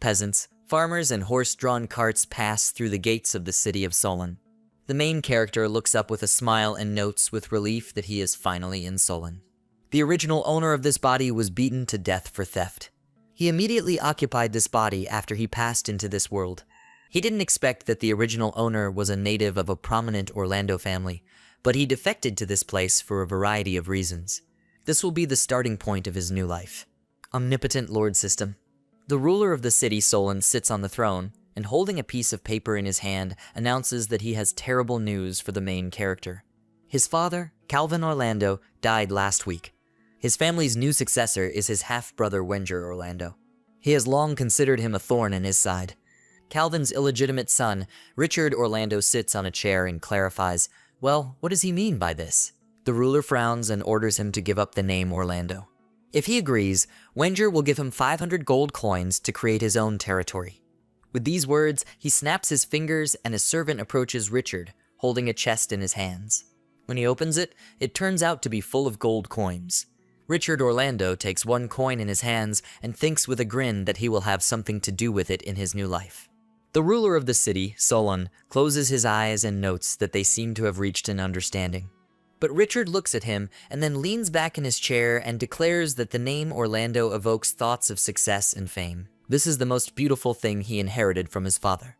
Peasants, farmers, and horse-drawn carts pass through the gates of the city of Solon. The main character looks up with a smile and notes with relief that he is finally in Solon. The original owner of this body was beaten to death for theft. He immediately occupied this body after he passed into this world. He didn't expect that the original owner was a native of a prominent Orlando family, but he defected to this place for a variety of reasons. This will be the starting point of his new life. Omnipotent Lord System. The ruler of the city, Solon, sits on the throne, and holding a piece of paper in his hand, announces that he has terrible news for the main character. His father, Calvin Orlando, died last week. His family's new successor is his half-brother Wenger Orlando. He has long considered him a thorn in his side. Calvin's illegitimate son, Richard Orlando, sits on a chair and clarifies, well, what does he mean by this? The ruler frowns and orders him to give up the name Orlando. If he agrees, Wenger will give him 500 gold coins to create his own territory. With these words, he snaps his fingers and his servant approaches Richard, holding a chest in his hands. When he opens it, it turns out to be full of gold coins. Richard Orlando takes one coin in his hands and thinks with a grin that he will have something to do with it in his new life. The ruler of the city, Solon, closes his eyes and notes that they seem to have reached an understanding. But Richard looks at him and then leans back in his chair and declares that the name Orlando evokes thoughts of success and fame. This is the most beautiful thing he inherited from his father.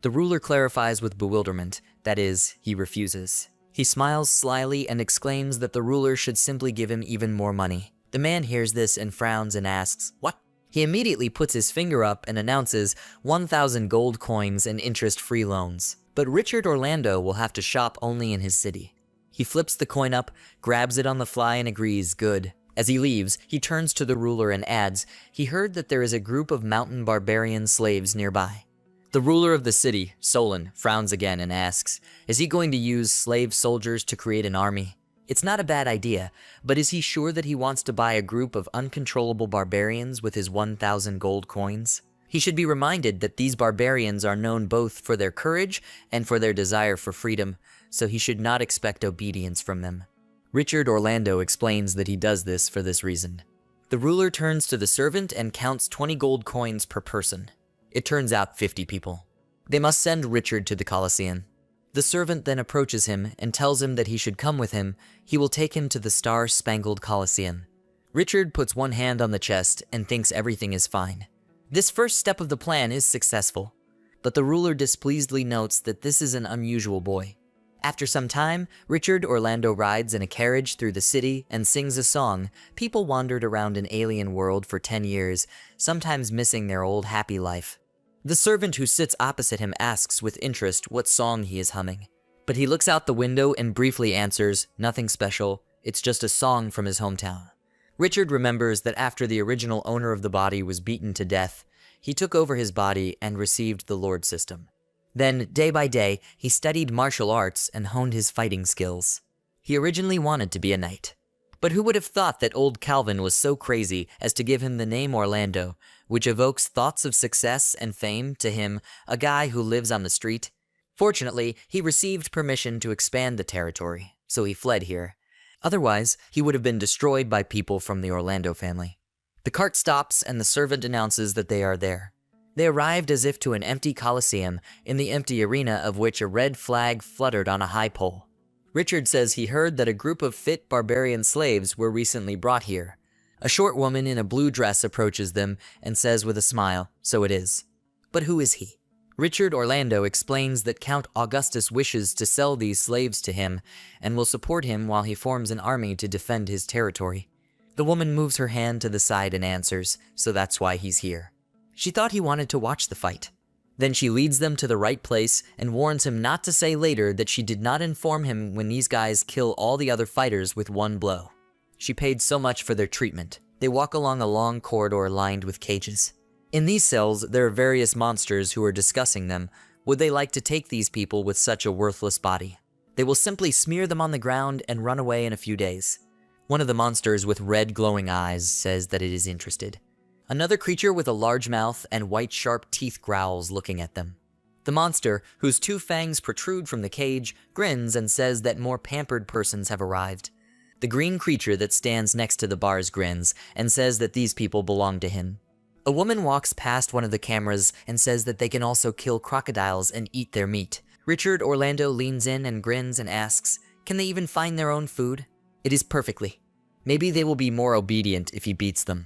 The ruler clarifies with bewilderment, that is, he refuses. He smiles slyly and exclaims that the ruler should simply give him even more money. The man hears this and frowns and asks, what? He immediately puts his finger up and announces 1,000 gold coins and interest-free loans. But Richard Orlando will have to shop only in his city. He flips the coin up, grabs it on the fly and agrees, good. As he leaves, he turns to the ruler and adds, he heard that there is a group of mountain barbarian slaves nearby. The ruler of the city, Solon, frowns again and asks, is he going to use slave soldiers to create an army? It's not a bad idea, but is he sure that he wants to buy a group of uncontrollable barbarians with his 1,000 gold coins? He should be reminded that these barbarians are known both for their courage and for their desire for freedom, so he should not expect obedience from them. Richard Orlando explains that he does this for this reason. The ruler turns to the servant and counts 20 gold coins per person. It turns out 50 people. They must send Richard to the Colosseum. The servant then approaches him and tells him that he should come with him. He will take him to the star-spangled Colosseum. Richard puts one hand on the chest and thinks everything is fine. This first step of the plan is successful, but the ruler displeasedly notes that this is an unusual boy. After some time, Richard Orlando rides in a carriage through the city and sings a song. People wandered around an alien world for 10 years, sometimes missing their old happy life. The servant who sits opposite him asks with interest what song he is humming. But he looks out the window and briefly answers, nothing special, it's just a song from his hometown. Richard remembers that after the original owner of the body was beaten to death, he took over his body and received the Lord System. Then, day by day, he studied martial arts and honed his fighting skills. He originally wanted to be a knight. But who would have thought that old Calvin was so crazy as to give him the name Orlando, which evokes thoughts of success and fame to him, a guy who lives on the street? Fortunately, he received permission to expand the territory, so he fled here. Otherwise, he would have been destroyed by people from the Orlando family. The cart stops and the servant announces that they are there. They arrived as if to an empty Colosseum, in the empty arena of which a red flag fluttered on a high pole. Richard says he heard that a group of fit barbarian slaves were recently brought here. A short woman in a blue dress approaches them and says with a smile, so it is. But who is he? Richard Orlando explains that Count Augustus wishes to sell these slaves to him and will support him while he forms an army to defend his territory. The woman moves her hand to the side and answers, so that's why he's here. She thought he wanted to watch the fight. Then she leads them to the right place and warns him not to say later that she did not inform him when these guys kill all the other fighters with one blow. She paid so much for their treatment. They walk along a long corridor lined with cages. In these cells, there are various monsters who are discussing them. Would they like to take these people with such a worthless body? They will simply smear them on the ground and run away in a few days. One of the monsters with red glowing eyes says that it is interested. Another creature with a large mouth and white sharp teeth growls looking at them. The monster, whose 2 fangs protrude from the cage, grins and says that more pampered persons have arrived. The green creature that stands next to the bars grins and says that these people belong to him. A woman walks past one of the cameras and says that they can also kill crocodiles and eat their meat. Richard Orlando leans in and grins and asks, can they even find their own food? It is perfectly. Maybe they will be more obedient if he beats them.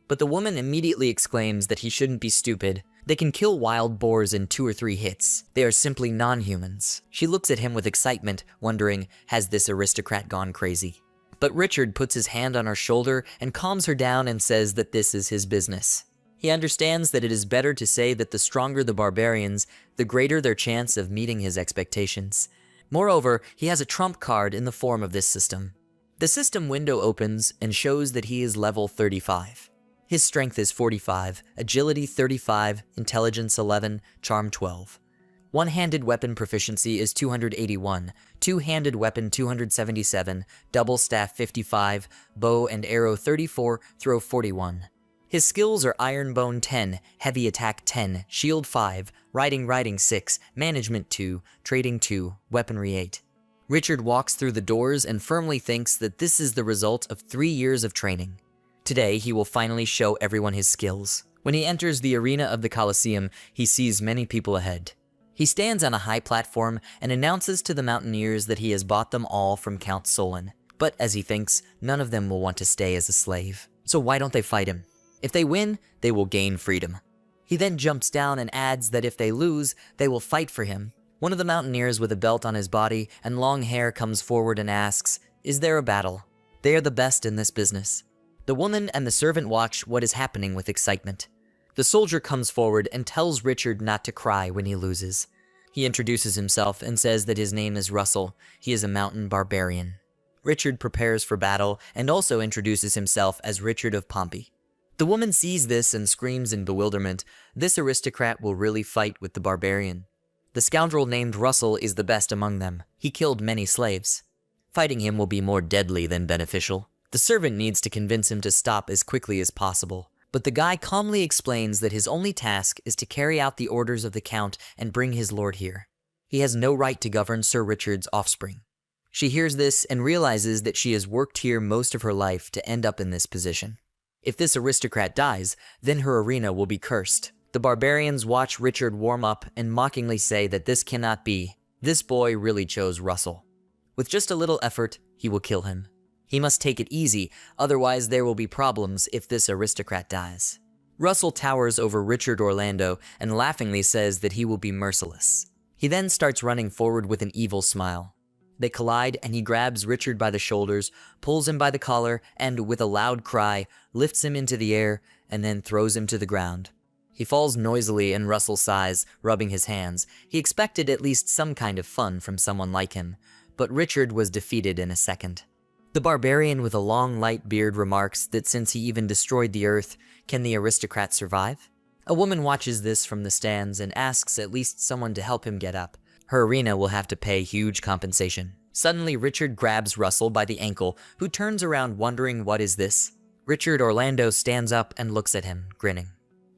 But the woman immediately exclaims that he shouldn't be stupid. They can kill wild boars in 2 or 3 hits. They are simply non-humans. She looks at him with excitement, wondering, has this aristocrat gone crazy? But Richard puts his hand on her shoulder and calms her down and says that this is his business. He understands that it is better to say that the stronger the barbarians, the greater their chance of meeting his expectations. Moreover, he has a trump card in the form of this system. The system window opens and shows that he is level 35. His strength is 45, agility 35, intelligence 11, charm 12. One-handed weapon proficiency is 281, two-handed weapon 277, double staff 55, bow and arrow 34, throw 41. His skills are Iron Bone 10, Heavy Attack 10, Shield 5, Riding 6, Management 2, Trading 2, Weaponry 8. Richard walks through the doors and firmly thinks that this is the result of 3 years of training. Today, he will finally show everyone his skills. When he enters the arena of the Colosseum, he sees many people ahead. He stands on a high platform and announces to the mountaineers that he has bought them all from Count Solon. But as he thinks, none of them will want to stay as a slave. So why don't they fight him? If they win, they will gain freedom. He then jumps down and adds that if they lose, they will fight for him. One of the mountaineers with a belt on his body and long hair comes forward and asks, is there a battle? They are the best in this business. The woman and the servant watch what is happening with excitement. The soldier comes forward and tells Richard not to cry when he loses. He introduces himself and says that his name is Russell. He is a mountain barbarian. Richard prepares for battle and also introduces himself as Richard of Pompey. The woman sees this and screams in bewilderment, this aristocrat will really fight with the barbarian. The scoundrel named Russell is the best among them. He killed many slaves. Fighting him will be more deadly than beneficial. The servant needs to convince him to stop as quickly as possible. But the guy calmly explains that his only task is to carry out the orders of the Count and bring his lord here. He has no right to govern Sir Richard's offspring. She hears this and realizes that she has worked here most of her life to end up in this position. If this aristocrat dies, then her arena will be cursed. The barbarians watch Richard warm up and mockingly say that this cannot be. This boy really chose Russell. With just a little effort, he will kill him. He must take it easy, otherwise there will be problems if this aristocrat dies. Russell towers over Richard Orlando and laughingly says that he will be merciless. He then starts running forward with an evil smile. They collide and he grabs Richard by the shoulders, pulls him by the collar, and with a loud cry, lifts him into the air and then throws him to the ground. He falls noisily and Russell sighs, rubbing his hands. He expected at least some kind of fun from someone like him, but Richard was defeated in a second. The barbarian with a long light beard remarks that since he even destroyed the earth, can the aristocrat survive? A woman watches this from the stands and asks at least someone to help him get up. Her arena will have to pay huge compensation. Suddenly, Richard grabs Russell by the ankle, who turns around wondering what is this. Richard Orlando stands up and looks at him, grinning.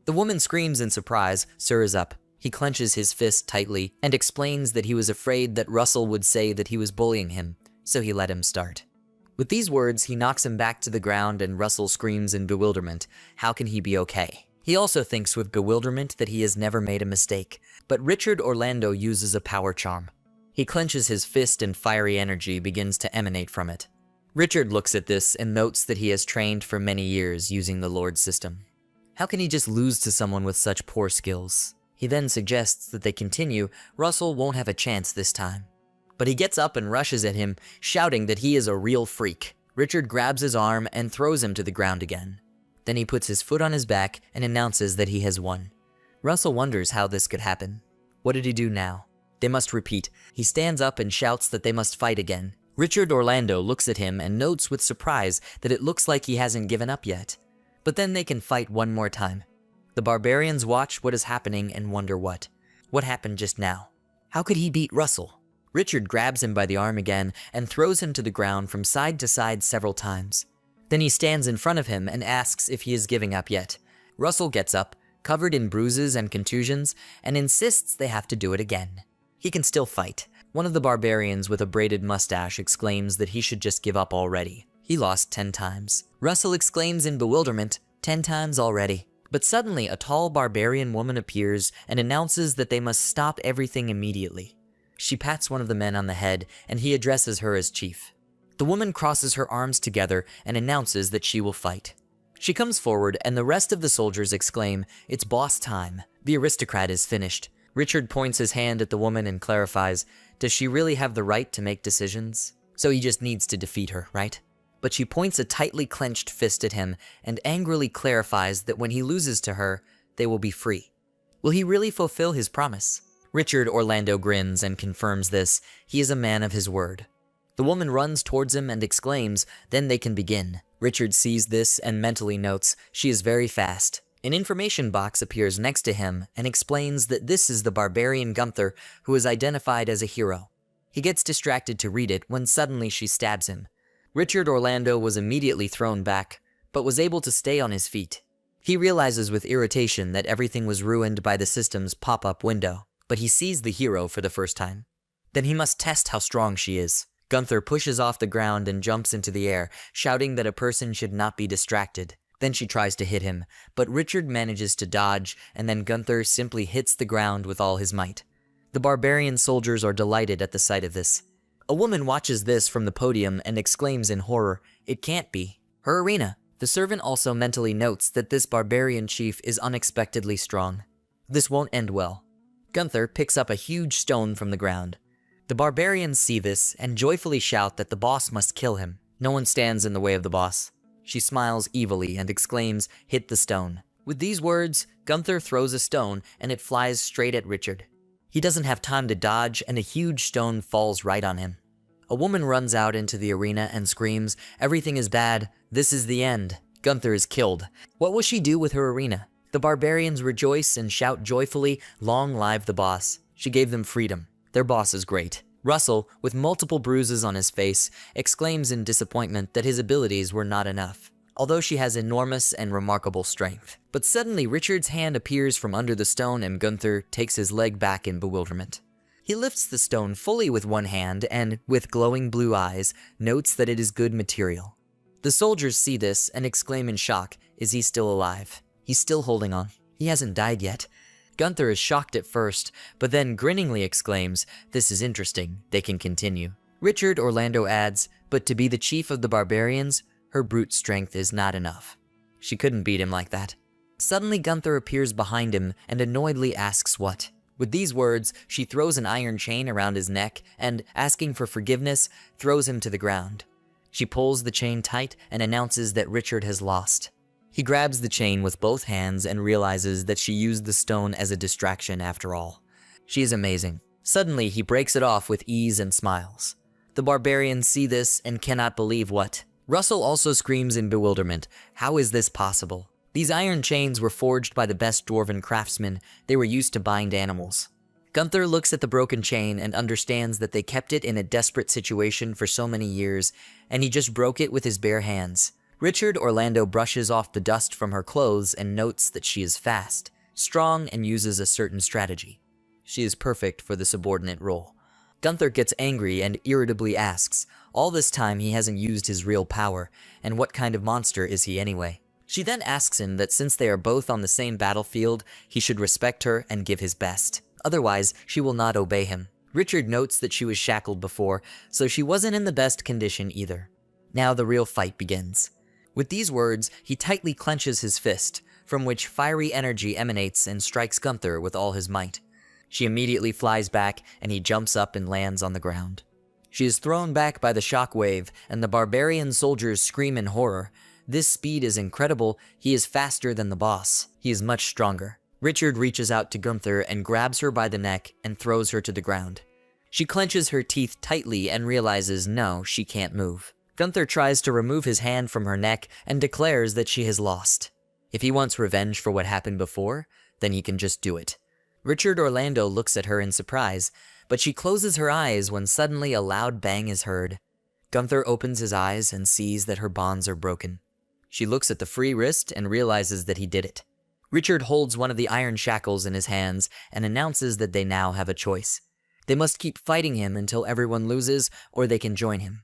The woman screams in surprise, Sir is up. He clenches his fist tightly and explains that he was afraid that Russell would say that he was bullying him, so he let him start. With these words, he knocks him back to the ground and Russell screams in bewilderment. How can he be okay? He also thinks with bewilderment that he has never made a mistake, but Richard Orlando uses a power charm. He clenches his fist and fiery energy begins to emanate from it. Richard looks at this and notes that he has trained for many years using the Lord system. How can he just lose to someone with such poor skills? He then suggests that they continue. Russell won't have a chance this time. But he gets up and rushes at him, shouting that he is a real freak. Richard grabs his arm and throws him to the ground again. Then he puts his foot on his back and announces that he has won. Russell wonders how this could happen. What did he do now? They must repeat. He stands up and shouts that they must fight again. Richard Orlando looks at him and notes with surprise that it looks like he hasn't given up yet. But then they can fight one more time. The barbarians watch what is happening and wonder what. What happened just now? How could he beat Russell? Richard grabs him by the arm again and throws him to the ground from side to side several times. Then he stands in front of him and asks if he is giving up yet. Russell gets up, covered in bruises and contusions, and insists they have to do it again. He can still fight. One of the barbarians with a braided mustache exclaims that he should just give up already. He lost 10 times. Russell exclaims in bewilderment, 10 times already. But suddenly, a tall barbarian woman appears and announces that they must stop everything immediately. She pats one of the men on the head, and he addresses her as chief. The woman crosses her arms together and announces that she will fight. She comes forward, and the rest of the soldiers exclaim, "It's boss time. The aristocrat is finished." Richard points his hand at the woman and clarifies, does she really have the right to make decisions? So he just needs to defeat her, right? But she points a tightly clenched fist at him and angrily clarifies that when he loses to her, they will be free. Will he really fulfill his promise? Richard Orlando grins and confirms this. He is a man of his word. The woman runs towards him and exclaims, "Then they can begin." Richard sees this and mentally notes, she is very fast. An information box appears next to him and explains that this is the barbarian Gunther, who is identified as a hero. He gets distracted to read it when suddenly she stabs him. Richard Orlando was immediately thrown back, but was able to stay on his feet. He realizes with irritation that everything was ruined by the system's pop-up window, but he sees the hero for the first time. Then he must test how strong she is. Gunther pushes off the ground and jumps into the air, shouting that a person should not be distracted. Then she tries to hit him, but Richard manages to dodge, and then Gunther simply hits the ground with all his might. The barbarian soldiers are delighted at the sight of this. A woman watches this from the podium and exclaims in horror, "It can't be her arena." The servant also mentally notes that this barbarian chief is unexpectedly strong. This won't end well. Gunther picks up a huge stone from the ground. The barbarians see this and joyfully shout that the boss must kill him. No one stands in the way of the boss. She smiles evilly and exclaims, "Hit the stone." With these words, Gunther throws a stone and it flies straight at Richard. He doesn't have time to dodge and a huge stone falls right on him. A woman runs out into the arena and screams, "Everything is bad. This is the end. Gunther is killed." What will she do with her arena? The barbarians rejoice and shout joyfully, "Long live the boss." She gave them freedom. Their boss is great. Russell, with multiple bruises on his face, exclaims in disappointment that his abilities were not enough, although she has enormous and remarkable strength. But suddenly Richard's hand appears from under the stone and Gunther takes his leg back in bewilderment. He lifts the stone fully with one hand and, with glowing blue eyes, notes that it is good material. The soldiers see this and exclaim in shock, "Is he still alive? He's still holding on. He hasn't died yet." Gunther is shocked at first, but then grinningly exclaims, "This is interesting. They can continue." Richard Orlando adds, "But to be the chief of the barbarians, her brute strength is not enough. She couldn't beat him like that." Suddenly Gunther appears behind him and annoyedly asks what. With these words, she throws an iron chain around his neck and, asking for forgiveness, throws him to the ground. She pulls the chain tight and announces that Richard has lost. He grabs the chain with both hands and realizes that she used the stone as a distraction after all. She is amazing. Suddenly, he breaks it off with ease and smiles. The barbarians see this and cannot believe what. Russell also screams in bewilderment, "How is this possible? These iron chains were forged by the best dwarven craftsmen. They were used to bind animals." Gunther looks at the broken chain and understands that they kept it in a desperate situation for so many years, and he just broke it with his bare hands. Richard Orlando brushes off the dust from her clothes and notes that she is fast, strong, and uses a certain strategy. She is perfect for the subordinate role. Gunther gets angry and irritably asks, all this time he hasn't used his real power, and what kind of monster is he anyway? She then asks him that since they are both on the same battlefield, he should respect her and give his best. Otherwise, she will not obey him. Richard notes that she was shackled before, so she wasn't in the best condition either. Now the real fight begins. With these words, he tightly clenches his fist, from which fiery energy emanates and strikes Gunther with all his might. She immediately flies back, and he jumps up and lands on the ground. She is thrown back by the shock wave, and the barbarian soldiers scream in horror. This speed is incredible. He is faster than the boss. He is much stronger. Richard reaches out to Gunther and grabs her by the neck and throws her to the ground. She clenches her teeth tightly and realizes no, she can't move. Gunther tries to remove his hand from her neck and declares that she has lost. If he wants revenge for what happened before, then he can just do it. Richard Orlando looks at her in surprise, but she closes her eyes when suddenly a loud bang is heard. Gunther opens his eyes and sees that her bonds are broken. She looks at the free wrist and realizes that he did it. Richard holds one of the iron shackles in his hands and announces that they now have a choice. They must keep fighting him until everyone loses, or they can join him.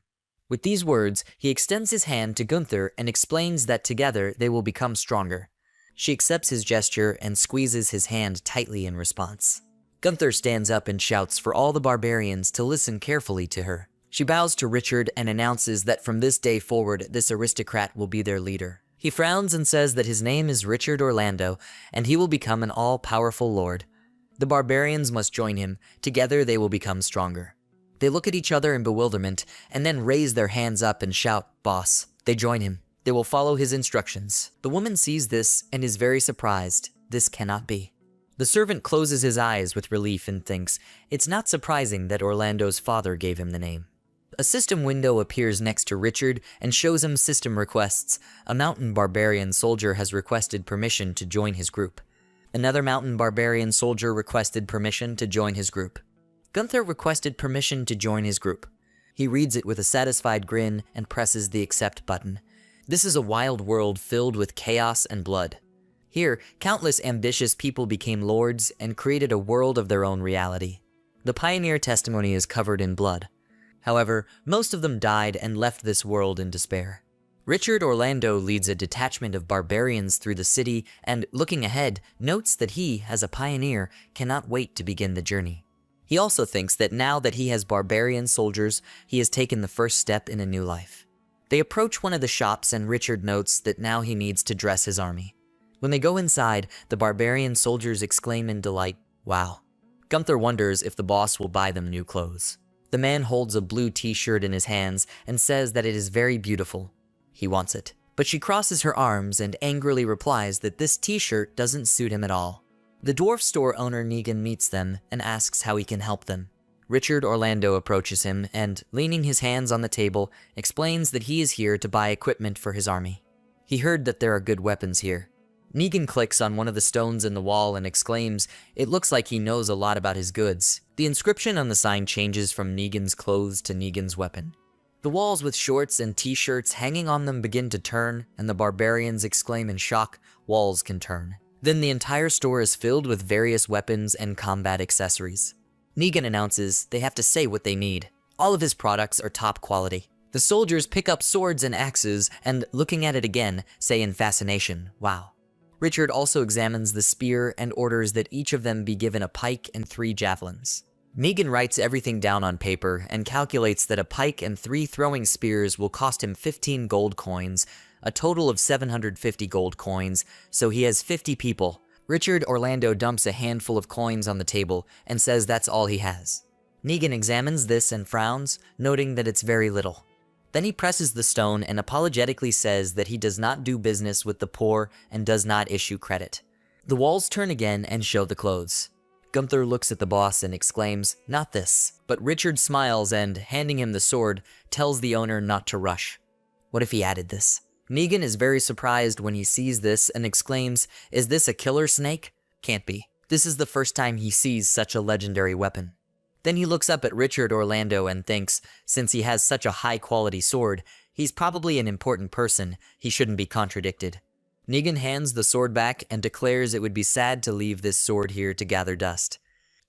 With these words, he extends his hand to Gunther and explains that together they will become stronger. She accepts his gesture and squeezes his hand tightly in response. Gunther stands up and shouts for all the barbarians to listen carefully to her. She bows to Richard and announces that from this day forward, this aristocrat will be their leader. He frowns and says that his name is Richard Orlando, and he will become an all-powerful lord. The barbarians must join him. Together they will become stronger. They look at each other in bewilderment, and then raise their hands up and shout, "Boss." They join him. They will follow his instructions. The woman sees this and is very surprised. This cannot be. The servant closes his eyes with relief and thinks, it's not surprising that Orlando's father gave him the name. A system window appears next to Richard and shows him system requests. A mountain barbarian soldier has requested permission to join his group. Another mountain barbarian soldier requested permission to join his group. Gunther requested permission to join his group. He reads it with a satisfied grin and presses the accept button. This is a wild world filled with chaos and blood. Here, countless ambitious people became lords and created a world of their own reality. The pioneer testimony is covered in blood. However, most of them died and left this world in despair. Richard Orlando leads a detachment of barbarians through the city and, looking ahead, notes that he, as a pioneer, cannot wait to begin the journey. He also thinks that now that he has barbarian soldiers, he has taken the first step in a new life. They approach one of the shops and Richard notes that now he needs to dress his army. When they go inside, the barbarian soldiers exclaim in delight, "Wow." Gunther wonders if the boss will buy them new clothes. The man holds a blue t-shirt in his hands and says that it is very beautiful. He wants it. But she crosses her arms and angrily replies that this t-shirt doesn't suit him at all. The dwarf store owner Negan meets them and asks how he can help them. Richard Orlando approaches him and, leaning his hands on the table, explains that he is here to buy equipment for his army. He heard that there are good weapons here. Negan clicks on one of the stones in the wall and exclaims, it looks like he knows a lot about his goods. The inscription on the sign changes from Negan's clothes to Negan's weapon. The walls with shorts and t-shirts hanging on them begin to turn, and the barbarians exclaim in shock, walls can turn. Then the entire store is filled with various weapons and combat accessories. Negan announces they have to say what they need. All of his products are top quality. The soldiers pick up swords and axes and, looking at it again, say in fascination, wow. Richard also examines the spear and orders that each of them be given a pike and 3 javelins. Negan writes everything down on paper and calculates that a pike and 3 throwing spears will cost him 15 gold coins, a total of 750 gold coins, so he has 50 people. Richard Orlando dumps a handful of coins on the table and says that's all he has. Negan examines this and frowns, noting that it's very little. Then he presses the stone and apologetically says that he does not do business with the poor and does not issue credit. The walls turn again and show the clothes. Gunther looks at the boss and exclaims, not this. But Richard smiles and, handing him the sword, tells the owner not to rush. What if he added this? Negan is very surprised when he sees this and exclaims, is this a killer snake? Can't be. This is the first time he sees such a legendary weapon. Then he looks up at Richard Orlando and thinks, since he has such a high-quality sword, he's probably an important person, he shouldn't be contradicted. Negan hands the sword back and declares it would be sad to leave this sword here to gather dust.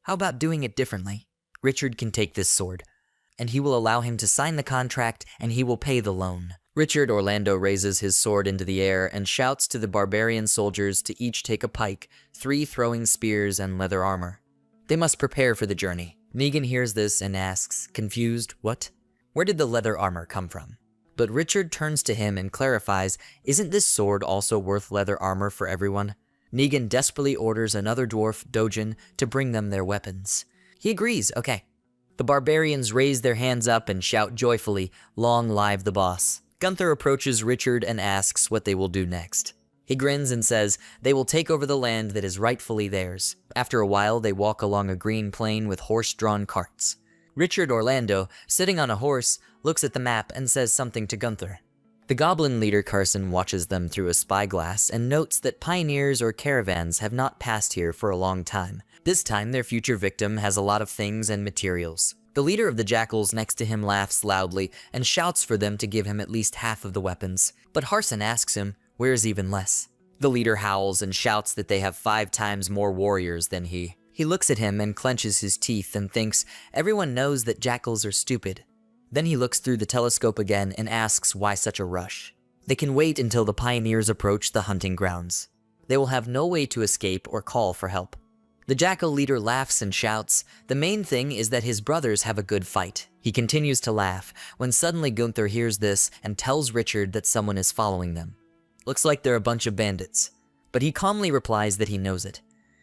How about doing it differently? Richard can take this sword, and he will allow him to sign the contract and he will pay the loan. Richard Orlando raises his sword into the air and shouts to the barbarian soldiers to each take a pike, 3 throwing spears, and leather armor. They must prepare for the journey. Negan hears this and asks, confused, what? Where did the leather armor come from? But Richard turns to him and clarifies, isn't this sword also worth leather armor for everyone? Negan desperately orders another dwarf, Dojin, to bring them their weapons. He agrees, okay. The barbarians raise their hands up and shout joyfully, long live the boss. Gunther approaches Richard and asks what they will do next. He grins and says they will take over the land that is rightfully theirs. After a while, they walk along a green plain with horse-drawn carts. Richard Orlando, sitting on a horse, looks at the map and says something to Gunther. The goblin leader Carson watches them through a spyglass and notes that pioneers or caravans have not passed here for a long time. This time, their future victim has a lot of things and materials. The leader of the jackals next to him laughs loudly and shouts for them to give him at least half of the weapons. But Harson asks him, where's even less? The leader howls and shouts that they have 5 times more warriors than he. He looks at him and clenches his teeth and thinks, everyone knows that jackals are stupid. Then he looks through the telescope again and asks why such a rush. They can wait until the pioneers approach the hunting grounds. They will have no way to escape or call for help. The jackal leader laughs and shouts. The main thing is that his brothers have a good fight. He continues to laugh when suddenly Gunther hears this and tells Richard that someone is following them. Looks like they're a bunch of bandits, but he calmly replies that he knows it.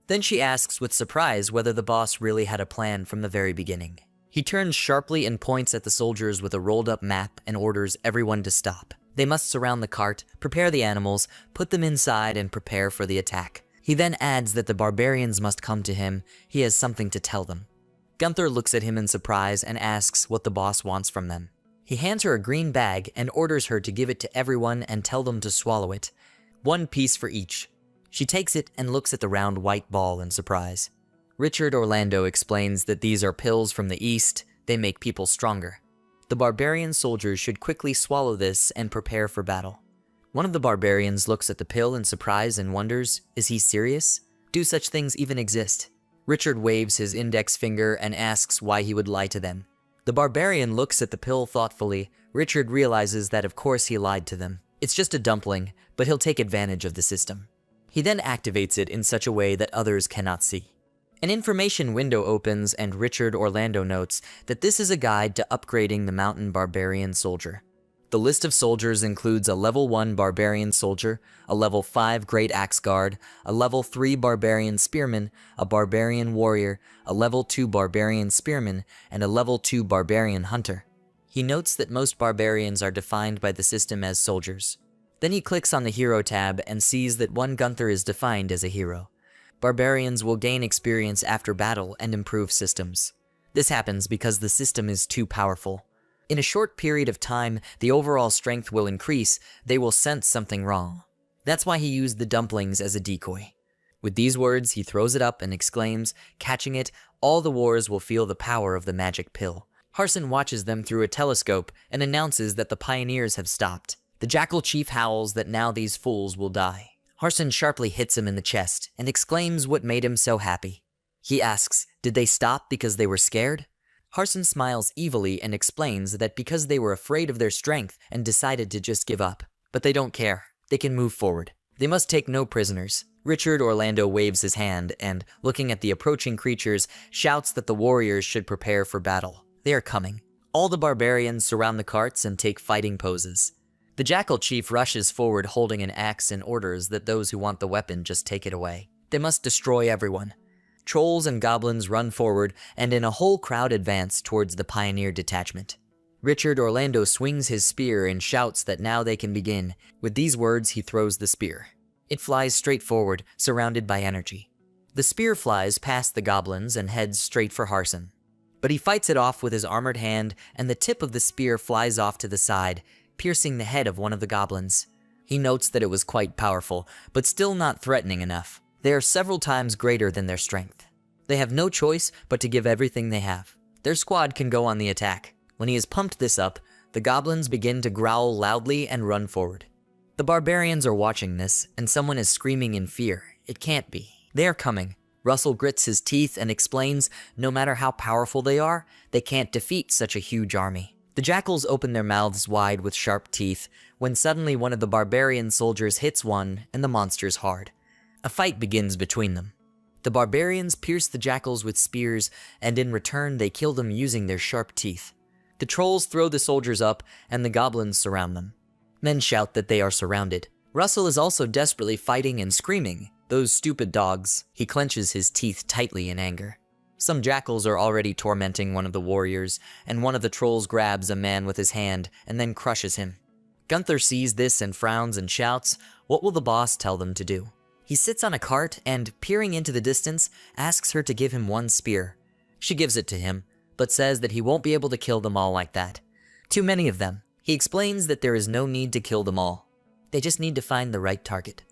Then she asks with surprise whether the boss really had a plan from the very beginning. He turns sharply and points at the soldiers with a rolled up map and orders everyone to stop. They must surround the cart, prepare the animals, put them inside, and prepare for the attack. He then adds that the barbarians must come to him. He has something to tell them. Gunther looks at him in surprise and asks what the boss wants from them. He hands her a green bag and orders her to give it to everyone and tell them to swallow it. 1 piece for each. She takes it and looks at the round white ball in surprise. Richard Orlando explains that these are pills from the east. They make people stronger. The barbarian soldiers should quickly swallow this and prepare for battle. One of the barbarians looks at the pill in surprise and wonders, is he serious? Do such things even exist? Richard waves his index finger and asks why he would lie to them. The barbarian looks at the pill thoughtfully. Richard realizes that of course he lied to them. It's just a dumpling, but he'll take advantage of the system. He then activates it in such a way that others cannot see. An information window opens and Richard Orlando notes that this is a guide to upgrading the mountain barbarian soldier. The list of soldiers includes a level 1 barbarian soldier, a level 5 great axe guard, a level 3 barbarian spearman, a barbarian warrior, a level 2 barbarian spearman, and a level 2 barbarian hunter. He notes that most barbarians are defined by the system as soldiers. Then he clicks on the hero tab and sees that one Gunther is defined as a hero. Barbarians will gain experience after battle and improve systems. This happens because the system is too powerful. In a short period of time, the overall strength will increase. They will sense something wrong. That's why he used the dumplings as a decoy. With these words, he throws it up and exclaims, catching it, all the wars will feel the power of the magic pill. Harson watches them through a telescope and announces that the pioneers have stopped. The jackal chief howls that now these fools will die. Harson sharply hits him in the chest and exclaims what made him so happy. He asks, did they stop because they were scared? Harson smiles evilly and explains that because they were afraid of their strength and decided to just give up. But they don't care. They can move forward. They must take no prisoners. Richard Orlando waves his hand and, looking at the approaching creatures, shouts that the warriors should prepare for battle. They are coming. All the barbarians surround the carts and take fighting poses. The jackal chief rushes forward holding an axe and orders that those who want the weapon just take it away. They must destroy everyone. Trolls and goblins run forward, and in a whole crowd advance towards the pioneer detachment. Richard Orlando swings his spear and shouts that now they can begin. With these words, he throws the spear. It flies straight forward, surrounded by energy. The spear flies past the goblins and heads straight for Harson. But he fights it off with his armored hand, and the tip of the spear flies off to the side, piercing the head of one of the goblins. He notes that it was quite powerful, but still not threatening enough. They are several times greater than their strength. They have no choice but to give everything they have. Their squad can go on the attack. When he has pumped this up, the goblins begin to growl loudly and run forward. The barbarians are watching this, and someone is screaming in fear. It can't be. They are coming. Russell grits his teeth and explains, no matter how powerful they are, they can't defeat such a huge army. The jackals open their mouths wide with sharp teeth, when suddenly one of the barbarian soldiers hits one, and the monster's hard. A fight begins between them. The barbarians pierce the jackals with spears, and in return they kill them using their sharp teeth. The trolls throw the soldiers up, and the goblins surround them. Men shout that they are surrounded. Russell is also desperately fighting and screaming, "Those stupid dogs." He clenches his teeth tightly in anger. Some jackals are already tormenting one of the warriors, and one of the trolls grabs a man with his hand and then crushes him. Gunther sees this and frowns and shouts, what will the boss tell them to do? He sits on a cart and, peering into the distance, asks her to give him one spear. She gives it to him, but says that he won't be able to kill them all like that. Too many of them. He explains that there is no need to kill them all. They just need to find the right target.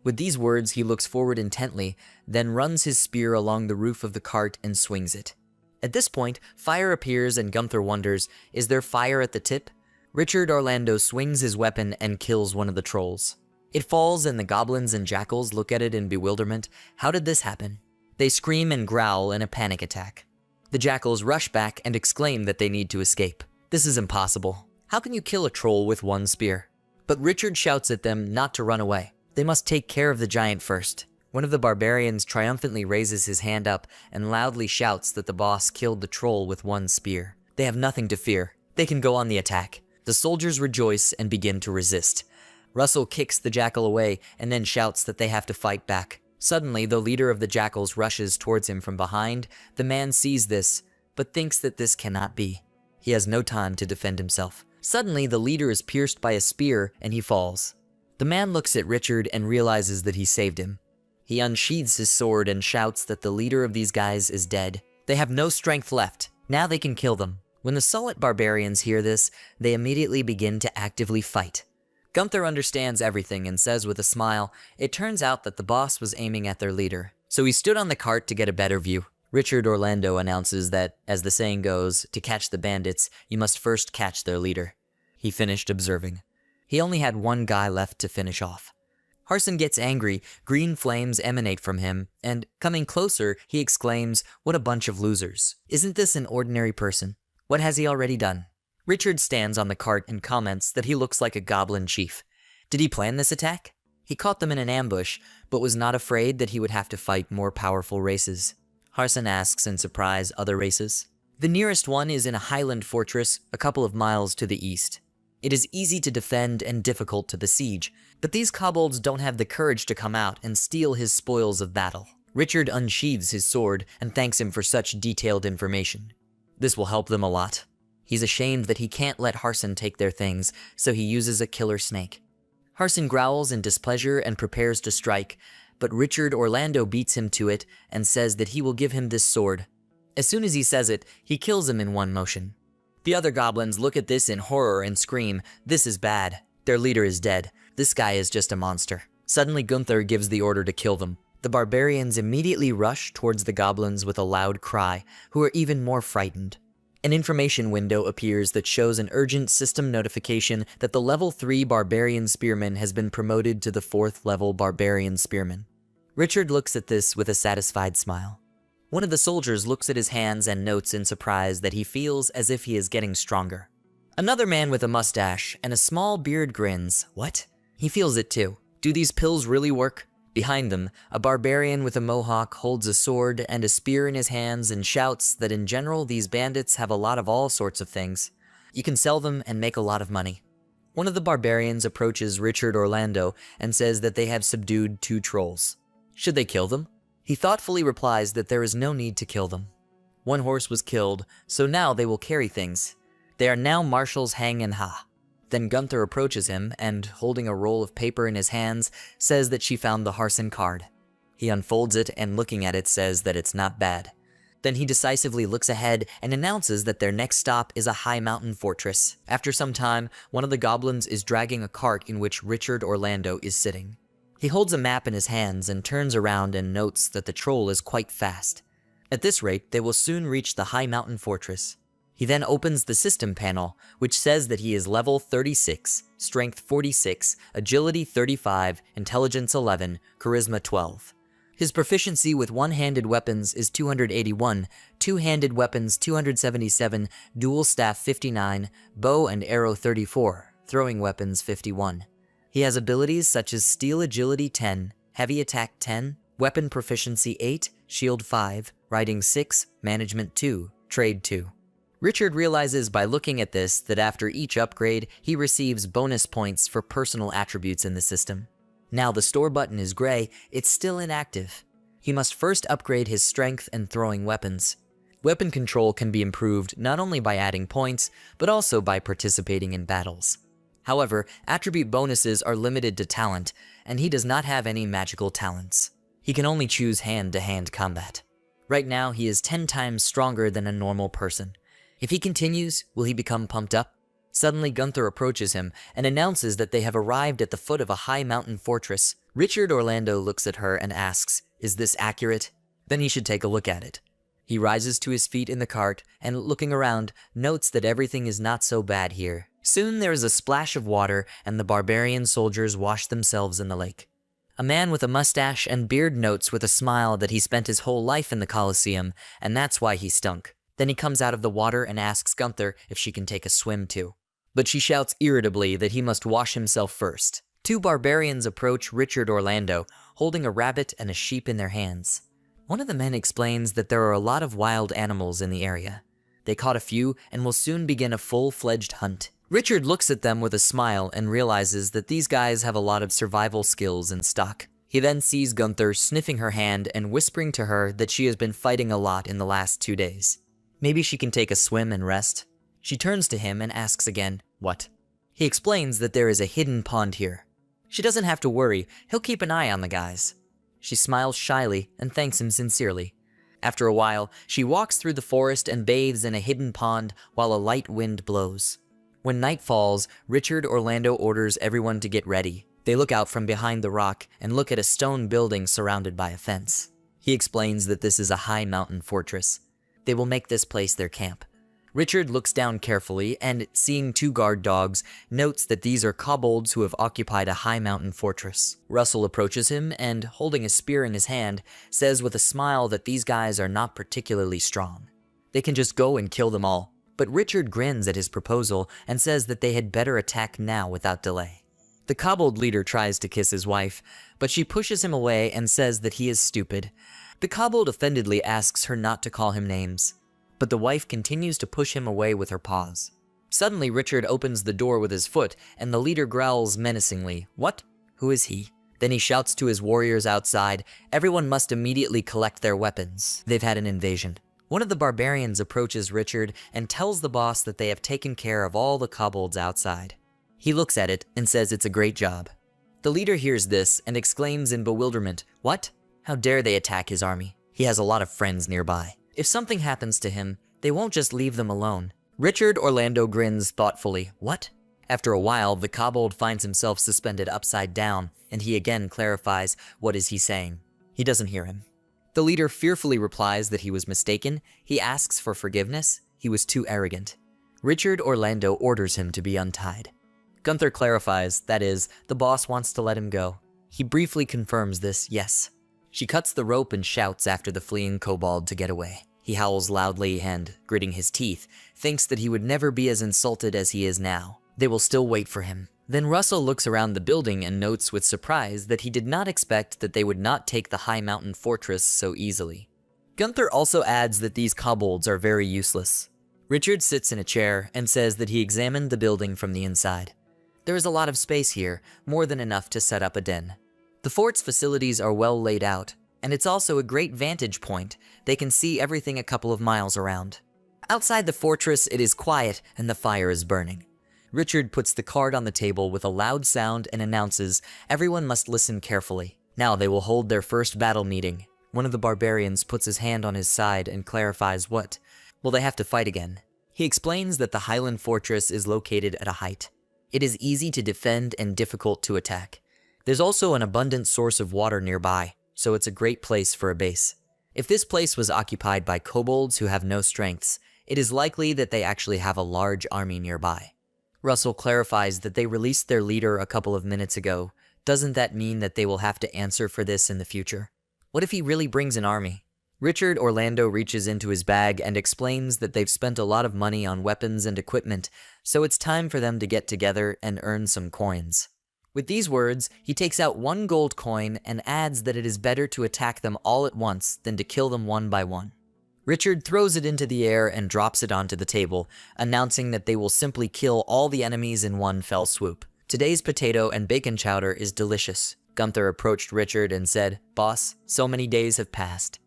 With these words, he looks forward intently, then runs his spear along the roof of the cart and swings it. At this point, fire appears and Gunther wonders, is there fire at the tip? Richard Orlando swings his weapon and kills one of the trolls. It falls and the goblins and jackals look at it in bewilderment. How did this happen? They scream and growl in a panic attack. The jackals rush back and exclaim that they need to escape. This is impossible. How can you kill a troll with one spear? But Richard shouts at them not to run away. They must take care of the giant first. One of the barbarians triumphantly raises his hand up and loudly shouts that the boss killed the troll with one spear. They have nothing to fear. They can go on the attack. The soldiers rejoice and begin to resist. Russell kicks the jackal away and then shouts that they have to fight back. Suddenly, the leader of the jackals rushes towards him from behind. The man sees this, but thinks that this cannot be. He has no time to defend himself. Suddenly, the leader is pierced by a spear and he falls. The man looks at Richard and realizes that he saved him. He unsheathes his sword and shouts that the leader of these guys is dead. They have no strength left. Now they can kill them. When the Solid barbarians hear this, they immediately begin to actively fight. Gunther understands everything and says with a smile, it turns out that the boss was aiming at their leader. So he stood on the cart to get a better view. Richard Orlando announces that, as the saying goes, to catch the bandits, you must first catch their leader. He finished observing. He only had one guy left to finish off. Harson gets angry, green flames emanate from him, and, coming closer, he exclaims, what a bunch of losers. Isn't this an ordinary person? What has he already done? Richard stands on the cart and comments that he looks like a goblin chief. Did he plan this attack? He caught them in an ambush, but was not afraid that he would have to fight more powerful races. Harson asks in surprise other races. The nearest one is in a highland fortress a couple of miles to the east. It is easy to defend and difficult to besiege, but these kobolds don't have the courage to come out and steal his spoils of battle. Richard unsheathes his sword and thanks him for such detailed information. This will help them a lot. He's ashamed that he can't let Harson take their things, so he uses a killer snake. Harson growls in displeasure and prepares to strike, but Richard Orlando beats him to it and says that he will give him this sword. As soon as he says it, he kills him in one motion. The other goblins look at this in horror and scream, this is bad. Their leader is dead. This guy is just a monster. Suddenly Gunther gives the order to kill them. The barbarians immediately rush towards the goblins with a loud cry, who are even more frightened. An information window appears that shows an urgent system notification that the level 3 barbarian spearman has been promoted to the 4th level barbarian spearman. Richard looks at this with a satisfied smile. One of the soldiers looks at his hands and notes in surprise that he feels as if he is getting stronger. Another man with a mustache and a small beard grins. What? He feels it too. Do these pills really work? Behind them, a barbarian with a mohawk holds a sword and a spear in his hands and shouts that in general these bandits have a lot of all sorts of things. You can sell them and make a lot of money. One of the barbarians approaches Richard Orlando and says that they have subdued 2 trolls. Should they kill them? He thoughtfully replies that there is no need to kill them. One horse was killed, so now they will carry things. They are now Marshals Hang and Ha. Then Gunther approaches him and, holding a roll of paper in his hands, says that she found the Harson card. He unfolds it and looking at it says that it's not bad. Then he decisively looks ahead and announces that their next stop is a high mountain fortress. After some time, one of the goblins is dragging a cart in which Richard Orlando is sitting. He holds a map in his hands and turns around and notes that the troll is quite fast. At this rate, they will soon reach the high mountain fortress. He then opens the system panel, which says that he is level 36, strength 46, agility 35, intelligence 11, charisma 12. His proficiency with one-handed weapons is 281, two-handed weapons 277, dual staff 59, bow and arrow 34, throwing weapons 51. He has abilities such as steel agility 10, heavy attack 10, weapon proficiency 8, shield 5, riding 6, management 2, trade 2. Richard realizes by looking at this that after each upgrade, he receives bonus points for personal attributes in the system. Now the store button is gray, it's still inactive. He must first upgrade his strength and throwing weapons. Weapon control can be improved not only by adding points, but also by participating in battles. However, attribute bonuses are limited to talent, and he does not have any magical talents. He can only choose hand-to-hand combat. Right now, he is 10 times stronger than a normal person. If he continues, will he become pumped up? Suddenly Gunther approaches him and announces that they have arrived at the foot of a high mountain fortress. Richard Orlando looks at her and asks, is this accurate? Then he should take a look at it. He rises to his feet in the cart and, looking around, notes that everything is not so bad here. Soon there is a splash of water and the barbarian soldiers wash themselves in the lake. A man with a mustache and beard notes with a smile that he spent his whole life in the Colosseum, and that's why he stunk. Then he comes out of the water and asks Gunther if she can take a swim too. But she shouts irritably that he must wash himself first. Two barbarians approach Richard Orlando, holding a rabbit and a sheep in their hands. One of the men explains that there are a lot of wild animals in the area. They caught a few and will soon begin a full-fledged hunt. Richard looks at them with a smile and realizes that these guys have a lot of survival skills in stock. He then sees Gunther sniffing her hand and whispering to her that she has been fighting a lot in the last 2 days. Maybe she can take a swim and rest. She turns to him and asks again, "What?" He explains that there is a hidden pond here. She doesn't have to worry, he'll keep an eye on the guys. She smiles shyly and thanks him sincerely. After a while, she walks through the forest and bathes in a hidden pond while a light wind blows. When night falls, Richard Orlando orders everyone to get ready. They look out from behind the rock and look at a stone building surrounded by a fence. He explains that this is a high mountain fortress. They will make this place their camp. Richard looks down carefully and, seeing 2 guard dogs, notes that these are kobolds who have occupied a high mountain fortress. Russell approaches him and, holding a spear in his hand, says with a smile that these guys are not particularly strong. They can just go and kill them all. But Richard grins at his proposal and says that they had better attack now without delay. The kobold leader tries to kiss his wife, but she pushes him away and says that he is stupid. The kobold offendedly asks her not to call him names, but the wife continues to push him away with her paws. Suddenly, Richard opens the door with his foot, and the leader growls menacingly, "What? Who is he?" Then he shouts to his warriors outside, "Everyone must immediately collect their weapons. They've had an invasion." One of the barbarians approaches Richard and tells the boss that they have taken care of all the kobolds outside. He looks at it and says it's a great job. The leader hears this and exclaims in bewilderment, "What? How dare they attack his army? He has a lot of friends nearby. If something happens to him, they won't just leave them alone." Richard Orlando grins thoughtfully. "What?" After a while, the kobold finds himself suspended upside down, and he again clarifies, "What is he saying?" He doesn't hear him. The leader fearfully replies that he was mistaken. He asks for forgiveness. He was too arrogant. Richard Orlando orders him to be untied. Gunther clarifies, that is, the boss wants to let him go. He briefly confirms this, yes. She cuts the rope and shouts after the fleeing kobold to get away. He howls loudly and, gritting his teeth, thinks that he would never be as insulted as he is now. They will still wait for him. Then Russell looks around the building and notes with surprise that he did not expect that they would not take the high mountain fortress so easily. Gunther also adds that these kobolds are very useless. Richard sits in a chair and says that he examined the building from the inside. There is a lot of space here, more than enough to set up a den. The fort's facilities are well laid out, and it's also a great vantage point. They can see everything a couple of miles around. Outside the fortress, it is quiet and the fire is burning. Richard puts the card on the table with a loud sound and announces, "Everyone must listen carefully. Now they will hold their first battle meeting." One of the barbarians puts his hand on his side and clarifies what. Well, they have to fight again. He explains that the Highland Fortress is located at a height. It is easy to defend and difficult to attack. There's also an abundant source of water nearby, so it's a great place for a base. If this place was occupied by kobolds who have no strengths, it is likely that they actually have a large army nearby. Russell clarifies that they released their leader a couple of minutes ago. Doesn't that mean that they will have to answer for this in the future? What if he really brings an army? Richard Orlando reaches into his bag and explains that they've spent a lot of money on weapons and equipment, so it's time for them to get together and earn some coins. With these words, he takes out 1 gold coin and adds that it is better to attack them all at once than to kill them one by one. Richard throws it into the air and drops it onto the table, announcing that they will simply kill all the enemies in one fell swoop. Today's potato and bacon chowder is delicious. Gunther approached Richard and said, "Boss, so many days have passed.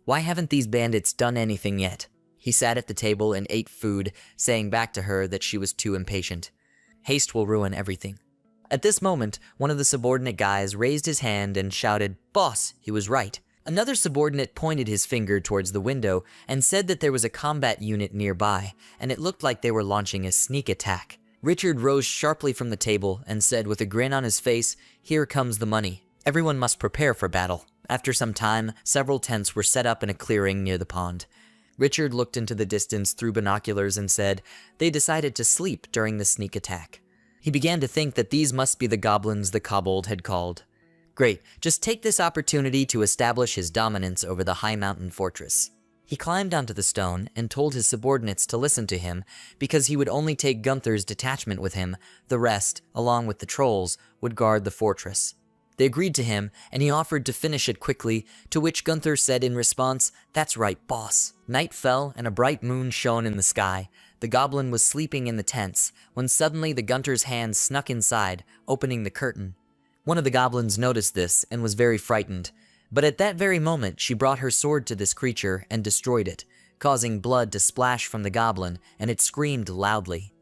Why haven't these bandits done anything yet?" He sat at the table and ate food, saying back to her that she was too impatient. Haste will ruin everything. At this moment, one of the subordinate guys raised his hand and shouted, "Boss, he was right." Another subordinate pointed his finger towards the window and said that there was a combat unit nearby, and it looked like they were launching a sneak attack. Richard rose sharply from the table and said with a grin on his face, "Here comes the money. Everyone must prepare for battle." After some time, several tents were set up in a clearing near the pond. Richard looked into the distance through binoculars and said, "They decided to sleep during the sneak attack." He began to think that these must be the goblins the kobold had called. Great, just take this opportunity to establish his dominance over the high mountain fortress. He climbed onto the stone and told his subordinates to listen to him because he would only take Gunther's detachment with him. The rest, along with the trolls, would guard the fortress. They agreed to him, and he offered to finish it quickly, to which Gunther said in response, "That's right, boss." Night fell, and a bright moon shone in the sky. The goblin was sleeping in the tents, when suddenly the Gunther's hand snuck inside, opening the curtain. One of the goblins noticed this, and was very frightened. But at that very moment, she brought her sword to this creature, and destroyed it, causing blood to splash from the goblin, and it screamed loudly.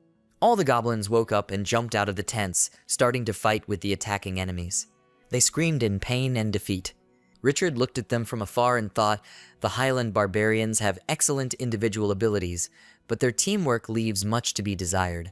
All the goblins woke up and jumped out of the tents, starting to fight with the attacking enemies. They screamed in pain and defeat. Richard looked at them from afar and thought, the Highland barbarians have excellent individual abilities, but their teamwork leaves much to be desired.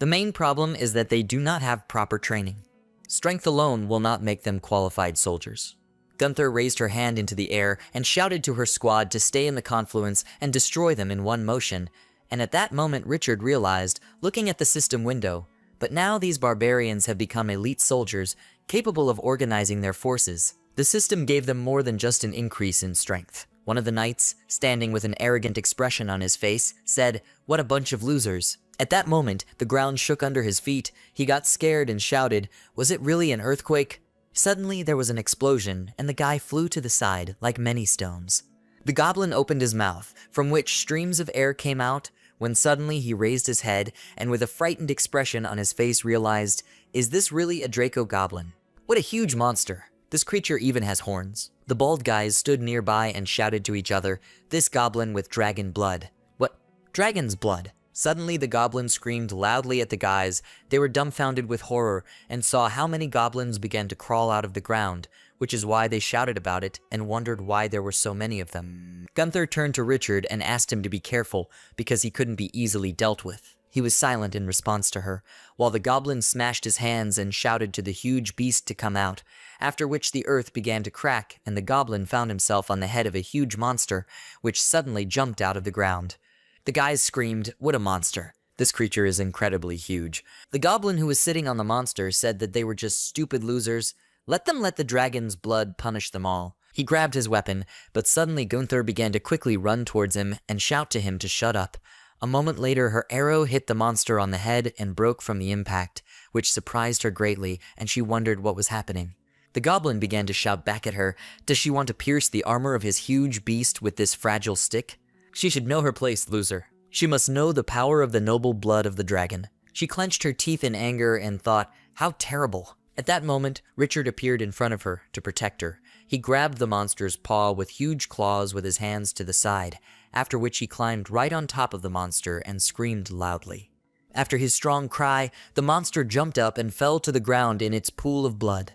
The main problem is that they do not have proper training. Strength alone will not make them qualified soldiers. Gunther raised her hand into the air and shouted to her squad to stay in the confluence and destroy them in one motion, and at that moment Richard realized, looking at the system window, but now these barbarians have become elite soldiers, capable of organizing their forces. The system gave them more than just an increase in strength. One of the knights, standing with an arrogant expression on his face, said, "What a bunch of losers." At that moment, the ground shook under his feet. He got scared and shouted, "Was it really an earthquake?" Suddenly, there was an explosion, and the guy flew to the side like many stones. The goblin opened his mouth, from which streams of air came out, when suddenly he raised his head, and with a frightened expression on his face realized, is this really a Draco goblin? What a huge monster! This creature even has horns. The bald guys stood nearby and shouted to each other, "This goblin with dragon blood." What? Dragon's blood? Suddenly the goblin screamed loudly at the guys. They were dumbfounded with horror and saw how many goblins began to crawl out of the ground, which is why they shouted about it and wondered why there were so many of them. Gunther turned to Richard and asked him to be careful because he couldn't be easily dealt with. He was silent in response to her, while the goblin smashed his hands and shouted to the huge beast to come out, after which the earth began to crack and the goblin found himself on the head of a huge monster, which suddenly jumped out of the ground. The guys screamed, "What a monster! This creature is incredibly huge." The goblin who was sitting on the monster said that they were just stupid losers. Let the dragon's blood punish them all. He grabbed his weapon, but suddenly Gunther began to quickly run towards him and shout to him to shut up. A moment later, her arrow hit the monster on the head and broke from the impact, which surprised her greatly, and she wondered what was happening. The goblin began to shout back at her, "Does she want to pierce the armor of his huge beast with this fragile stick? She should know her place, loser. She must know the power of the noble blood of the dragon." She clenched her teeth in anger and thought, "How terrible." At that moment, Richard appeared in front of her to protect her. He grabbed the monster's paw with huge claws with his hands to the side, after which he climbed right on top of the monster and screamed loudly. After his strong cry, the monster jumped up and fell to the ground in its pool of blood.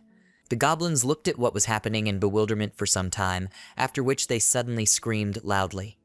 The goblins looked at what was happening in bewilderment for some time, after which they suddenly screamed loudly.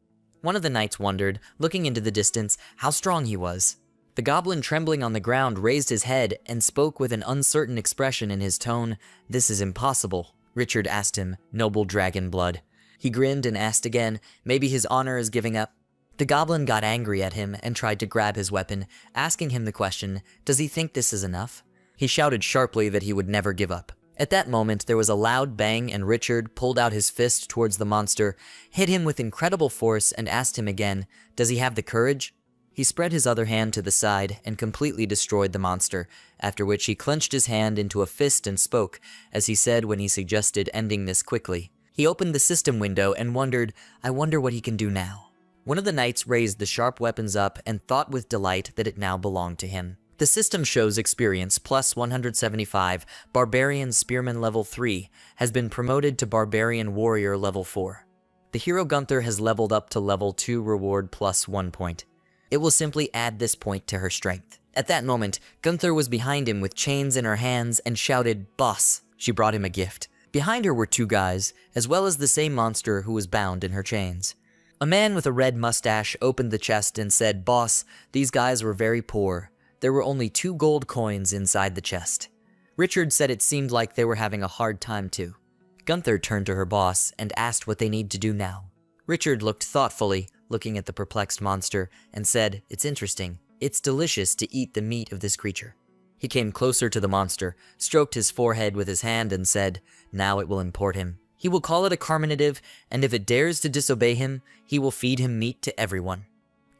One of the knights wondered, looking into the distance, how strong he was. The goblin, trembling on the ground, raised his head and spoke with an uncertain expression in his tone. "This is impossible." Richard asked him, "Noble dragon blood." He grinned and asked again, maybe his honor is giving up. The goblin got angry at him and tried to grab his weapon, asking him the question, does he think this is enough? He shouted sharply that he would never give up. At that moment, there was a loud bang and Richard pulled out his fist towards the monster, hit him with incredible force and asked him again, does he have the courage? He spread his other hand to the side and completely destroyed the monster, after which he clenched his hand into a fist and spoke, as he said when he suggested ending this quickly. He opened the system window and wondered, I wonder what he can do now. One of the knights raised the sharp weapons up and thought with delight that it now belonged to him. The system shows experience plus 175, Barbarian Spearman level 3, has been promoted to Barbarian Warrior level 4. The hero Gunther has leveled up to level 2 reward plus 1 point. It will simply add this point to her strength. At that moment, Gunther was behind him with chains in her hands and shouted, Boss! She brought him a gift. Behind her were two guys, as well as the same monster who was bound in her chains. A man with a red mustache opened the chest and said, Boss, these guys were very poor. There were only 2 gold coins inside the chest. Richard said it seemed like they were having a hard time too. Gunther turned to her boss and asked what they need to do now. Richard looked thoughtfully, looking at the perplexed monster, and said, It's interesting. It's delicious to eat the meat of this creature. He came closer to the monster, stroked his forehead with his hand, and said, Now it will import him. He will call it a carminative, and if it dares to disobey him, he will feed him meat to everyone.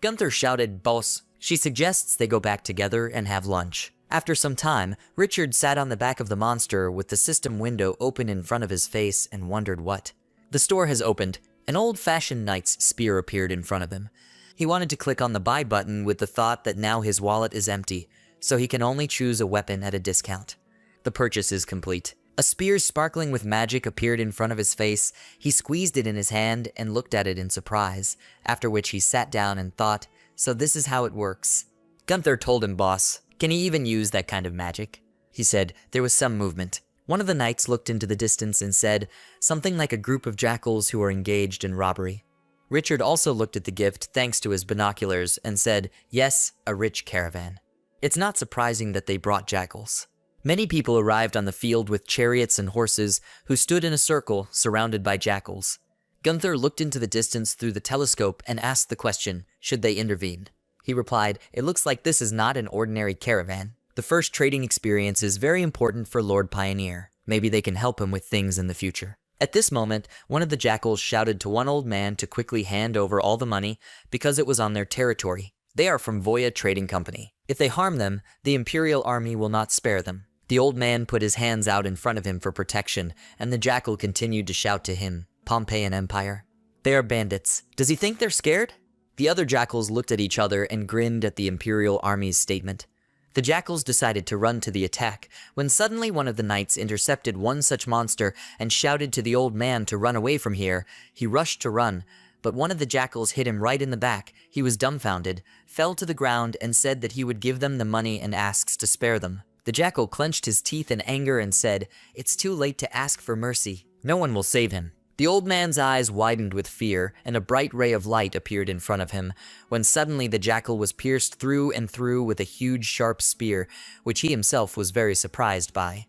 Gunther shouted, "Boss." She suggests they go back together and have lunch. After some time, Richard sat on the back of the monster with the system window open in front of his face and wondered what. The store has opened. An old-fashioned knight's spear appeared in front of him. He wanted to click on the buy button with the thought that now his wallet is empty, so he can only choose a weapon at a discount. The purchase is complete. A spear sparkling with magic appeared in front of his face. He squeezed it in his hand and looked at it in surprise, after which he sat down and thought, so this is how it works. Gunther told him, "Boss, can he even use that kind of magic?" He said. There was some movement. One of the knights looked into the distance and said, something like a group of jackals who are engaged in robbery. Richard also looked at the gift thanks to his binoculars and said, yes, a rich caravan. It's not surprising that they brought jackals. Many people arrived on the field with chariots and horses who stood in a circle surrounded by jackals. Gunther looked into the distance through the telescope and asked the question, should they intervene? He replied, it looks like this is not an ordinary caravan. The first trading experience is very important for Lord Pioneer. Maybe they can help him with things in the future. At this moment, one of the jackals shouted to one old man to quickly hand over all the money because it was on their territory. They are from Voya Trading Company. If they harm them, the Imperial Army will not spare them. The old man put his hands out in front of him for protection, and the jackal continued to shout to him, Pompeian Empire. They are bandits. Does he think they're scared? The other jackals looked at each other and grinned at the Imperial Army's statement. The jackals decided to run to the attack, when suddenly one of the knights intercepted one such monster and shouted to the old man to run away from here. He rushed to run, but one of the jackals hit him right in the back. He was dumbfounded, fell to the ground, and said that he would give them the money and asks to spare them. The jackal clenched his teeth in anger and said, it's too late to ask for mercy. No one will save him. The old man's eyes widened with fear, and a bright ray of light appeared in front of him, when suddenly the jackal was pierced through and through with a huge sharp spear, which he himself was very surprised by.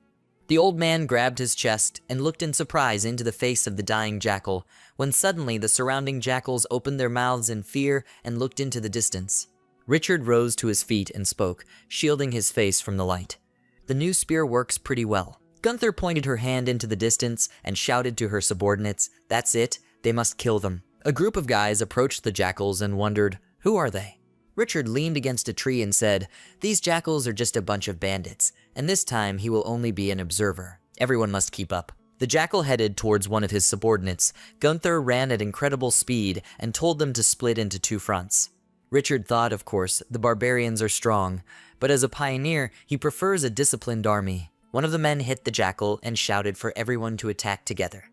The old man grabbed his chest and looked in surprise into the face of the dying jackal, when suddenly the surrounding jackals opened their mouths in fear and looked into the distance. Richard rose to his feet and spoke, shielding his face from the light. The new spear works pretty well. Gunther pointed her hand into the distance and shouted to her subordinates, that's it, they must kill them. A group of guys approached the jackals and wondered, who are they? Richard leaned against a tree and said, these jackals are just a bunch of bandits, and this time he will only be an observer. Everyone must keep up. The jackal headed towards one of his subordinates. Gunther ran at incredible speed and told them to split into two fronts. Richard thought, of course, the barbarians are strong, but as a pioneer, he prefers a disciplined army. One of the men hit the jackal and shouted for everyone to attack together.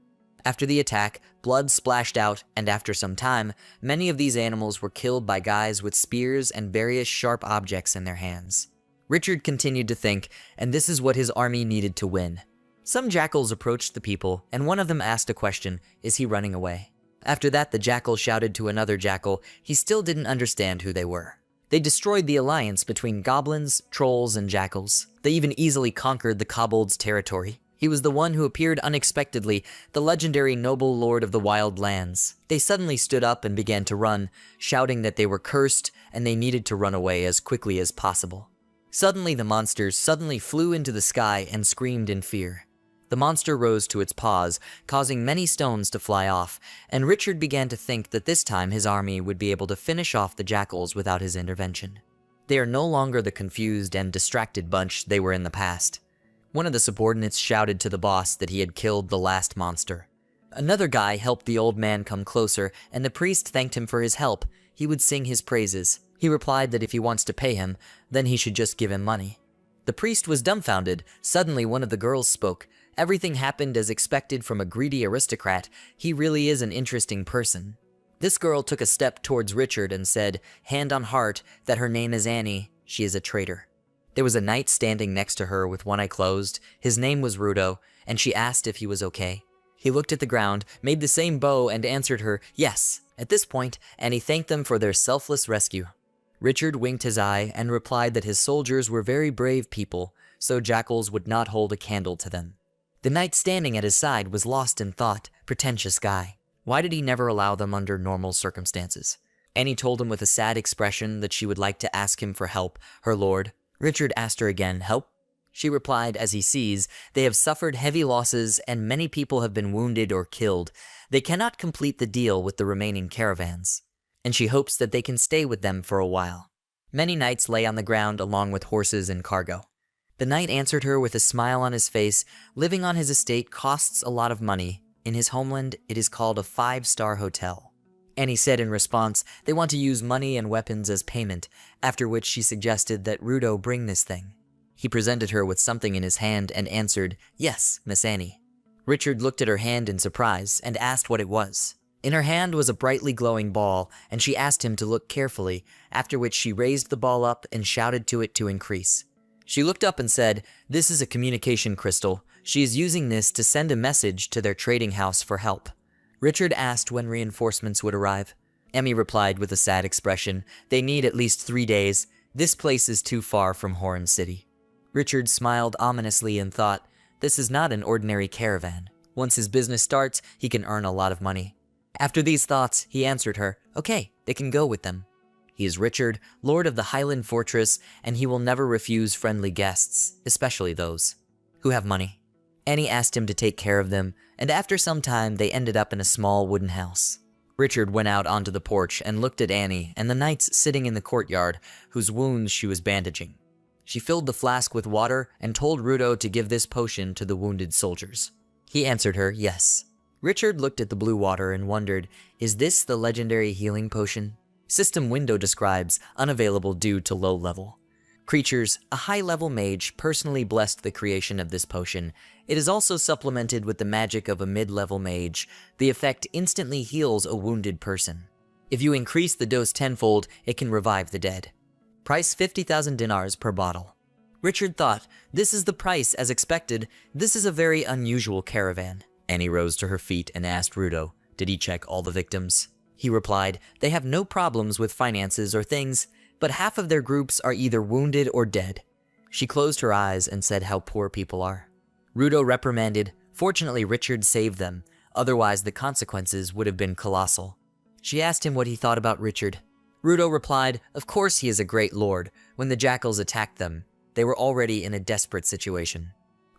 After the attack, blood splashed out, and after some time, many of these animals were killed by guys with spears and various sharp objects in their hands. Richard continued to think, and this is what his army needed to win. Some jackals approached the people, and one of them asked a question, is he running away? After that, the jackal shouted to another jackal. He still didn't understand who they were. They destroyed the alliance between goblins, trolls, and jackals. They even easily conquered the kobold's territory. He was the one who appeared unexpectedly, the legendary noble lord of the wild lands. They suddenly stood up and began to run, shouting that they were cursed and they needed to run away as quickly as possible. Suddenly, the monsters suddenly flew into the sky and screamed in fear. The monster rose to its paws, causing many stones to fly off, and Richard began to think that this time his army would be able to finish off the jackals without his intervention. They are no longer the confused and distracted bunch they were in the past. One of the subordinates shouted to the boss that he had killed the last monster. Another guy helped the old man come closer, and the priest thanked him for his help. He would sing his praises. He replied that if he wants to pay him, then he should just give him money. The priest was dumbfounded. Suddenly, one of the girls spoke. Everything happened as expected from a greedy aristocrat. He really is an interesting person. This girl took a step towards Richard and said, hand on heart, that her name is Annie. She is a traitor. There was a knight standing next to her with one eye closed. His name was Rudo, and she asked if he was okay. He looked at the ground, made the same bow, and answered her, yes. At this point, Annie thanked them for their selfless rescue. Richard winked his eye and replied that his soldiers were very brave people, so jackals would not hold a candle to them. The knight standing at his side was lost in thought. Pretentious guy. Why did he never allow them under normal circumstances? Annie told him with a sad expression that she would like to ask him for help, her lord. Richard asked her again, help? she replied as he sees, they have suffered heavy losses and many people have been wounded or killed. They cannot complete the deal with the remaining caravans, and she hopes that they can stay with them for a while. Many knights lay on the ground along with horses and cargo. The knight answered her with a smile on his face. Living on his estate costs a lot of money. In his homeland, it is called a 5-star hotel. Annie said in response, they want to use money and weapons as payment, after which she suggested that Rudo bring this thing. He presented her with something in his hand and answered, yes, Miss Annie. Richard looked at her hand in surprise and asked what it was. In her hand was a brightly glowing ball, and she asked him to look carefully, after which she raised the ball up and shouted to it to increase. She looked up and said, this is a communication crystal. She is using this to send a message to their trading house for help. Richard asked when reinforcements would arrive. Emmy replied with a sad expression, they need at least 3 days. This place is too far from Horn City. Richard smiled ominously and thought, this is not an ordinary caravan. Once his business starts, he can earn a lot of money. After these thoughts, he answered her, okay, they can go with them. He is Richard, Lord of the Highland Fortress, and he will never refuse friendly guests, especially those who have money. Annie asked him to take care of them, and after some time they ended up in a small wooden house. Richard went out onto the porch and looked at Annie and the knights sitting in the courtyard, whose wounds she was bandaging. She filled the flask with water and told Rudo to give this potion to the wounded soldiers. He answered her, yes. Richard looked at the blue water and wondered, is this the legendary healing potion? System window describes, unavailable due to low level. Creatures, a high-level mage personally blessed the creation of this potion. It is also supplemented with the magic of a mid-level mage. The effect instantly heals a wounded person. If you increase the dose tenfold, it can revive the dead. Price 50,000 dinars per bottle. Richard thought, this is the price as expected. This is a very unusual caravan. Annie rose to her feet and asked Rudo, did he check all the victims? He replied, they have no problems with finances or things, but half of their groups are either wounded or dead. She closed her eyes and said how poor people are. Rudo reprimanded, fortunately Richard saved them, otherwise the consequences would have been colossal. She asked him what he thought about Richard. Rudo replied, of course he is a great lord. When the jackals attacked them, they were already in a desperate situation.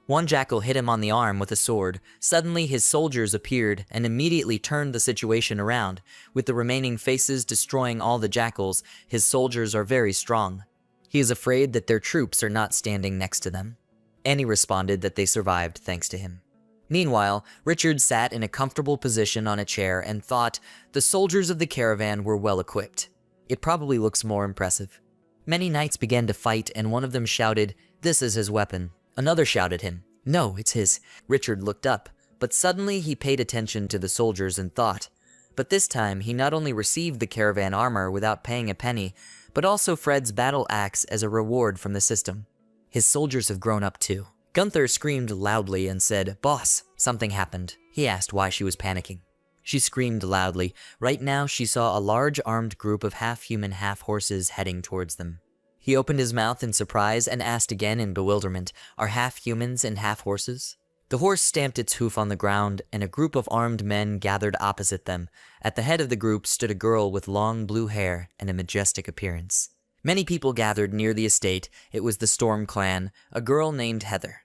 One jackal hit him on the arm with a sword. Suddenly his soldiers appeared and immediately turned the situation around. With the remaining faces destroying all the jackals, his soldiers are very strong. He is afraid that their troops are not standing next to them. Annie responded that they survived thanks to him. Meanwhile, Richard sat in a comfortable position on a chair and thought, the soldiers of the caravan were well equipped. It probably looks more impressive. Many knights began to fight and one of them shouted, this is his weapon. Another shouted him, no, it's his. Richard looked up, but suddenly he paid attention to the soldiers and thought. But this time he not only received the caravan armor without paying a penny, but also Fred's battle axe as a reward from the system. His soldiers have grown up too. Gunther screamed loudly and said, boss, something happened. He asked why she was panicking. She screamed loudly. Right now she saw a large armed group of half-human, half-horses heading towards them. He opened his mouth in surprise and asked again in bewilderment, are half-humans and half-horses? The horse stamped its hoof on the ground, and a group of armed men gathered opposite them. At the head of the group stood a girl with long blue hair and a majestic appearance. Many people gathered near the estate. It was the Storm clan, a girl named Heather.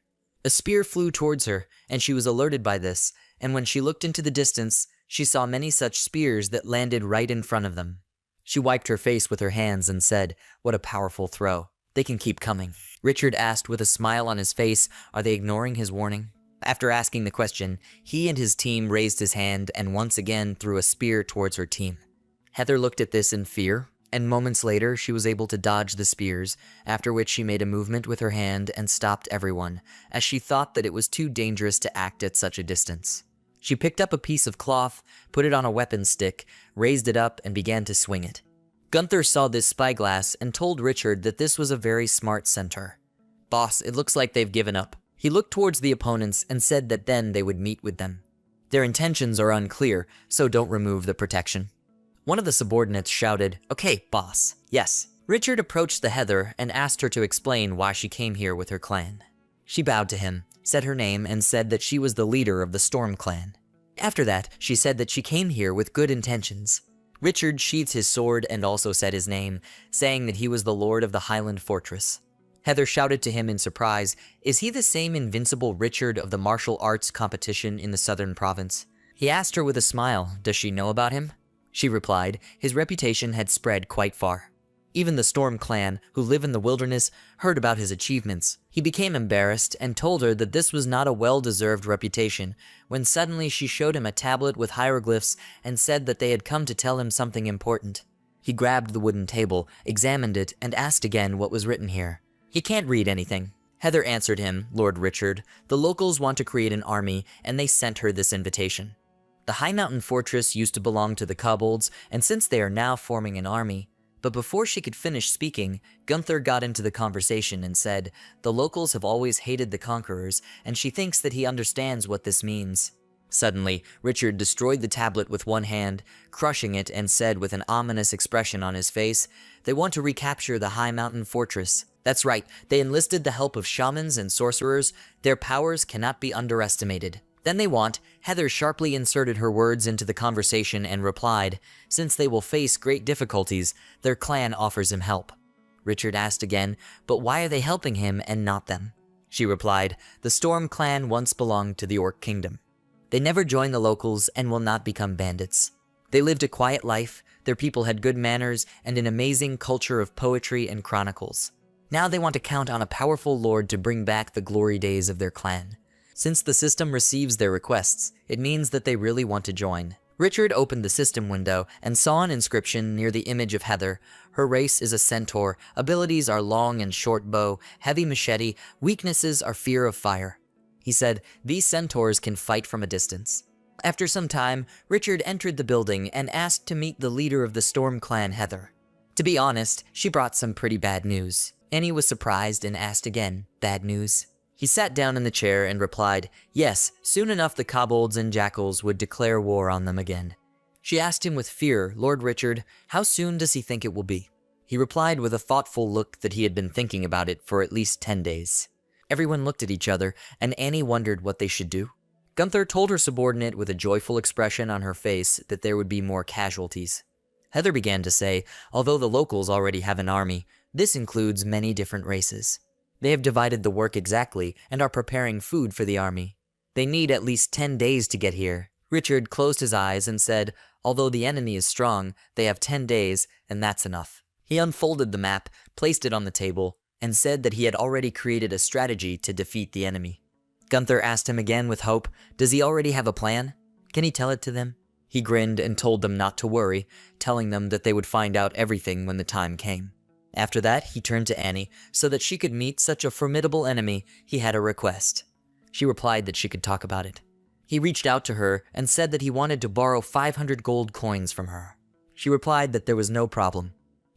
A spear flew towards her, and she was alerted by this, and when she looked into the distance, she saw many such spears that landed right in front of them. She wiped her face with her hands and said, what a powerful throw. They can keep coming. Richard asked with a smile on his face, are they ignoring his warning? After asking the question, he and his team raised his hand and once again threw a spear towards her team. Heather looked at this in fear, and moments later she was able to dodge the spears, after which she made a movement with her hand and stopped everyone, as she thought that it was too dangerous to act at such a distance. She picked up a piece of cloth, put it on a weapon stick, raised it up, and began to swing it. Gunther saw this spyglass and told Richard that this was a very smart centaur. Boss, it looks like they've given up. He looked towards the opponents and said that then they would meet with them. Their intentions are unclear, so don't remove the protection. One of the subordinates shouted, okay, boss. Yes. Richard approached the Heather and asked her to explain why she came here with her clan. She bowed to him, said her name, and said that she was the leader of the Storm clan. After that, she said that she came here with good intentions. Richard sheathed his sword and also said his name, saying that he was the Lord of the Highland Fortress. Heather shouted to him in surprise, "Is he the same invincible Richard of the martial arts competition in the southern province?" He asked her with a smile, "Does she know about him?" She replied, his reputation had spread quite far. Even the Storm clan, who live in the wilderness, heard about his achievements. He became embarrassed and told her that this was not a well-deserved reputation, when suddenly she showed him a tablet with hieroglyphs and said that they had come to tell him something important. He grabbed the wooden table, examined it, and asked again what was written here. "He can't read anything." Heather answered him, "Lord Richard, the locals want to create an army, and they sent her this invitation. The High Mountain Fortress used to belong to the kobolds, and since they are now forming an army..." But before she could finish speaking, Gunther got into the conversation and said, "The locals have always hated the conquerors, and she thinks that he understands what this means." Suddenly, Richard destroyed the tablet with one hand, crushing it, and said with an ominous expression on his face, "They want to recapture the High Mountain Fortress. That's right, they enlisted the help of shamans and sorcerers. Their powers cannot be underestimated. Then they want..." Heather sharply inserted her words into the conversation and replied, "Since they will face great difficulties, their clan offers him help." Richard asked again, "But why are they helping him and not them?" She replied, "The Storm clan once belonged to the Orc Kingdom. They never joined the locals and will not become bandits. They lived a quiet life, their people had good manners and an amazing culture of poetry and chronicles. Now they want to count on a powerful lord to bring back the glory days of their clan. Since the system receives their requests, it means that they really want to join." Richard opened the system window and saw an inscription near the image of Heather. Her race is a centaur, abilities are long and short bow, heavy machete, weaknesses are fear of fire. He said, "These centaurs can fight from a distance." After some time, Richard entered the building and asked to meet the leader of the Storm clan, Heather. To be honest, she brought some pretty bad news. Annie was surprised and asked again, "Bad news?" He sat down in the chair and replied, "Yes, soon enough the kobolds and jackals would declare war on them again." She asked him with fear, "Lord Richard, how soon does he think it will be?" He replied with a thoughtful look that he had been thinking about it for at least 10 days. Everyone looked at each other, and Annie wondered what they should do. Gunther told her subordinate with a joyful expression on her face that there would be more casualties. Heather began to say, although the locals already have an army, this includes many different races. They have divided the work exactly and are preparing food for the army. They need at least 10 days to get here. Richard closed his eyes and said, "Although the enemy is strong, they have 10 days, and that's enough." He unfolded the map, placed it on the table, and said that he had already created a strategy to defeat the enemy. Gunther asked him again with hope, "Does he already have a plan? Can he tell it to them?" He grinned and told them not to worry, telling them that they would find out everything when the time came. After that, he turned to Annie, so that she could meet such a formidable enemy. He had a request. She replied that she could talk about it. He reached out to her and said that he wanted to borrow 500 gold coins from her. She replied that there was no problem,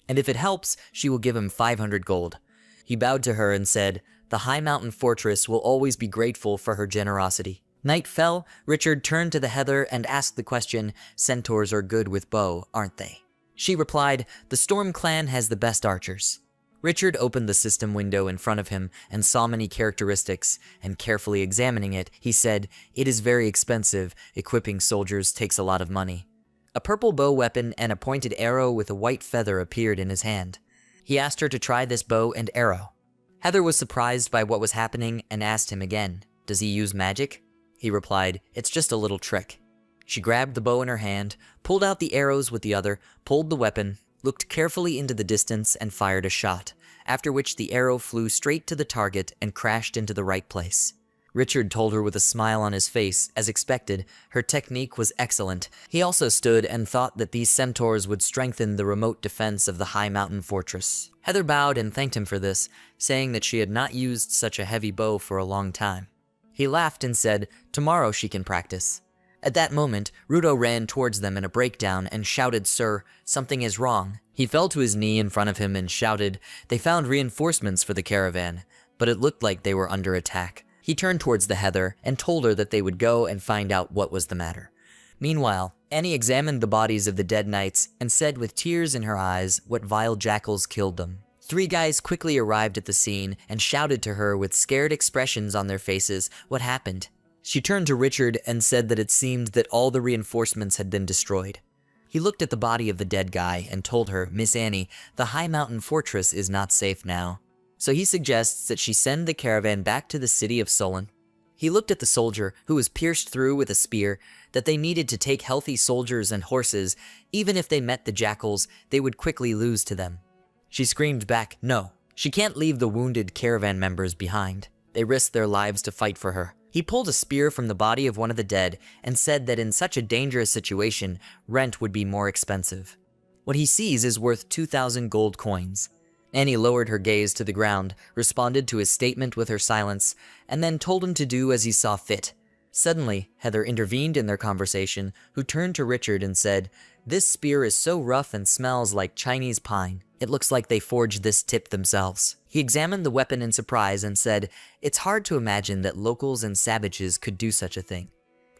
and if it helps, she will give him 500 gold. He bowed to her and said, "The High Mountain Fortress will always be grateful for her generosity." Night fell. Richard turned to the Heather and asked the question, "Centaurs are good with bow, aren't they?" She replied, "The Storm clan has the best archers." Richard opened the system window in front of him and saw many characteristics, and carefully examining it, he said, "It is very expensive. Equipping soldiers takes a lot of money." A purple bow weapon and a pointed arrow with a white feather appeared in his hand. He asked her to try this bow and arrow. Heather was surprised by what was happening and asked him again, "Does he use magic?" He replied, "It's just a little trick." She grabbed the bow in her hand, pulled out the arrows with the other, pulled the weapon, looked carefully into the distance, and fired a shot, after which the arrow flew straight to the target and crashed into the right place. Richard told her with a smile on his face, as expected, her technique was excellent. He also stood and thought that these centaurs would strengthen the remote defense of the High Mountain Fortress. Heather bowed and thanked him for this, saying that she had not used such a heavy bow for a long time. He laughed and said, "Tomorrow she can practice." At that moment, Rudo ran towards them in a breakdown and shouted, "Sir, something is wrong." He fell to his knee in front of him and shouted, "They found reinforcements for the caravan, but it looked like they were under attack." He turned towards the Heather and told her that they would go and find out what was the matter. Meanwhile, Annie examined the bodies of the dead knights and said with tears in her eyes what vile jackals killed them. 3 guys quickly arrived at the scene and shouted to her with scared expressions on their faces what happened. She turned to Richard and said that it seemed that all the reinforcements had been destroyed. He looked at the body of the dead guy and told her, "Miss Annie, the High Mountain Fortress is not safe now. so he suggests that she send the caravan back to the city of Solon. He looked at the soldier, who was pierced through with a spear, that they needed to take healthy soldiers and horses. Even if they met the jackals, they would quickly lose to them. She screamed back, no, she can't leave the wounded caravan members behind. They risked their lives to fight for her. He pulled a spear from the body of one of the dead and said that in such a dangerous situation, rent would be more expensive. What he sees is worth 2,000 gold coins. Annie lowered her gaze to the ground, responded to his statement with her silence, and then told him to do as he saw fit. Suddenly, Heather intervened in their conversation, who turned to Richard and said, "This spear is so rough and smells like Chinese pine. It looks like they forged this tip themselves." He examined the weapon in surprise and said, "It's hard to imagine that locals and savages could do such a thing."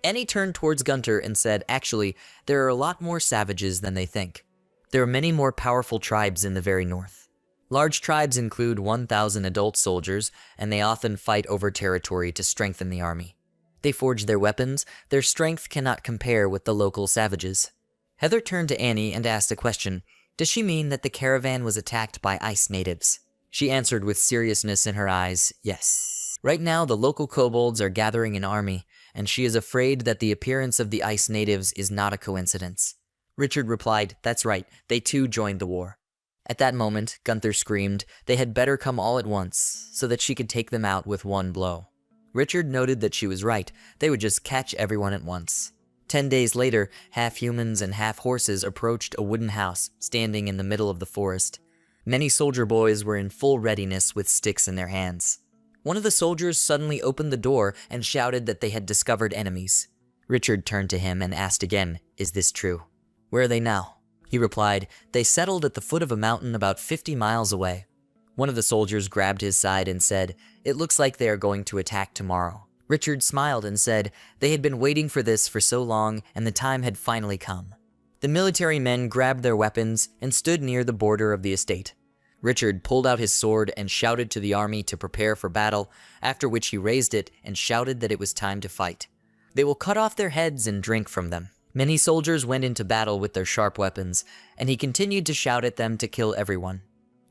Annie turned towards Gunter and said, "Actually, there are a lot more savages than they think. There are many more powerful tribes in the very north. Large tribes include 1,000 adult soldiers, and they often fight over territory to strengthen the army. They forge their weapons. Their strength cannot compare with the local savages." Heather turned to Annie and asked a question. Does she mean that the caravan was attacked by ice natives? She answered with seriousness in her eyes, yes. Right now, the local kobolds are gathering an army, and she is afraid that the appearance of the ice natives is not a coincidence. Richard replied, "That's right, they too joined the war." At that moment, Gunther screamed, they had better come all at once, so that she could take them out with one blow. Richard noted that she was right, they would just catch everyone at once. 10 days later, half humans and half horses approached a wooden house standing in the middle of the forest. Many soldier boys were in full readiness with sticks in their hands. One of the soldiers suddenly opened the door and shouted that they had discovered enemies. Richard turned to him and asked again, "Is this true?" "Where are they now?" He replied, "They settled at the foot of a mountain about 50 miles away." One of the soldiers grabbed his side and said, "It looks like they are going to attack tomorrow." Richard smiled and said, they had been waiting for this for so long and the time had finally come. The military men grabbed their weapons and stood near the border of the estate. Richard pulled out his sword and shouted to the army to prepare for battle, after which he raised it and shouted that it was time to fight. "They will cut off their heads and drink from them." Many soldiers went into battle with their sharp weapons, and he continued to shout at them to kill everyone.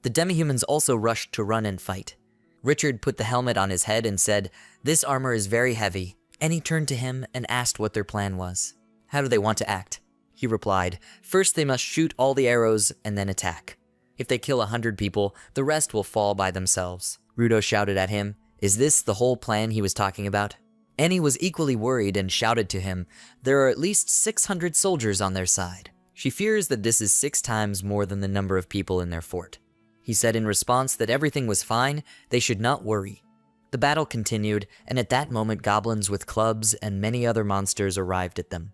The demihumans also rushed to run and fight. Richard put the helmet on his head and said, "This armor is very heavy." And he turned to him and asked what their plan was. "How do they want to act?" He replied, "First they must shoot all the arrows and then attack. If they kill 100 people, the rest will fall by themselves." Rudo shouted at him, "Is this the whole plan he was talking about?" Annie was equally worried and shouted to him, "There are at least 600 soldiers on their side." She fears that this is 6 times more than the number of people in their fort. He said in response that everything was fine, they should not worry. The battle continued, and at that moment goblins with clubs and many other monsters arrived at them.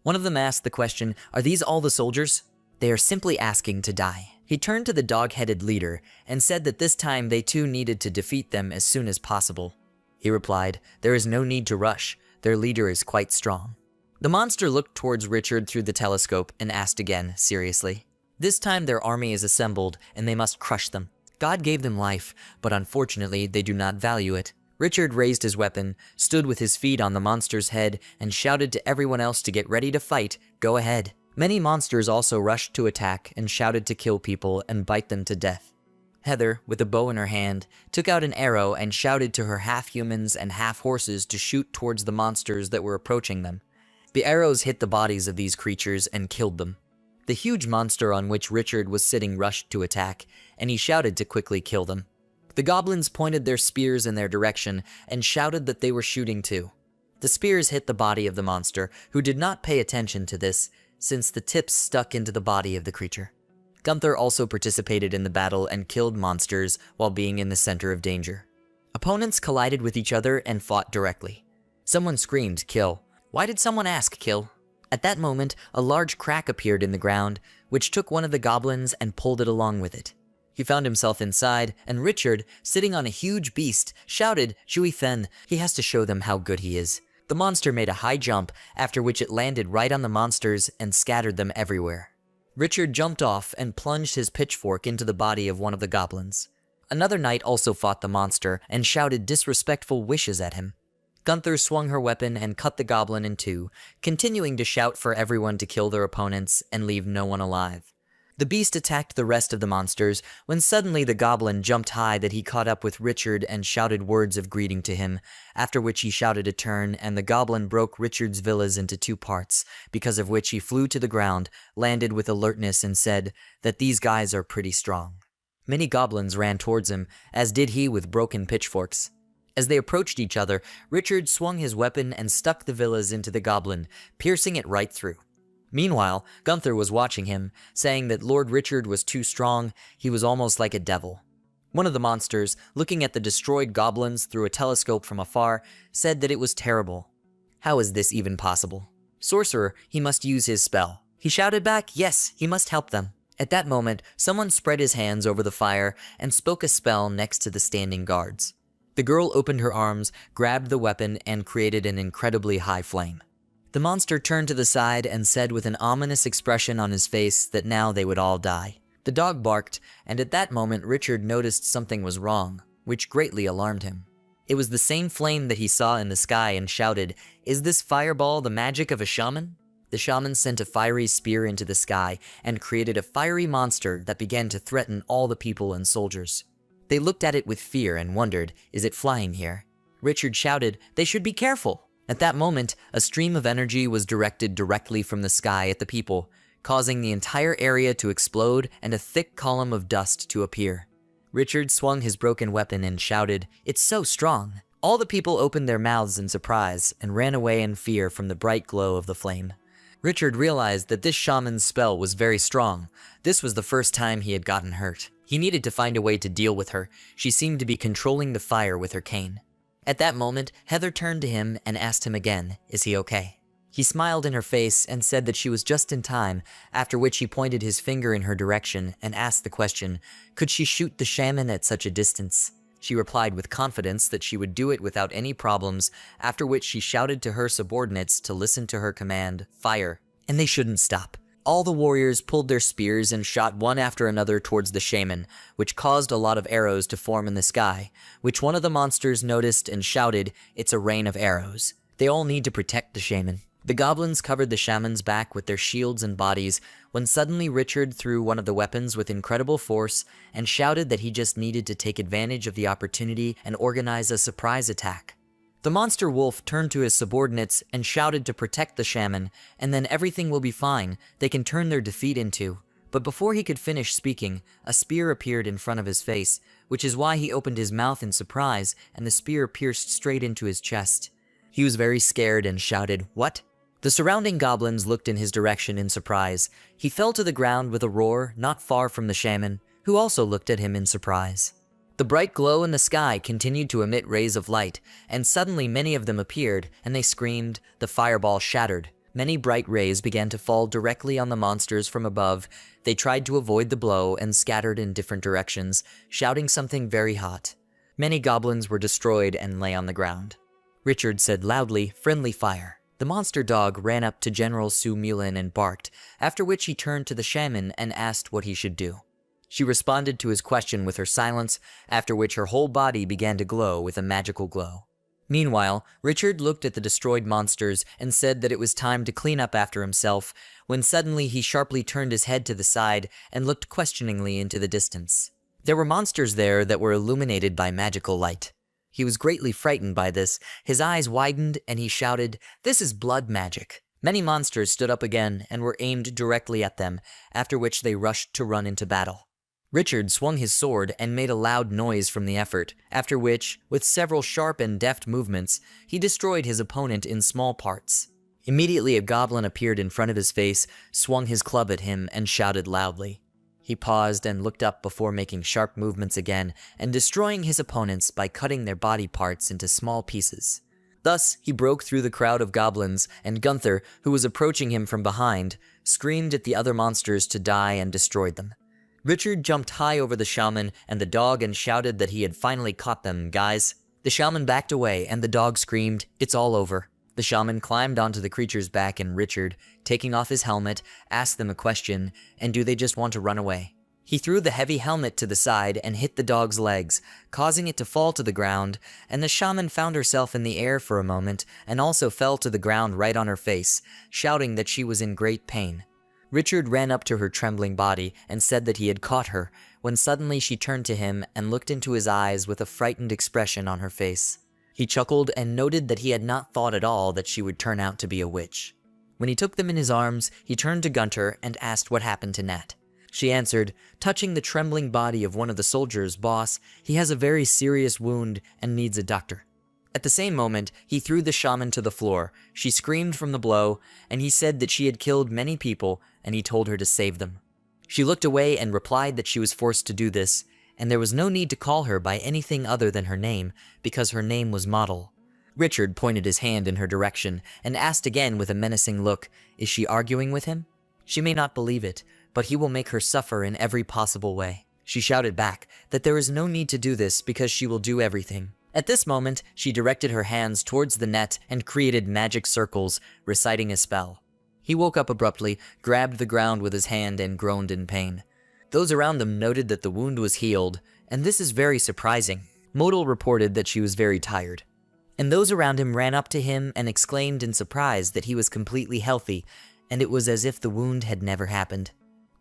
One of them asked the question, "Are these all the soldiers?" "They are simply asking to die." He turned to the dog-headed leader and said that this time they too needed to defeat them as soon as possible. He replied, "There is no need to rush. Their leader is quite strong." The monster looked towards Richard through the telescope and asked again, seriously. "This time their army is assembled and they must crush them. God gave them life, but unfortunately they do not value it." Richard raised his weapon, stood with his feet on the monster's head, and shouted to everyone else to get ready to fight. "Go ahead." Many monsters also rushed to attack and shouted to kill people and bite them to death. Heather, with a bow in her hand, took out an arrow and shouted to her half-humans and half-horses to shoot towards the monsters that were approaching them. The arrows hit the bodies of these creatures and killed them. The huge monster on which Richard was sitting rushed to attack, and he shouted to quickly kill them. The goblins pointed their spears in their direction and shouted that they were shooting too. The spears hit the body of the monster, who did not pay attention to this, since the tips stuck into the body of the creature. Gunther also participated in the battle and killed monsters while being in the center of danger. Opponents collided with each other and fought directly. Someone screamed, "Kill." Why did someone ask, "Kill"? At that moment, a large crack appeared in the ground, which took one of the goblins and pulled it along with it. He found himself inside, and Richard, sitting on a huge beast, shouted, "Shui Fen, he has to show them how good he is." The monster made a high jump, after which it landed right on the monsters and scattered them everywhere. Richard jumped off and plunged his pitchfork into the body of one of the goblins. Another knight also fought the monster and shouted disrespectful wishes at him. Gunther swung her weapon and cut the goblin in two, continuing to shout for everyone to kill their opponents and leave no one alive. The beast attacked the rest of the monsters when suddenly the goblin jumped high that he caught up with Richard and shouted words of greeting to him, after which he shouted a turn and the goblin broke Richard's villas into two parts, because of which he flew to the ground, landed with alertness and said that these guys are pretty strong. Many goblins ran towards him, as did he with broken pitchforks. As they approached each other, Richard swung his weapon and stuck the villas into the goblin, piercing it right through. Meanwhile, Gunther was watching him, saying that Lord Richard was too strong, he was almost like a devil. One of the monsters, looking at the destroyed goblins through a telescope from afar, said that it was terrible. How is this even possible? Sorcerer, he must use his spell. He shouted back, yes, he must help them. At that moment, someone spread his hands over the fire and spoke a spell next to the standing guards. The girl opened her arms, grabbed the weapon, and created an incredibly high flame. The monster turned to the side and said with an ominous expression on his face that now they would all die. The dog barked, and at that moment Richard noticed something was wrong, which greatly alarmed him. It was the same flame that he saw in the sky and shouted, "Is this fireball the magic of a shaman?" The shaman sent a fiery spear into the sky and created a fiery monster that began to threaten all the people and soldiers. They looked at it with fear and wondered, is it flying here? Richard shouted, they should be careful. At that moment, a stream of energy was directed directly from the sky at the people, causing the entire area to explode and a thick column of dust to appear. Richard swung his broken weapon and shouted, "It's so strong." All the people opened their mouths in surprise and ran away in fear from the bright glow of the flame. Richard realized that this shaman's spell was very strong. This was the first time he had gotten hurt. He needed to find a way to deal with her. She seemed to be controlling the fire with her cane. At that moment, Heather turned to him and asked him again, is he okay? He smiled in her face and said that she was just in time, after which he pointed his finger in her direction and asked the question, could she shoot the shaman at such a distance? She replied with confidence that she would do it without any problems, after which she shouted to her subordinates to listen to her command, fire, and they shouldn't stop. All the warriors pulled their spears and shot one after another towards the shaman, which caused a lot of arrows to form in the sky, which one of the monsters noticed and shouted, it's a rain of arrows. They all need to protect the shaman. The goblins covered the shaman's back with their shields and bodies, when suddenly Richard threw one of the weapons with incredible force and shouted that he just needed to take advantage of the opportunity and organize a surprise attack. The monster wolf turned to his subordinates and shouted to protect the shaman, and then everything will be fine, they can turn their defeat into. But before he could finish speaking, a spear appeared in front of his face, which is why he opened his mouth in surprise and the spear pierced straight into his chest. He was very scared and shouted, "What?" The surrounding goblins looked in his direction in surprise. He fell to the ground with a roar not far from the shaman, who also looked at him in surprise. The bright glow in the sky continued to emit rays of light, and suddenly many of them appeared, and they screamed, the fireball shattered. Many bright rays began to fall directly on the monsters from above. They tried to avoid the blow and scattered in different directions, shouting something very hot. Many goblins were destroyed and lay on the ground. Richard said loudly, friendly fire. The monster dog ran up to General Su Mulan and barked, after which he turned to the shaman and asked what he should do. She responded to his question with her silence, after which her whole body began to glow with a magical glow. Meanwhile, Richard looked at the destroyed monsters and said that it was time to clean up after himself, when suddenly he sharply turned his head to the side and looked questioningly into the distance. There were monsters there that were illuminated by magical light. He was greatly frightened by this. His eyes widened and he shouted, "This is blood magic." Many monsters stood up again and were aimed directly at them, after which they rushed to run into battle. Richard swung his sword and made a loud noise from the effort, after which, with several sharp and deft movements, he destroyed his opponent in small parts. Immediately a goblin appeared in front of his face, swung his club at him, and shouted loudly. He paused and looked up before making sharp movements again and destroying his opponents by cutting their body parts into small pieces. Thus, he broke through the crowd of goblins, and Gunther, who was approaching him from behind, screamed at the other monsters to die and destroyed them. Richard jumped high over the shaman and the dog and shouted that he had finally caught them, guys. The shaman backed away and the dog screamed, "It's all over." The shaman climbed onto the creature's back and Richard, taking off his helmet, asked them a question, and do they just want to run away? He threw the heavy helmet to the side and hit the dog's legs, causing it to fall to the ground, and the shaman found herself in the air for a moment and also fell to the ground right on her face, shouting that she was in great pain. Richard ran up to her trembling body and said that he had caught her, when suddenly she turned to him and looked into his eyes with a frightened expression on her face. He chuckled and noted that he had not thought at all that she would turn out to be a witch. When he took them in his arms, he turned to Gunter and asked what happened to Nat. She answered, touching the trembling body of one of the soldiers, "Boss, he has a very serious wound and needs a doctor." At the same moment, he threw the shaman to the floor. She screamed from the blow, and he said that she had killed many people, and he told her to save them. She looked away and replied that she was forced to do this, and there was no need to call her by anything other than her name, because her name was Model. Richard pointed his hand in her direction, and asked again with a menacing look, "Is she arguing with him?" She may not believe it, but he will make her suffer in every possible way. She shouted back that there is no need to do this because she will do everything. At this moment, she directed her hands towards the net and created magic circles, reciting a spell. He woke up abruptly, grabbed the ground with his hand, and groaned in pain. Those around them noted that the wound was healed, and this is very surprising. Modal reported that she was very tired. And those around him ran up to him and exclaimed in surprise that he was completely healthy, and it was as if the wound had never happened.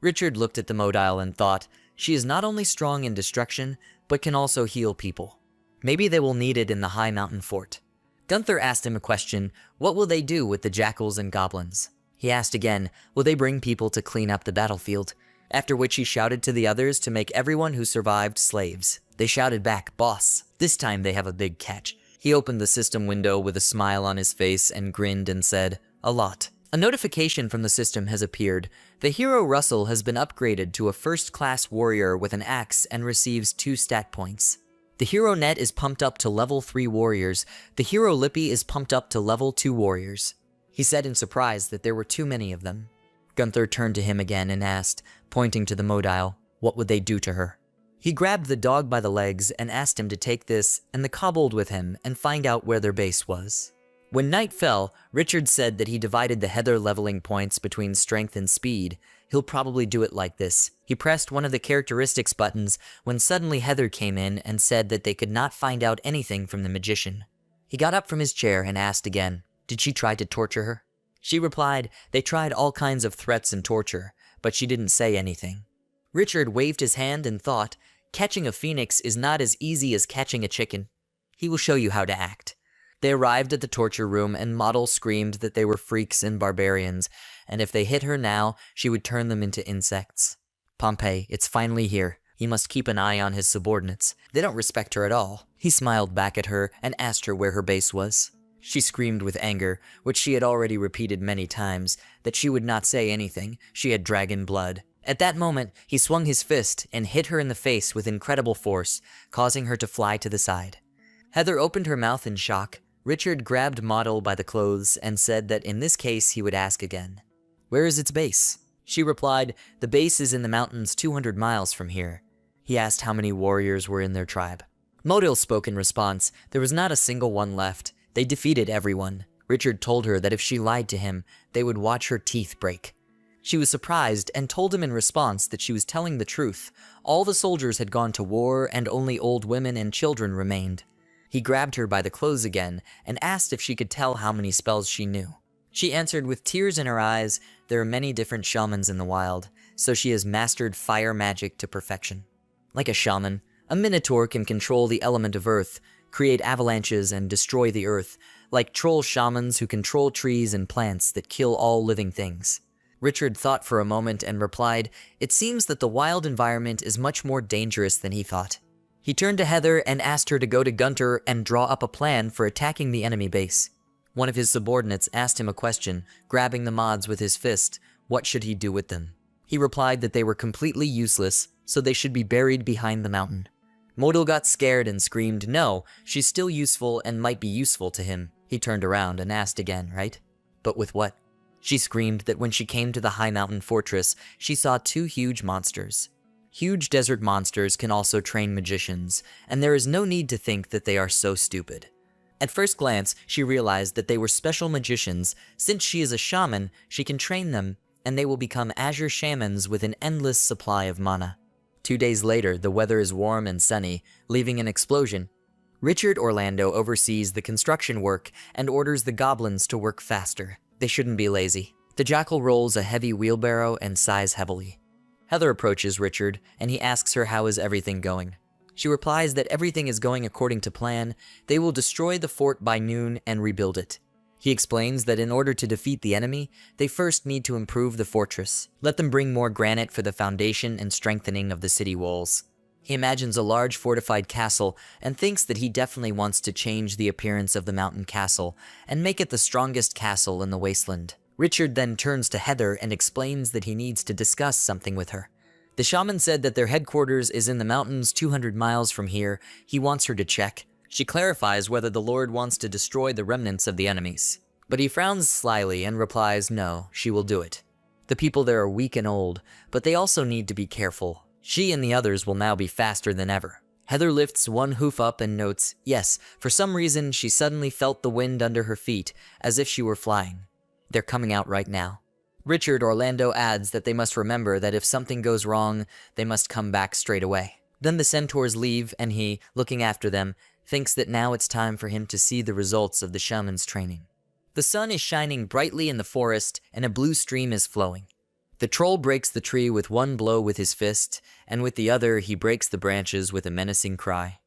Richard looked at the Modile and thought, she is not only strong in destruction, but can also heal people. Maybe they will need it in the high mountain fort. Gunther asked him a question, what will they do with the jackals and goblins? He asked again, will they bring people to clean up the battlefield? After which he shouted to the others to make everyone who survived slaves. They shouted back, "Boss." This time they have a big catch. He opened the system window with a smile on his face and grinned and said, "A lot." A notification from the system has appeared. The hero Russell has been upgraded to a first-class warrior with an axe and receives 2 stat points. The hero Net is pumped up to level 3 warriors. The hero Lippy is pumped up to level 2 warriors. He said in surprise that there were too many of them. Gunther turned to him again and asked, pointing to the Modile, what would they do to her? He grabbed the dog by the legs and asked him to take this and the kobold with him and find out where their base was. When night fell, Richard said that he divided the Heather leveling points between strength and speed. He'll probably do it like this. He pressed one of the characteristics buttons when suddenly Heather came in and said that they could not find out anything from the magician. He got up from his chair and asked again, did she try to torture her? She replied, they tried all kinds of threats and torture, but she didn't say anything. Richard waved his hand and thought, catching a phoenix is not as easy as catching a chicken. He will show you how to act. They arrived at the torture room and Model screamed that they were freaks and barbarians, and if they hit her now, she would turn them into insects. Pompey, it's finally here. He must keep an eye on his subordinates. They don't respect her at all. He smiled back at her and asked her where her base was. She screamed with anger, which she had already repeated many times, that she would not say anything. She had dragon blood. At that moment, he swung his fist and hit her in the face with incredible force, causing her to fly to the side. Heather opened her mouth in shock. Richard grabbed Model by the clothes and said that in this case he would ask again. Where is its base? She replied, the base is in the mountains 200 miles from here. He asked how many warriors were in their tribe. Model spoke in response. There was not a single one left. They defeated everyone. Richard told her that if she lied to him, they would watch her teeth break. She was surprised and told him in response that she was telling the truth. All the soldiers had gone to war and only old women and children remained. He grabbed her by the clothes again and asked if she could tell how many spells she knew. She answered with tears in her eyes, there are many different shamans in the wild, so she has mastered fire magic to perfection. Like a shaman, a minotaur can control the element of earth, create avalanches and destroy the earth, like troll shamans who control trees and plants that kill all living things. Richard thought for a moment and replied, it seems that the wild environment is much more dangerous than he thought. He turned to Heather and asked her to go to Gunter and draw up a plan for attacking the enemy base. One of his subordinates asked him a question, grabbing the mods with his fist. What should he do with them? He replied that they were completely useless, so they should be buried behind the mountain. Modal got scared and screamed, no, she's still useful and might be useful to him. He turned around and asked again, right? But with what? She screamed that when she came to the high mountain fortress, she saw 2 huge monsters. Huge desert monsters can also train magicians, and there is no need to think that they are so stupid. At first glance, she realized that they were special magicians. Since she is a shaman, she can train them, and they will become azure shamans with an endless supply of mana. 2 days later, the weather is warm and sunny, leaving an explosion. Richard Orlando oversees the construction work and orders the goblins to work faster. They shouldn't be lazy. The jackal rolls a heavy wheelbarrow and sighs heavily. Heather approaches Richard, and he asks her how is everything going. She replies that everything is going according to plan. They will destroy the fort by noon and rebuild it. He explains that in order to defeat the enemy, they first need to improve the fortress. Let them bring more granite for the foundation and strengthening of the city walls. He imagines a large fortified castle and thinks that he definitely wants to change the appearance of the mountain castle and make it the strongest castle in the wasteland. Richard then turns to Heather and explains that he needs to discuss something with her. The shaman said that their headquarters is in the mountains 200 miles from here. He wants her to check. She clarifies whether the Lord wants to destroy the remnants of the enemies. But he frowns slyly and replies no, she will do it. The people there are weak and old, but they also need to be careful. She and the others will now be faster than ever. Heather lifts one hoof up and notes, yes, for some reason she suddenly felt the wind under her feet, as if she were flying. They're coming out right now. Richard Orlando adds that they must remember that if something goes wrong, they must come back straight away. Then the centaurs leave, and he, looking after them, thinks that now it's time for him to see the results of the shaman's training. The sun is shining brightly in the forest, and a blue stream is flowing. The troll breaks the tree with one blow with his fist, and with the other he breaks the branches with a menacing cry.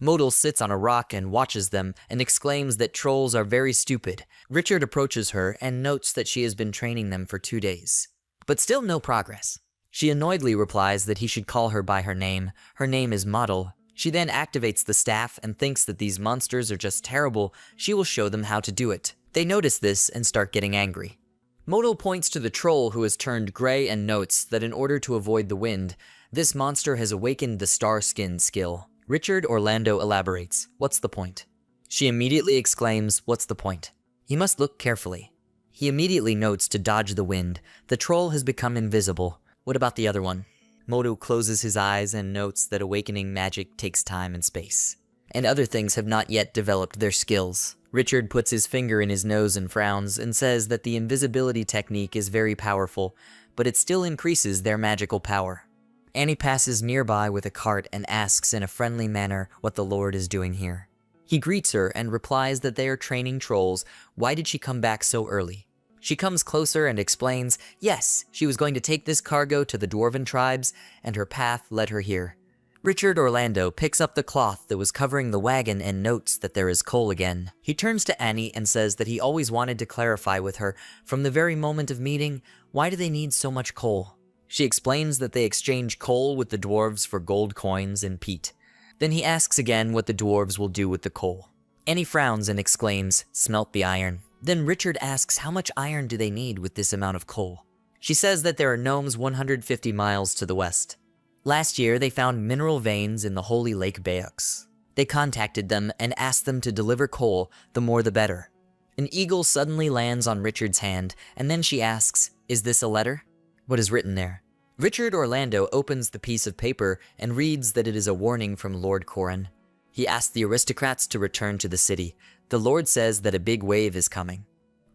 Modal sits on a rock and watches them and exclaims that trolls are very stupid. Richard approaches her and notes that she has been training them for 2 days. But still no progress. She annoyedly replies that he should call her by her name. Her name is Modal. She then activates the staff and thinks that these monsters are just terrible. She will show them how to do it. They notice this and start getting angry. Modal points to the troll who has turned gray and notes that in order to avoid the wind, this monster has awakened the star skin skill. Richard Orlando elaborates, what's the point? She immediately exclaims, what's the point? He must look carefully. He immediately notes to dodge the wind. The troll has become invisible. What about the other one? Modal closes his eyes and notes that awakening magic takes time and space. And other things have not yet developed their skills. Richard puts his finger in his nose and frowns and says that the invisibility technique is very powerful, but it still increases their magical power. Annie passes nearby with a cart and asks in a friendly manner what the Lord is doing here. He greets her and replies that they are training trolls. Why did she come back so early? She comes closer and explains, yes, she was going to take this cargo to the dwarven tribes, and her path led her here. Richard Orlando picks up the cloth that was covering the wagon and notes that there is coal again. He turns to Annie and says that he always wanted to clarify with her, from the very moment of meeting, why do they need so much coal? She explains that they exchange coal with the dwarves for gold coins and peat. Then he asks again what the dwarves will do with the coal. Annie frowns and exclaims, smelt the iron. Then Richard asks how much iron do they need with this amount of coal. She says that there are gnomes 150 miles to the west. Last year they found mineral veins in the holy lake Bayeux. They contacted them and asked them to deliver coal, the more the better. An eagle suddenly lands on Richard's hand, and then she asks, is this a letter? What is written there? Richard Orlando opens the piece of paper and reads that it is a warning from Lord Corrin. He asks the aristocrats to return to the city. The Lord says that a big wave is coming.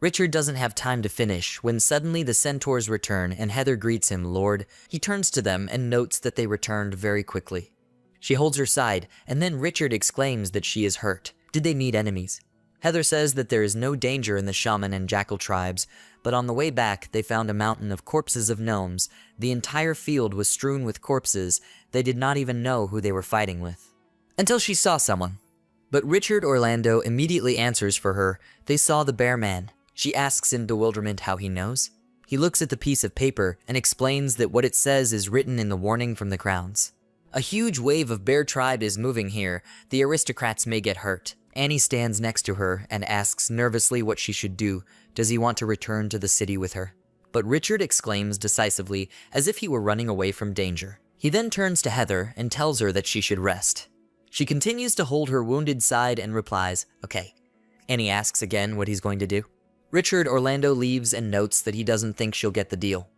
Richard doesn't have time to finish when suddenly the centaurs return and Heather greets him, Lord. He turns to them and notes that they returned very quickly. She holds her side, and then Richard exclaims that she is hurt. Did they meet enemies? Heather says that there is no danger in the shaman and jackal tribes, but on the way back they found a mountain of corpses of gnomes. The entire field was strewn with corpses. They did not even know who they were fighting with. Until she saw someone. But Richard Orlando immediately answers for her. They saw the bear man. She asks in bewilderment how he knows. He looks at the piece of paper and explains that what it says is written in the warning from the crowns. A huge wave of bear tribe is moving here. The aristocrats may get hurt. Annie stands next to her and asks nervously what she should do. Does he want to return to the city with her? But Richard exclaims decisively, as if he were running away from danger. He then turns to Heather and tells her that she should rest. She continues to hold her wounded side and replies, okay. Annie asks again what he's going to do. Richard Orlando leaves and notes that he doesn't think she'll get the deal.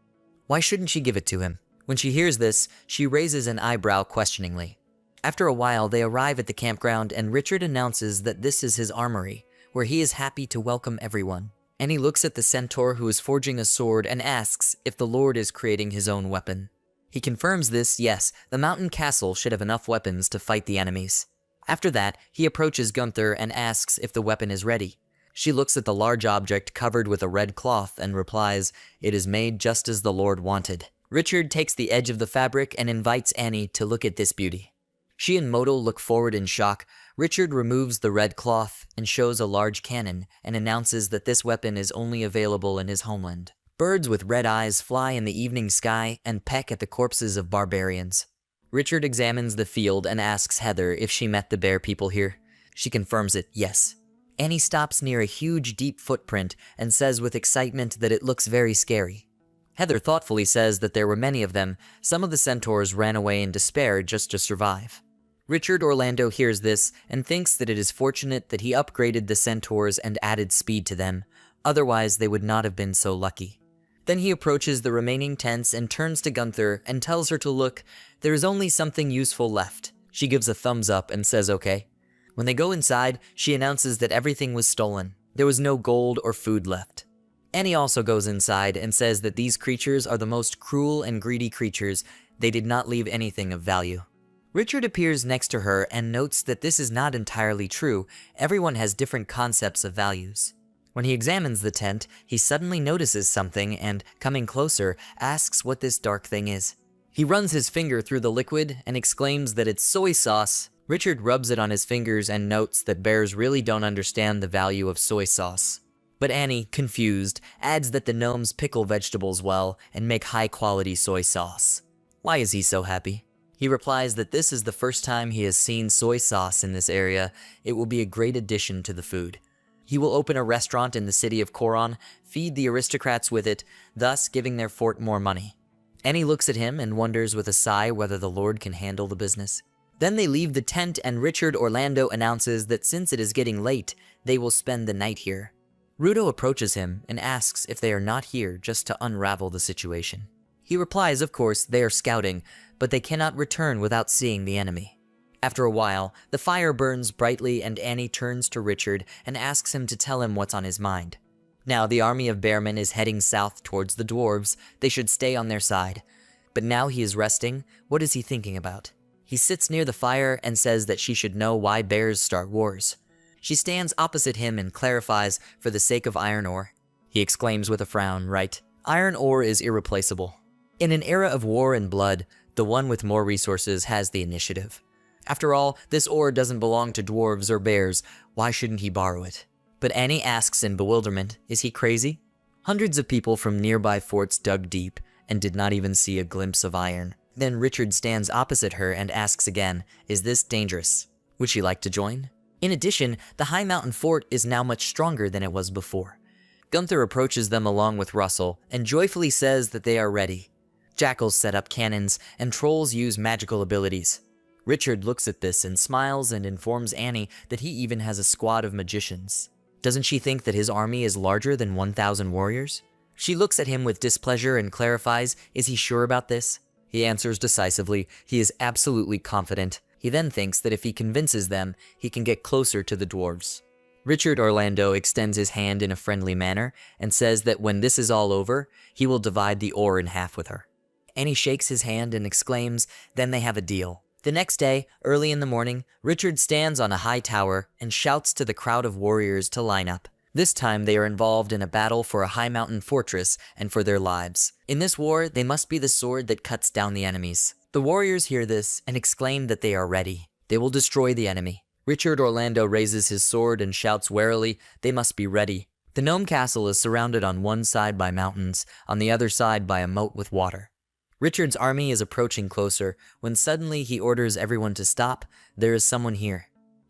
Why shouldn't she give it to him? When she hears this, she raises an eyebrow questioningly. After a while, they arrive at the campground and Richard announces that this is his armory, where he is happy to welcome everyone. Annie looks at the centaur who is forging a sword and asks if the Lord is creating his own weapon. He confirms this, yes, the mountain castle should have enough weapons to fight the enemies. After that, he approaches Gunther and asks if the weapon is ready. She looks at the large object covered with a red cloth and replies, "It is made just as the Lord wanted." Richard takes the edge of the fabric and invites Annie to look at this beauty. She and Moto look forward in shock. Richard removes the red cloth and shows a large cannon and announces that this weapon is only available in his homeland. Birds with red eyes fly in the evening sky and peck at the corpses of barbarians. Richard examines the field and asks Heather if she met the bear people here. She confirms it, yes. Annie stops near a huge, deep footprint and says with excitement that it looks very scary. Heather thoughtfully says that there were many of them. Some of the centaurs ran away in despair just to survive. Richard Orlando hears this and thinks that it is fortunate that he upgraded the centaurs and added speed to them. Otherwise, they would not have been so lucky. Then he approaches the remaining tents and turns to Gunther and tells her to look. There is only something useful left. She gives a thumbs up and says okay. When they go inside, she announces that everything was stolen. There was no gold or food left. Annie also goes inside and says that these creatures are the most cruel and greedy creatures. They did not leave anything of value. Richard appears next to her and notes that this is not entirely true. Everyone has different concepts of values. When he examines the tent, he suddenly notices something and, coming closer, asks what this dark thing is. He runs his finger through the liquid and exclaims that it's soy sauce. Richard rubs it on his fingers and notes that bears really don't understand the value of soy sauce. But Annie, confused, adds that the gnomes pickle vegetables well and make high-quality soy sauce. Why is he so happy? He replies that this is the first time he has seen soy sauce in this area. It will be a great addition to the food. He will open a restaurant in the city of Koron, feed the aristocrats with it, thus giving their fort more money. Annie looks at him and wonders with a sigh whether the Lord can handle the business. Then they leave the tent and Richard Orlando announces that since it is getting late, they will spend the night here. Rudo approaches him and asks if they are not here just to unravel the situation. He replies, of course, they are scouting, but they cannot return without seeing the enemy. After a while, the fire burns brightly and Annie turns to Richard and asks him to tell him what's on his mind. Now the army of bearmen is heading south towards the dwarves. They should stay on their side. But now he is resting. What is he thinking about? He sits near the fire and says that she should know why bears start wars. She stands opposite him and clarifies, for the sake of iron ore. He exclaims with a frown, right? Iron ore is irreplaceable. In an era of war and blood, the one with more resources has the initiative. After all, this ore doesn't belong to dwarves or bears. Why shouldn't he borrow it? But Annie asks in bewilderment, is he crazy? Hundreds of people from nearby forts dug deep and did not even see a glimpse of iron. Then Richard stands opposite her and asks again, is this dangerous? Would she like to join? In addition, the high mountain fort is now much stronger than it was before. Gunther approaches them along with Russell and joyfully says that they are ready. Jackals set up cannons and trolls use magical abilities. Richard looks at this and smiles and informs Annie that he even has a squad of magicians. Doesn't she think that his army is larger than 1,000 warriors? She looks at him with displeasure and clarifies, is he sure about this? He answers decisively, he is absolutely confident. He then thinks that if he convinces them, he can get closer to the dwarves. Richard Orlando extends his hand in a friendly manner and says that when this is all over, he will divide the ore in half with her. Annie shakes his hand and exclaims, then they have a deal. The next day, early in the morning, Richard stands on a high tower and shouts to the crowd of warriors to line up. This time they are involved in a battle for a high mountain fortress and for their lives. In this war, they must be the sword that cuts down the enemies. The warriors hear this and exclaim that they are ready. They will destroy the enemy. Richard Orlando raises his sword and shouts warily, they must be ready. The gnome castle is surrounded on one side by mountains, on the other side by a moat with water. Richard's army is approaching closer when suddenly he orders everyone to stop. There is someone here.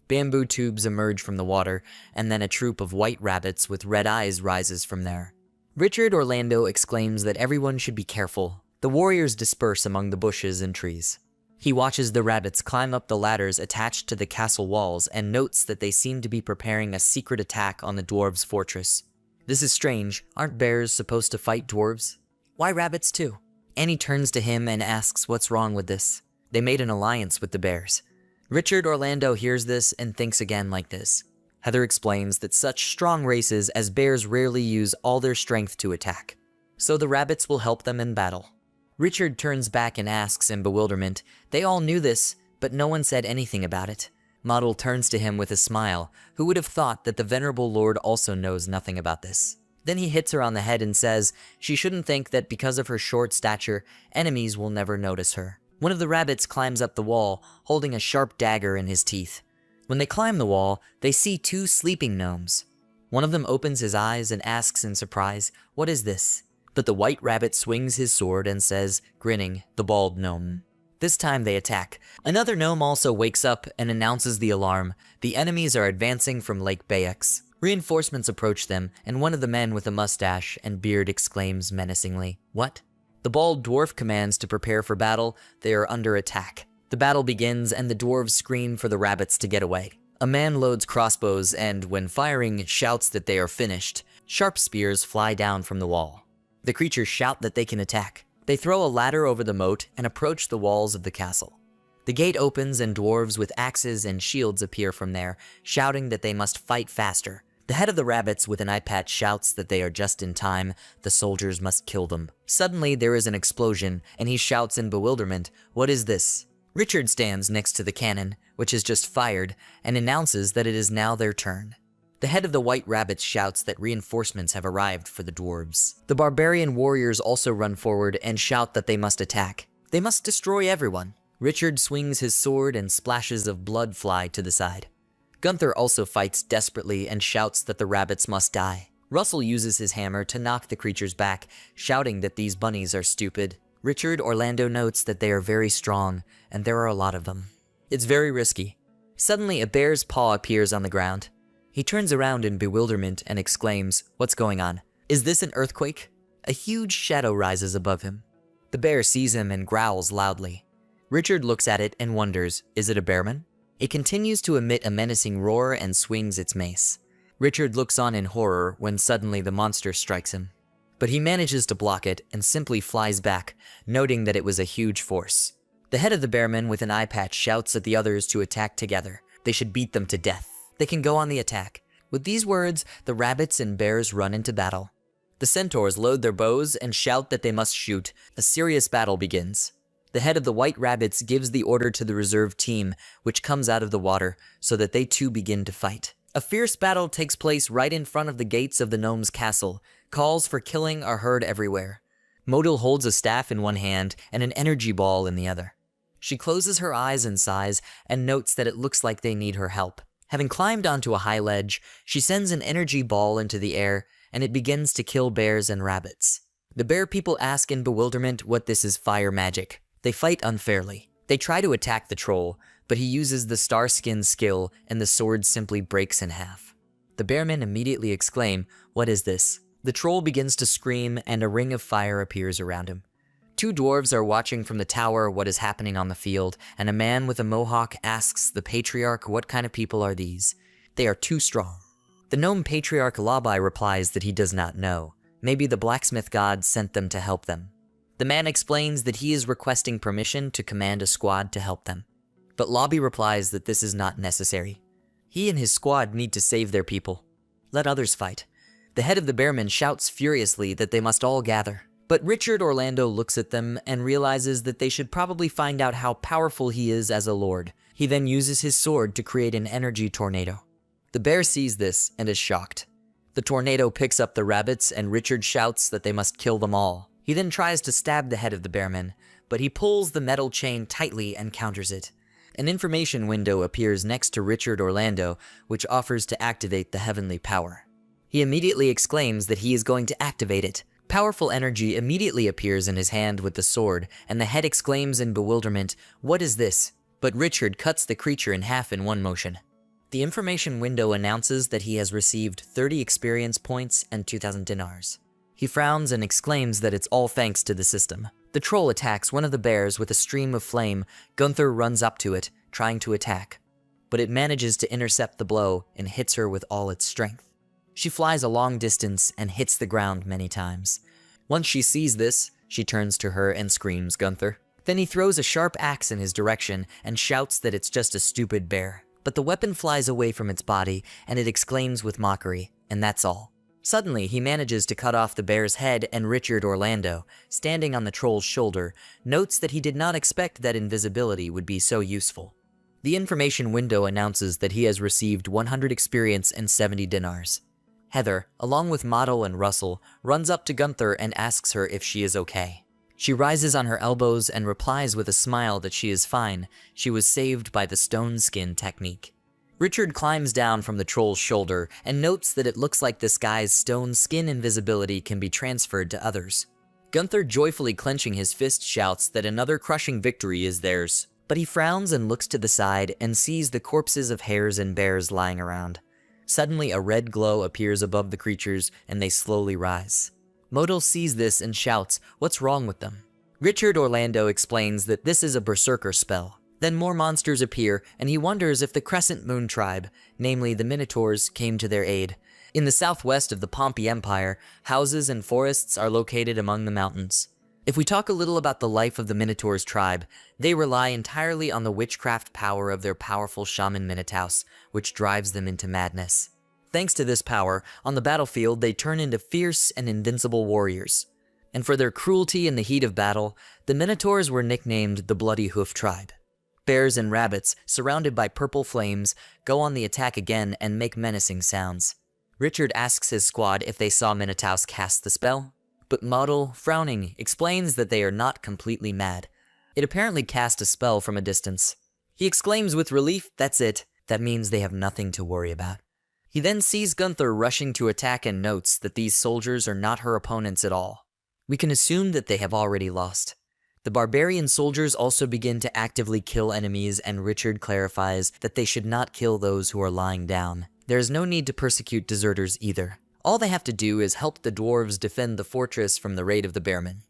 Bamboo tubes emerge from the water, and then a troop of white rabbits with red eyes rises from there. Richard Orlando exclaims that everyone should be careful. The warriors disperse among the bushes and trees. He watches the rabbits climb up the ladders attached to the castle walls and notes that they seem to be preparing a secret attack on the dwarves' fortress. This is strange. Aren't bears supposed to fight dwarves? Why rabbits too? Annie turns to him and asks what's wrong with this. They made an alliance with the bears. Richard Orlando hears this and thinks again like this. Heather explains that such strong races as bears rarely use all their strength to attack. So the rabbits will help them in battle. Richard turns back and asks in bewilderment, they all knew this, but no one said anything about it. Model turns to him with a smile. Who would have thought that the venerable lord also knows nothing about this? Then he hits her on the head and says she shouldn't think that because of her short stature, enemies will never notice her. One of the rabbits climbs up the wall, holding a sharp dagger in his teeth. When they climb the wall, they see two sleeping gnomes. One of them opens his eyes and asks in surprise, "What is this?" But the white rabbit swings his sword and says, grinning, "The bald gnome." This time they attack. Another gnome also wakes up and announces the alarm. The enemies are advancing from Lake Bayeux. Reinforcements approach them, and one of the men with a mustache and beard exclaims menacingly, "What?" The bald dwarf commands to prepare for battle. They are under attack. The battle begins and the dwarves scream for the rabbits to get away. A man loads crossbows and, when firing, shouts that they are finished. Sharp spears fly down from the wall. The creatures shout that they can attack. They throw a ladder over the moat and approach the walls of the castle. The gate opens and dwarves with axes and shields appear from there, shouting that they must fight faster. The head of the rabbits with an eye patch shouts that they are just in time. The soldiers must kill them. Suddenly there is an explosion, and he shouts in bewilderment, "What is this?" Richard stands next to the cannon, which has just fired, and announces that it is now their turn. The head of the white rabbits shouts that reinforcements have arrived for the dwarves. The barbarian warriors also run forward and shout that they must attack. They must destroy everyone. Richard swings his sword and splashes of blood fly to the side. Gunther also fights desperately and shouts that the rabbits must die. Russell uses his hammer to knock the creatures back, shouting that these bunnies are stupid. Richard Orlando notes that they are very strong, and there are a lot of them. It's very risky. Suddenly, a bear's paw appears on the ground. He turns around in bewilderment and exclaims, "What's going on? Is this an earthquake?" A huge shadow rises above him. The bear sees him and growls loudly. Richard looks at it and wonders, is it a bearman? It continues to emit a menacing roar and swings its mace. Richard looks on in horror when suddenly the monster strikes him. But he manages to block it and simply flies back, noting that it was a huge force. The head of the bearman with an eye patch shouts at the others to attack together. They should beat them to death. They can go on the attack. With these words, the rabbits and bears run into battle. The centaurs load their bows and shout that they must shoot. A serious battle begins. The head of the white rabbits gives the order to the reserve team, which comes out of the water, so that they too begin to fight. A fierce battle takes place right in front of the gates of the gnome's castle. Calls for killing are heard everywhere. Modil holds a staff in one hand and an energy ball in the other. She closes her eyes and sighs and notes that it looks like they need her help. Having climbed onto a high ledge, she sends an energy ball into the air, and it begins to kill bears and rabbits. The bear people ask in bewilderment what this is fire magic. They fight unfairly. They try to attack the troll, but he uses the Starskin skill and the sword simply breaks in half. The bearmen immediately exclaim, "What is this?" The troll begins to scream and a ring of fire appears around him. Two dwarves are watching from the tower what is happening on the field, and a man with a mohawk asks the patriarch what kind of people are these. They are too strong. The gnome patriarch Labai replies that he does not know. Maybe the blacksmith god sent them to help them. The man explains that he is requesting permission to command a squad to help them. But Lobby replies that this is not necessary. He and his squad need to save their people. Let others fight. The head of the bearmen shouts furiously that they must all gather. But Richard Orlando looks at them and realizes that they should probably find out how powerful he is as a lord. He then uses his sword to create an energy tornado. The bear sees this and is shocked. The tornado picks up the rabbits and Richard shouts that they must kill them all. He then tries to stab the head of the bearman, but he pulls the metal chain tightly and counters it. An information window appears next to Richard Orlando, which offers to activate the heavenly power. He immediately exclaims that he is going to activate it. Powerful energy immediately appears in his hand with the sword, and the head exclaims in bewilderment, "What is this?" But Richard cuts the creature in half in one motion. The information window announces that he has received 30 experience points and 2,000 dinars. He frowns and exclaims that it's all thanks to the system. The troll attacks one of the bears with a stream of flame. Gunther runs up to it, trying to attack. But it manages to intercept the blow and hits her with all its strength. She flies a long distance and hits the ground many times. Once she sees this, she turns to her and screams, "Gunther." Then he throws a sharp axe in his direction and shouts that it's just a stupid bear. But the weapon flies away from its body and it exclaims with mockery, and that's all. Suddenly, he manages to cut off the bear's head, and Richard Orlando, standing on the troll's shoulder, notes that he did not expect that invisibility would be so useful. The information window announces that he has received 100 experience and 70 dinars. Heather, along with Model and Russell, runs up to Gunther and asks her if she is okay. She rises on her elbows and replies with a smile that she is fine. She was saved by the stone skin technique. Richard climbs down from the troll's shoulder and notes that it looks like this guy's stone skin invisibility can be transferred to others. Gunther, joyfully clenching his fist, shouts that another crushing victory is theirs. But he frowns and looks to the side and sees the corpses of hares and bears lying around. Suddenly, a red glow appears above the creatures and they slowly rise. Model sees this and shouts, "What's wrong with them?" Richard Orlando explains that this is a berserker spell. Then more monsters appear, and he wonders if the Crescent Moon tribe, namely the Minotaurs, came to their aid. In the southwest of the Pompey Empire, houses and forests are located among the mountains. If we talk a little about the life of the Minotaurs tribe, they rely entirely on the witchcraft power of their powerful shaman Minotaurs, which drives them into madness. Thanks to this power, on the battlefield they turn into fierce and invincible warriors. And for their cruelty in the heat of battle, the Minotaurs were nicknamed the Bloody Hoof Tribe. Bears and rabbits, surrounded by purple flames, go on the attack again and make menacing sounds. Richard asks his squad if they saw Minotaurs cast the spell, but Model, frowning, explains that they are not completely mad. It apparently cast a spell from a distance. He exclaims with relief, "That's it. That means they have nothing to worry about." He then sees Gunther rushing to attack and notes that these soldiers are not her opponents at all. We can assume that they have already lost. The barbarian soldiers also begin to actively kill enemies, and Richard clarifies that they should not kill those who are lying down. There is no need to persecute deserters either. All they have to do is help the dwarves defend the fortress from the raid of the bearmen.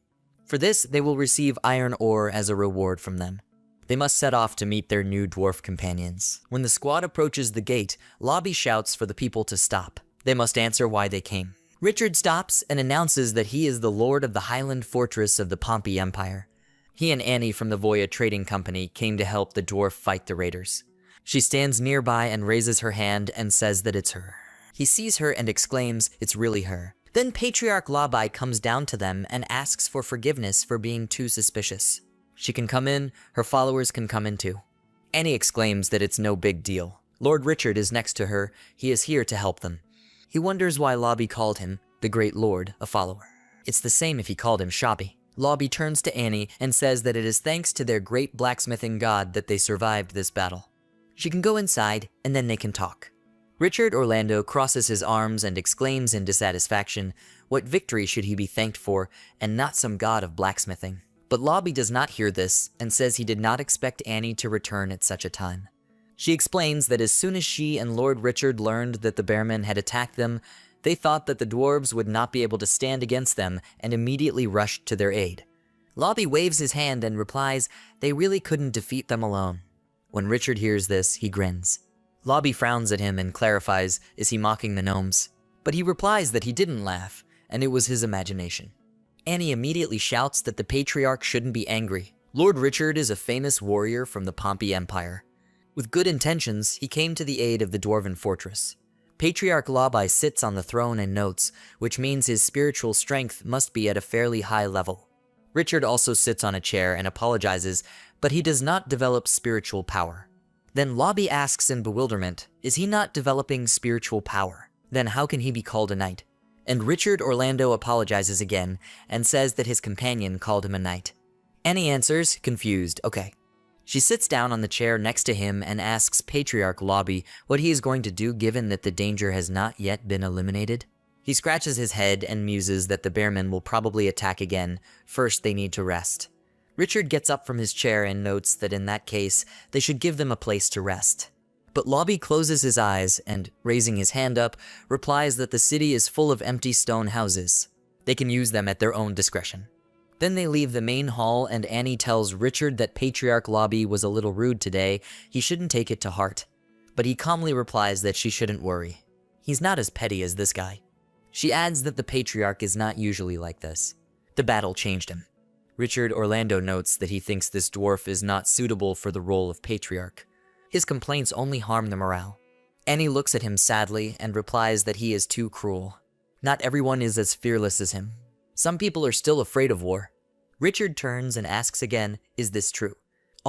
For this, they will receive iron ore as a reward from them. They must set off to meet their new dwarf companions. When the squad approaches the gate, Lobby shouts for the people to stop. They must answer why they came. Richard stops and announces that he is the lord of the Highland fortress of the Pompey Empire. He and Annie from the Voya Trading Company came to help the dwarf fight the raiders. She stands nearby and raises her hand and says that it's her. He sees her and exclaims, "It's really her." Then Patriarch Labai comes down to them and asks for forgiveness for being too suspicious. She can come in, her followers can come in too. Annie exclaims that it's no big deal. Lord Richard is next to her, he is here to help them. He wonders why Lobby called him, the Great Lord, a follower. It's the same if he called him Shabby. Lobby turns to Annie and says that it is thanks to their great blacksmithing god that they survived this battle. She can go inside, and then they can talk. Richard Orlando crosses his arms and exclaims in dissatisfaction, what victory should he be thanked for, and not some god of blacksmithing? But Lobby does not hear this, and says he did not expect Annie to return at such a time. She explains that as soon as she and Lord Richard learned that the bearmen had attacked them, they thought that the dwarves would not be able to stand against them and immediately rushed to their aid. Lobby waves his hand and replies they really couldn't defeat them alone. When Richard hears this, he grins. Lobby frowns at him and clarifies, is he mocking the gnomes? But he replies that he didn't laugh, and it was his imagination. Annie immediately shouts that the Patriarch shouldn't be angry. Lord Richard is a famous warrior from the Pompey Empire. With good intentions, he came to the aid of the dwarven fortress. Patriarch Labai sits on the throne and notes, which means his spiritual strength must be at a fairly high level. Richard also sits on a chair and apologizes, but he does not develop spiritual power. Then Lobby asks in bewilderment, is he not developing spiritual power? Then how can he be called a knight? And Richard Orlando apologizes again and says that his companion called him a knight. Annie answers, confused, okay. She sits down on the chair next to him and asks Patriarch Lobby what he is going to do given that the danger has not yet been eliminated. He scratches his head and muses that the bearmen will probably attack again. First, they need to rest. Richard gets up from his chair and notes that in that case, they should give them a place to rest. But Lobby closes his eyes and, raising his hand up, replies that the city is full of empty stone houses. They can use them at their own discretion. Then they leave the main hall and Annie tells Richard that Patriarch Lobby was a little rude today, he shouldn't take it to heart. But he calmly replies that she shouldn't worry. He's not as petty as this guy. She adds that the Patriarch is not usually like this. The battle changed him. Richard Orlando notes that he thinks this dwarf is not suitable for the role of Patriarch. His complaints only harm the morale. Annie looks at him sadly and replies that he is too cruel. Not everyone is as fearless as him. Some people are still afraid of war. Richard turns and asks again, is this true?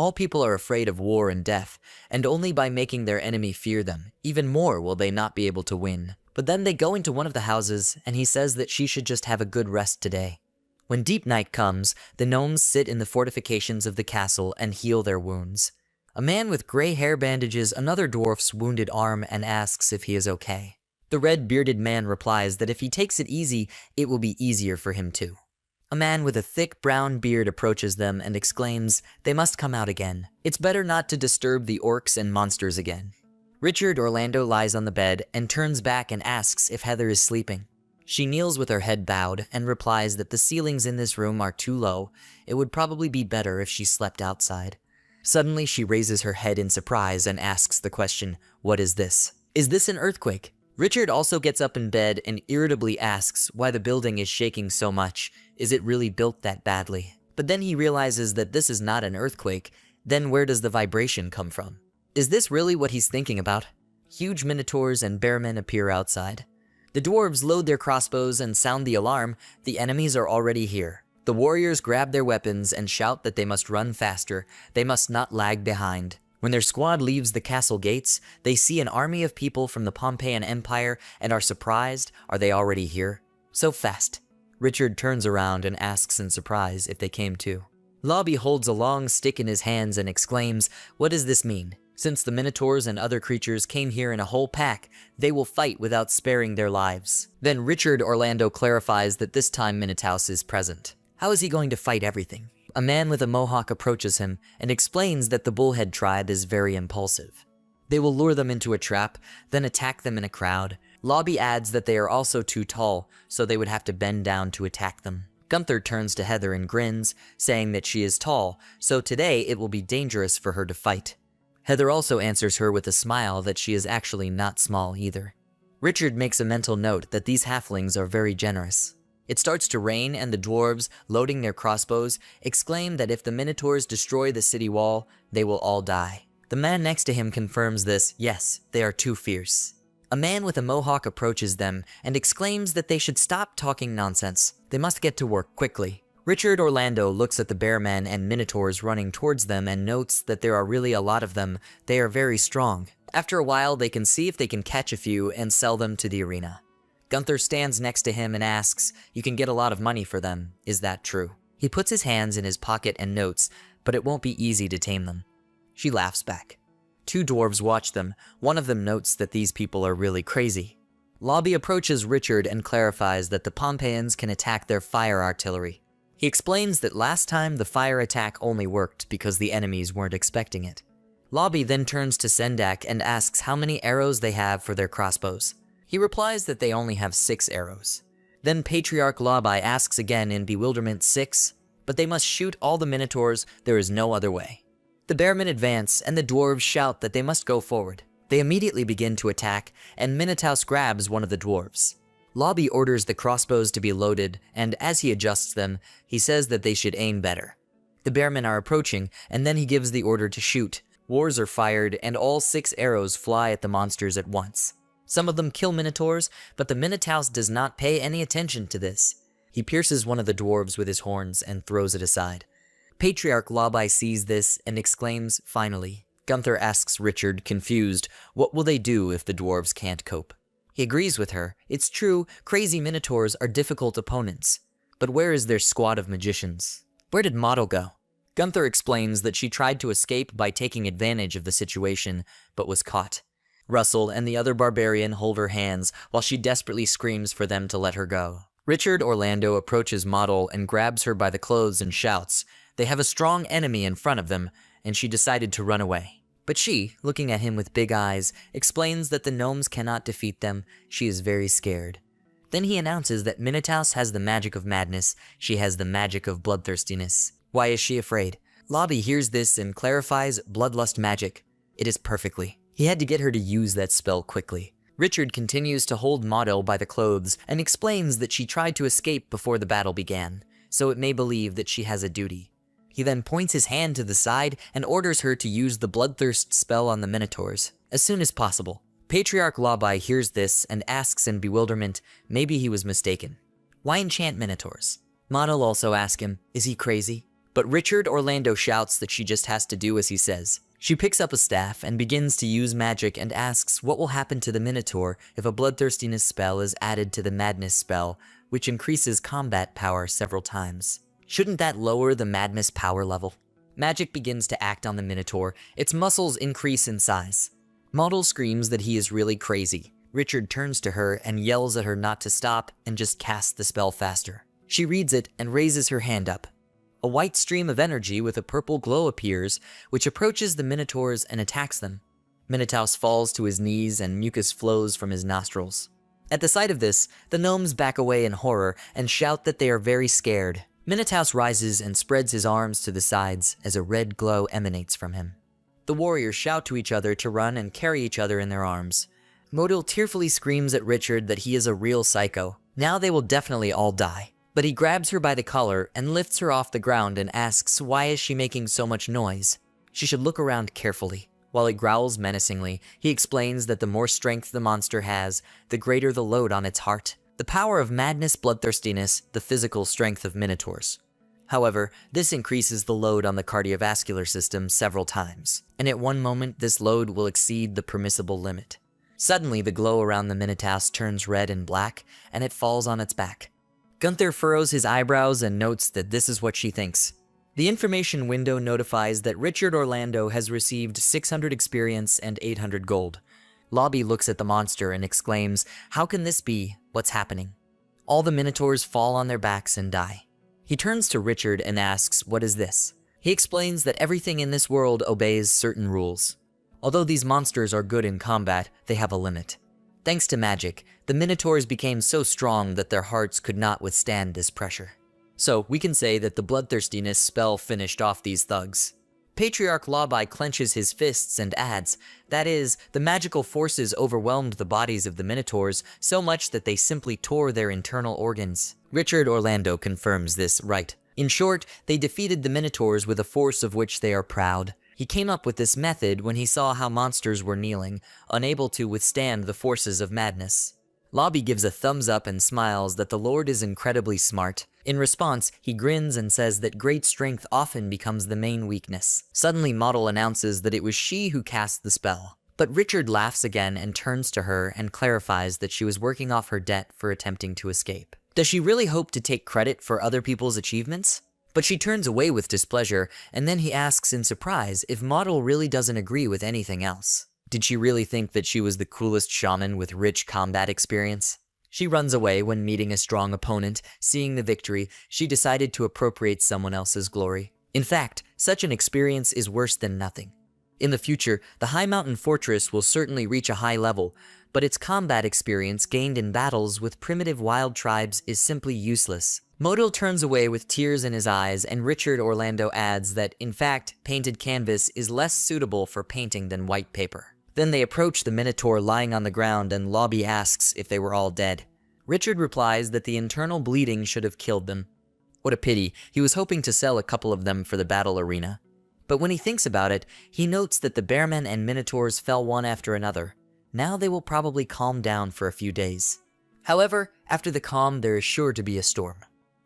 All people are afraid of war and death, and only by making their enemy fear them, even more will they not be able to win. But then they go into one of the houses, and he says that she should just have a good rest today. When deep night comes, the gnomes sit in the fortifications of the castle and heal their wounds. A man with gray hair bandages another dwarf's wounded arm and asks if he is okay. The red-bearded man replies that if he takes it easy, it will be easier for him too. A man with a thick brown beard approaches them and exclaims, "They must come out again. It's better not to disturb the orcs and monsters again." Richard Orlando lies on the bed and turns back and asks if Heather is sleeping. She kneels with her head bowed and replies that the ceilings in this room are too low. It would probably be better if she slept outside. Suddenly, she raises her head in surprise and asks the question, "What is this? Is this an earthquake?" Richard also gets up in bed and irritably asks why the building is shaking so much. Is it really built that badly? But then he realizes that this is not an earthquake. Then where does the vibration come from? Is this really what he's thinking about? Huge minotaurs and bearmen appear outside. The dwarves load their crossbows and sound the alarm. The enemies are already here. The warriors grab their weapons and shout that they must run faster. They must not lag behind. When their squad leaves the castle gates, they see an army of people from the Pompeian Empire and are surprised. Are they already here? So fast. Richard turns around and asks in surprise if they came too. Lobby holds a long stick in his hands and exclaims, "What does this mean? Since the minotaurs and other creatures came here in a whole pack, they will fight without sparing their lives." Then Richard Orlando clarifies that this time Minotaur is present. How is he going to fight everything? A man with a mohawk approaches him and explains that the Bullhead tribe is very impulsive. They will lure them into a trap, then attack them in a crowd. Lobby adds that they are also too tall, so they would have to bend down to attack them. Gunther turns to Heather and grins, saying that she is tall, so today it will be dangerous for her to fight. Heather also answers her with a smile that she is actually not small either. Richard makes a mental note that these halflings are very generous. It starts to rain, and the dwarves, loading their crossbows, exclaim that if the minotaurs destroy the city wall, they will all die. The man next to him confirms this. Yes, they are too fierce. A man with a mohawk approaches them and exclaims that they should stop talking nonsense. They must get to work quickly. Richard Orlando looks at the bearmen and minotaurs running towards them and notes that there are really a lot of them. They are very strong. After a while, they can see if they can catch a few and sell them to the arena. Gunther stands next to him and asks, "You can get a lot of money for them. Is that true?" He puts his hands in his pocket and notes, "But it won't be easy to tame them." She laughs back. Two dwarves watch them. One of them notes that these people are really crazy. Lobby approaches Richard and clarifies that the Pompeians can attack their fire artillery. He explains that last time the fire attack only worked because the enemies weren't expecting it. Lobby then turns to Sendak and asks how many arrows they have for their crossbows. He replies that they only have 6 arrows. Then Patriarch Lobby asks again in bewilderment, 6? But they must shoot all the minotaurs. There is no other way. The bearmen advance, and the dwarves shout that they must go forward. They immediately begin to attack, and Minotaur grabs one of the dwarves. Lobby orders the crossbows to be loaded, and as he adjusts them, he says that they should aim better. The bearmen are approaching, and then he gives the order to shoot. Wars are fired, and all 6 arrows fly at the monsters at once. Some of them kill minotaurs, but the Minotaur does not pay any attention to this. He pierces one of the dwarves with his horns and throws it aside. Patriarch Lobby sees this and exclaims, "Finally." Gunther asks Richard, confused, what will they do if the dwarves can't cope? He agrees with her. It's true, crazy minotaurs are difficult opponents. But where is their squad of magicians? Where did Model go? Gunther explains that she tried to escape by taking advantage of the situation, but was caught. Russell and the other barbarian hold her hands while she desperately screams for them to let her go. Richard Orlando approaches Model and grabs her by the clothes and shouts. They have a strong enemy in front of them, and she decided to run away. But she, looking at him with big eyes, explains that the gnomes cannot defeat them. She is very scared. Then he announces that Minotaur has the magic of madness. She has the magic of bloodthirstiness. Why is she afraid? Lobby hears this and clarifies bloodlust magic. It is perfectly. He had to get her to use that spell quickly. Richard continues to hold Model by the clothes and explains that she tried to escape before the battle began, so it may believe that she has a duty. He then points his hand to the side and orders her to use the bloodthirst spell on the minotaurs as soon as possible. Patriarch Lobby hears this and asks in bewilderment, maybe he was mistaken. Why enchant minotaurs? Model also asks him, is he crazy? But Richard Orlando shouts that she just has to do as he says. She picks up a staff and begins to use magic and asks what will happen to the Minotaur if a bloodthirstiness spell is added to the madness spell, which increases combat power several times. Shouldn't that lower the madness power level? Magic begins to act on the Minotaur. Its muscles increase in size. Model screams that he is really crazy. Richard turns to her and yells at her not to stop and just casts the spell faster. She reads it and raises her hand up. A white stream of energy with a purple glow appears, which approaches the Minotaurs and attacks them. Minotaur falls to his knees and mucus flows from his nostrils. At the sight of this, the gnomes back away in horror and shout that they are very scared. Minotaur rises and spreads his arms to the sides as a red glow emanates from him. The warriors shout to each other to run and carry each other in their arms. Modil tearfully screams at Richard that he is a real psycho. Now they will definitely all die. But he grabs her by the collar and lifts her off the ground and asks why is she making so much noise. She should look around carefully. While he growls menacingly, he explains that the more strength the monster has, the greater the load on its heart. The power of madness, bloodthirstiness, the physical strength of minotaurs. However, this increases the load on the cardiovascular system several times, and at one moment this load will exceed the permissible limit. Suddenly the glow around the Minotaur turns red and black, and it falls on its back. Gunther furrows his eyebrows and notes that this is what she thinks. The information window notifies that Richard Orlando has received 600 experience and 800 gold. Lobby looks at the monster and exclaims, "How can this be? What's happening?" All the Minotaurs fall on their backs and die. He turns to Richard and asks, "What is this?" He explains that everything in this world obeys certain rules. Although these monsters are good in combat, they have a limit. Thanks to magic, the Minotaurs became so strong that their hearts could not withstand this pressure. So, we can say that the bloodthirstiness spell finished off these thugs. Patriarch Lobby clenches his fists and adds, that is, the magical forces overwhelmed the bodies of the Minotaurs so much that they simply tore their internal organs. Richard Orlando confirms this right. In short, they defeated the Minotaurs with a force of which they are proud. He came up with this method when he saw how monsters were kneeling, unable to withstand the forces of madness. Lobby gives a thumbs up and smiles that the Lord is incredibly smart. In response, he grins and says that great strength often becomes the main weakness. Suddenly, Model announces that it was she who cast the spell. But Richard laughs again and turns to her and clarifies that she was working off her debt for attempting to escape. Does she really hope to take credit for other people's achievements? But she turns away with displeasure, and then he asks in surprise if Model really doesn't agree with anything else. Did she really think that she was the coolest shaman with rich combat experience? She runs away when meeting a strong opponent. Seeing the victory, she decided to appropriate someone else's glory. In fact, such an experience is worse than nothing. In the future, the High Mountain Fortress will certainly reach a high level, but its combat experience gained in battles with primitive wild tribes is simply useless. Modil turns away with tears in his eyes, and Richard Orlando adds that, in fact, painted canvas is less suitable for painting than white paper. Then they approach the Minotaur lying on the ground, and Lobby asks if they were all dead. Richard replies that the internal bleeding should have killed them. What a pity, he was hoping to sell a couple of them for the battle arena. But when he thinks about it, he notes that the bearmen and Minotaurs fell one after another. Now they will probably calm down for a few days. However, after the calm, there is sure to be a storm.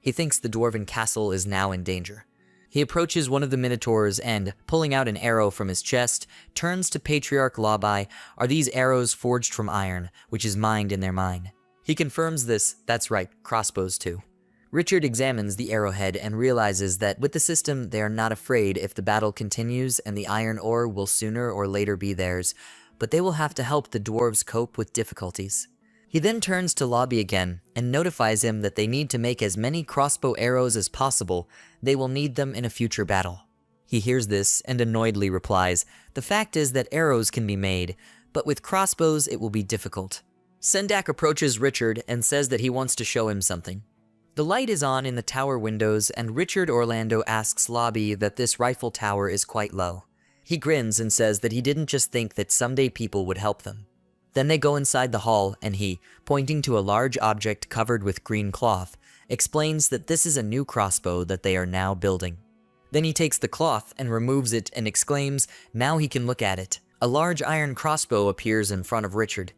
He thinks the dwarven castle is now in danger. He approaches one of the Minotaurs and, pulling out an arrow from his chest, turns to Patriarch Lobby. Are these arrows forged from iron, which is mined in their mine? He confirms this, that's right, crossbows too. Richard examines the arrowhead and realizes that with the system they are not afraid if the battle continues and the iron ore will sooner or later be theirs, but they will have to help the dwarves cope with difficulties. He then turns to Lobby again and notifies him that they need to make as many crossbow arrows as possible. They will need them in a future battle. He hears this and annoyedly replies, the fact is that arrows can be made, but with crossbows it will be difficult. Sendak approaches Richard and says that he wants to show him something. The light is on in the tower windows, and Richard Orlando asks Lobby that this rifle tower is quite low. He grins and says that he didn't just think that someday people would help them. Then they go inside the hall, and he, pointing to a large object covered with green cloth, explains that this is a new crossbow that they are now building. Then he takes the cloth and removes it and exclaims, now he can look at it. A large iron crossbow appears in front of Richard.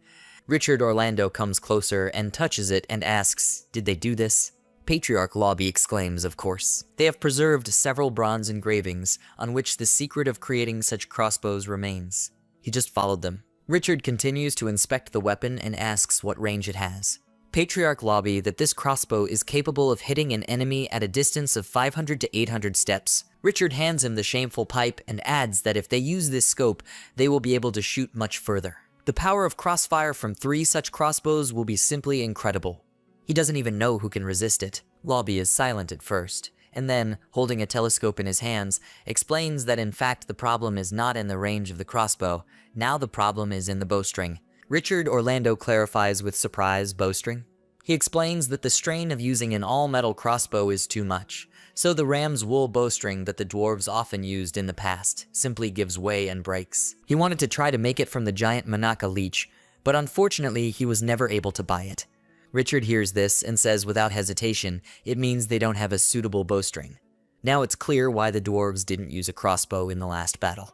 Richard Orlando comes closer and touches it and asks, did they do this? Patriarch Lobby exclaims, of course. They have preserved several bronze engravings on which the secret of creating such crossbows remains. He just followed them. Richard continues to inspect the weapon and asks what range it has. Patriarch Lobby that this crossbow is capable of hitting an enemy at a distance of 500 to 800 steps. Richard hands him the shameful pipe and adds that if they use this scope, they will be able to shoot much further. The power of crossfire from 3 such crossbows will be simply incredible. He doesn't even know who can resist it. Lobby is silent at first, and then, holding a telescope in his hands, explains that in fact the problem is not in the range of the crossbow. Now the problem is in the bowstring. Richard Orlando clarifies with surprise bowstring. He explains that the strain of using an all-metal crossbow is too much, so the ram's wool bowstring that the dwarves often used in the past simply gives way and breaks. He wanted to try to make it from the giant Manaka leech, but unfortunately he was never able to buy it. Richard hears this and says without hesitation, it means they don't have a suitable bowstring. Now it's clear why the dwarves didn't use a crossbow in the last battle.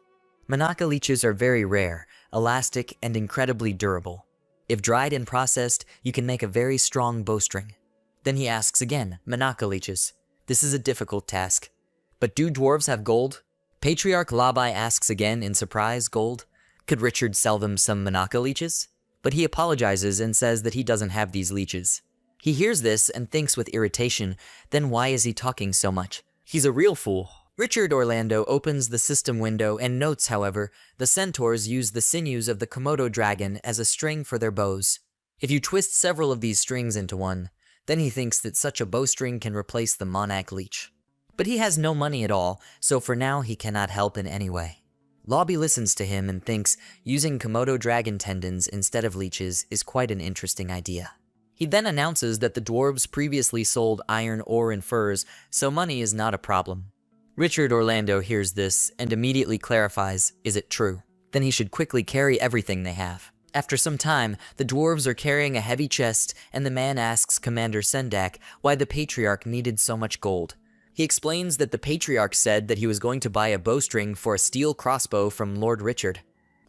Manaka leeches are very rare, elastic, and incredibly durable. If dried and processed, you can make a very strong bowstring. Then he asks again, Manaka leeches. This is a difficult task. But do dwarves have gold? Patriarch Labai asks again in surprise, gold? Could Richard sell them some Manaka leeches? But he apologizes and says that he doesn't have these leeches. He hears this and thinks with irritation, then why is he talking so much? He's a real fool. Richard Orlando opens the system window and notes, however, the centaurs use the sinews of the Komodo dragon as a string for their bows. If you twist several of these strings into one, then he thinks that such a bowstring can replace the Monarch leech. But he has no money at all, so for now he cannot help in any way. Lobby listens to him and thinks using Komodo dragon tendons instead of leeches is quite an interesting idea. He then announces that the dwarves previously sold iron ore and furs, so money is not a problem. Richard Orlando hears this and immediately clarifies, is it true? Then he should quickly carry everything they have. After some time, the dwarves are carrying a heavy chest and the man asks Commander Sendak why the Patriarch needed so much gold. He explains that the Patriarch said that he was going to buy a bowstring for a steel crossbow from Lord Richard.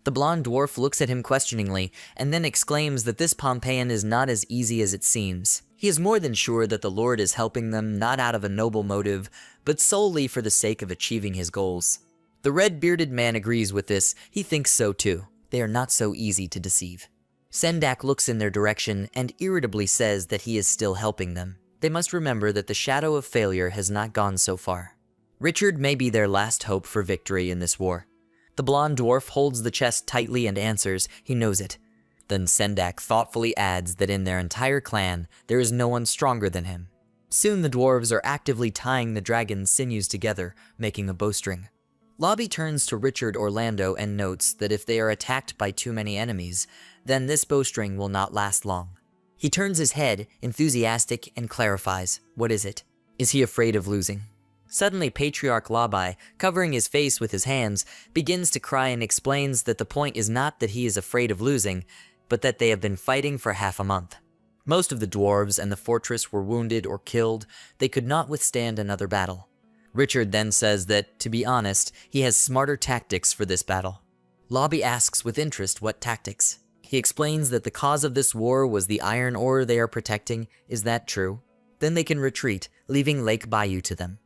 The blonde dwarf looks at him questioningly and then exclaims that this Pompeian is not as easy as it seems. He is more than sure that the Lord is helping them not out of a noble motive, but solely for the sake of achieving his goals. The red-bearded man agrees with this. He thinks so too. They are not so easy to deceive. Sendak looks in their direction and irritably says that he is still helping them. They must remember that the shadow of failure has not gone so far. Richard may be their last hope for victory in this war. The blonde dwarf holds the chest tightly and answers, he knows it. Then Sendak thoughtfully adds that in their entire clan, there is no one stronger than him. Soon the dwarves are actively tying the dragon's sinews together, making a bowstring. Lobby turns to Richard Orlando and notes that if they are attacked by too many enemies, then this bowstring will not last long. He turns his head, enthusiastic, and clarifies, what is it? Is he afraid of losing? Suddenly Patriarch Labai, covering his face with his hands, begins to cry and explains that the point is not that he is afraid of losing, but that they have been fighting for half a month. Most of the dwarves and the fortress were wounded or killed. They could not withstand another battle. Richard then says that, to be honest, he has smarter tactics for this battle. Lobby asks with interest what tactics. He explains that the cause of this war was the iron ore they are protecting. Is that true? Then they can retreat, leaving Lake Bayou to them.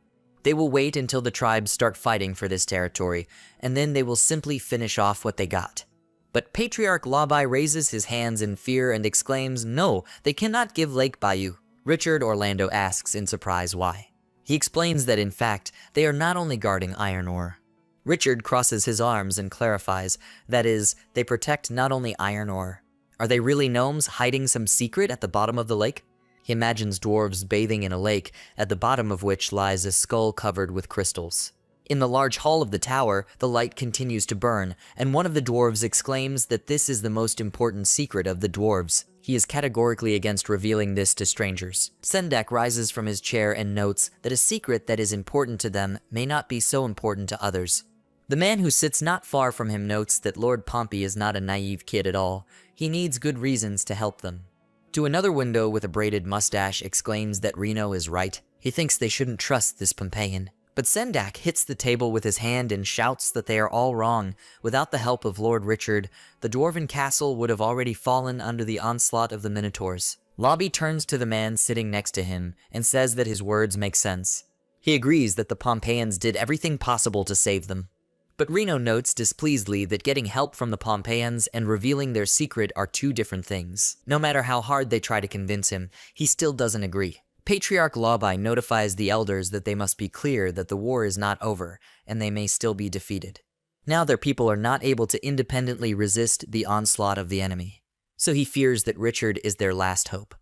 They will wait until the tribes start fighting for this territory, and then they will simply finish off what they got. But Patriarch Labai raises his hands in fear and exclaims, no, they cannot give Lake Bayou. Richard Orlando asks in surprise why. He explains that in fact, they are not only guarding iron ore. Richard crosses his arms and clarifies, that is, they protect not only iron ore. Are they really gnomes hiding some secret at the bottom of the lake? He imagines dwarves bathing in a lake, at the bottom of which lies a skull covered with crystals. In the large hall of the tower, the light continues to burn, and one of the dwarves exclaims that this is the most important secret of the dwarves. He is categorically against revealing this to strangers. Sendak rises from his chair and notes that a secret that is important to them may not be so important to others. The man who sits not far from him notes that Lord Pompey is not a naive kid at all. He needs good reasons to help them. To another window with a braided mustache exclaims that Reno is right. He thinks they shouldn't trust this Pompeian. But Sendak hits the table with his hand and shouts that they are all wrong. Without the help of Lord Richard, the dwarven castle would have already fallen under the onslaught of the Minotaurs. Lobby turns to the man sitting next to him and says that his words make sense. He agrees that the Pompeians did everything possible to save them. But Reno notes displeasedly that getting help from the Pompeians and revealing their secret are two different things. No matter how hard they try to convince him, he still doesn't agree. Patriarch Lobby notifies the elders that they must be clear that the war is not over, and they may still be defeated. Now their people are not able to independently resist the onslaught of the enemy, so he fears that Richard is their last hope.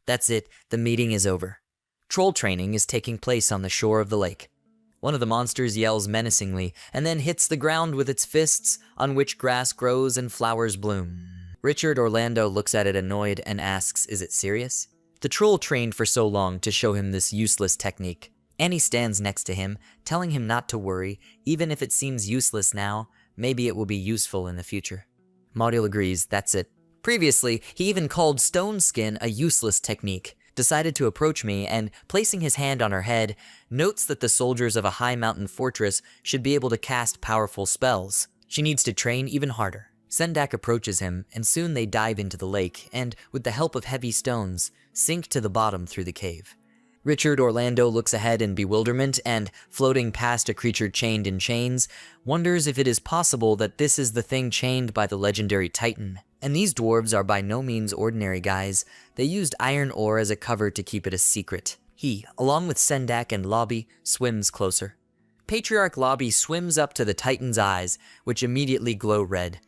That's it, the meeting is over. Troll training is taking place on the shore of the lake. One of the monsters yells menacingly, and then hits the ground with its fists, on which grass grows and flowers bloom. Richard Orlando looks at it annoyed and asks, is it serious? The troll trained for so long to show him this useless technique. Annie stands next to him, telling him not to worry, even if it seems useless now, maybe it will be useful in the future. Maudil agrees, that's it. Previously, he even called stone skin a useless technique, decided to approach me, and, placing his hand on her head, notes that the soldiers of a high mountain fortress should be able to cast powerful spells. She needs to train even harder. Sendak approaches him, and soon they dive into the lake, and, with the help of heavy stones, sink to the bottom through the cave. Richard Orlando looks ahead in bewilderment and, floating past a creature chained in chains, wonders if it is possible that this is the thing chained by the legendary Titan. And these dwarves are by no means ordinary guys. They used iron ore as a cover to keep it a secret. He, along with Sendak and Lobby, swims closer. Patriarch Lobby swims up to the Titan's eyes, which immediately glow red.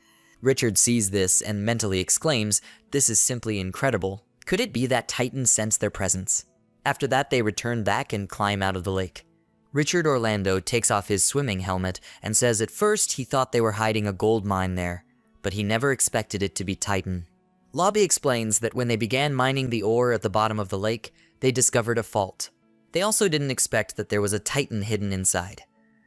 Richard sees this and mentally exclaims, this is simply incredible. Could it be that Titan sensed their presence? After that, they return back and climb out of the lake. Richard Orlando takes off his swimming helmet and says at first he thought they were hiding a gold mine there, but he never expected it to be Titan. Lobby explains that when they began mining the ore at the bottom of the lake, they discovered a fault. They also didn't expect that there was a Titan hidden inside.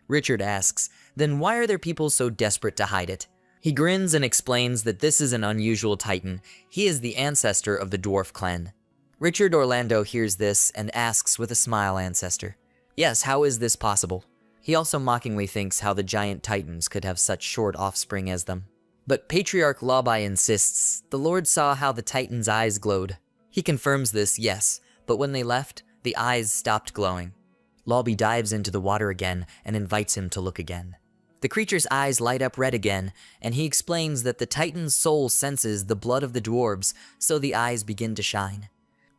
Richard asks, then why are their people so desperate to hide it? He grins and explains that this is an unusual Titan. He is the ancestor of the dwarf clan. Richard Orlando hears this and asks with a smile, ancestor. Yes, how is this possible? He also mockingly thinks how the giant Titans could have such short offspring as them. But Patriarch Lobby insists, the Lord saw how the Titan's eyes glowed. He confirms this, yes, but when they left, the eyes stopped glowing. Lobby dives into the water again and invites him to look again. The creature's eyes light up red again, and he explains that the Titan's soul senses the blood of the dwarves, so the eyes begin to shine.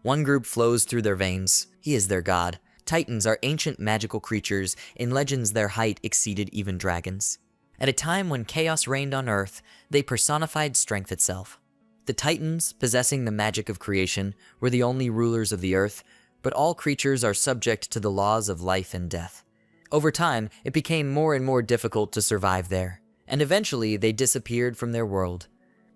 One group flows through their veins. He is their god. Titans are ancient magical creatures. In legends, their height exceeded even dragons. At a time when chaos reigned on Earth, they personified strength itself. The Titans, possessing the magic of creation, were the only rulers of the Earth, but all creatures are subject to the laws of life and death. Over time, it became more and more difficult to survive there, and eventually they disappeared from their world.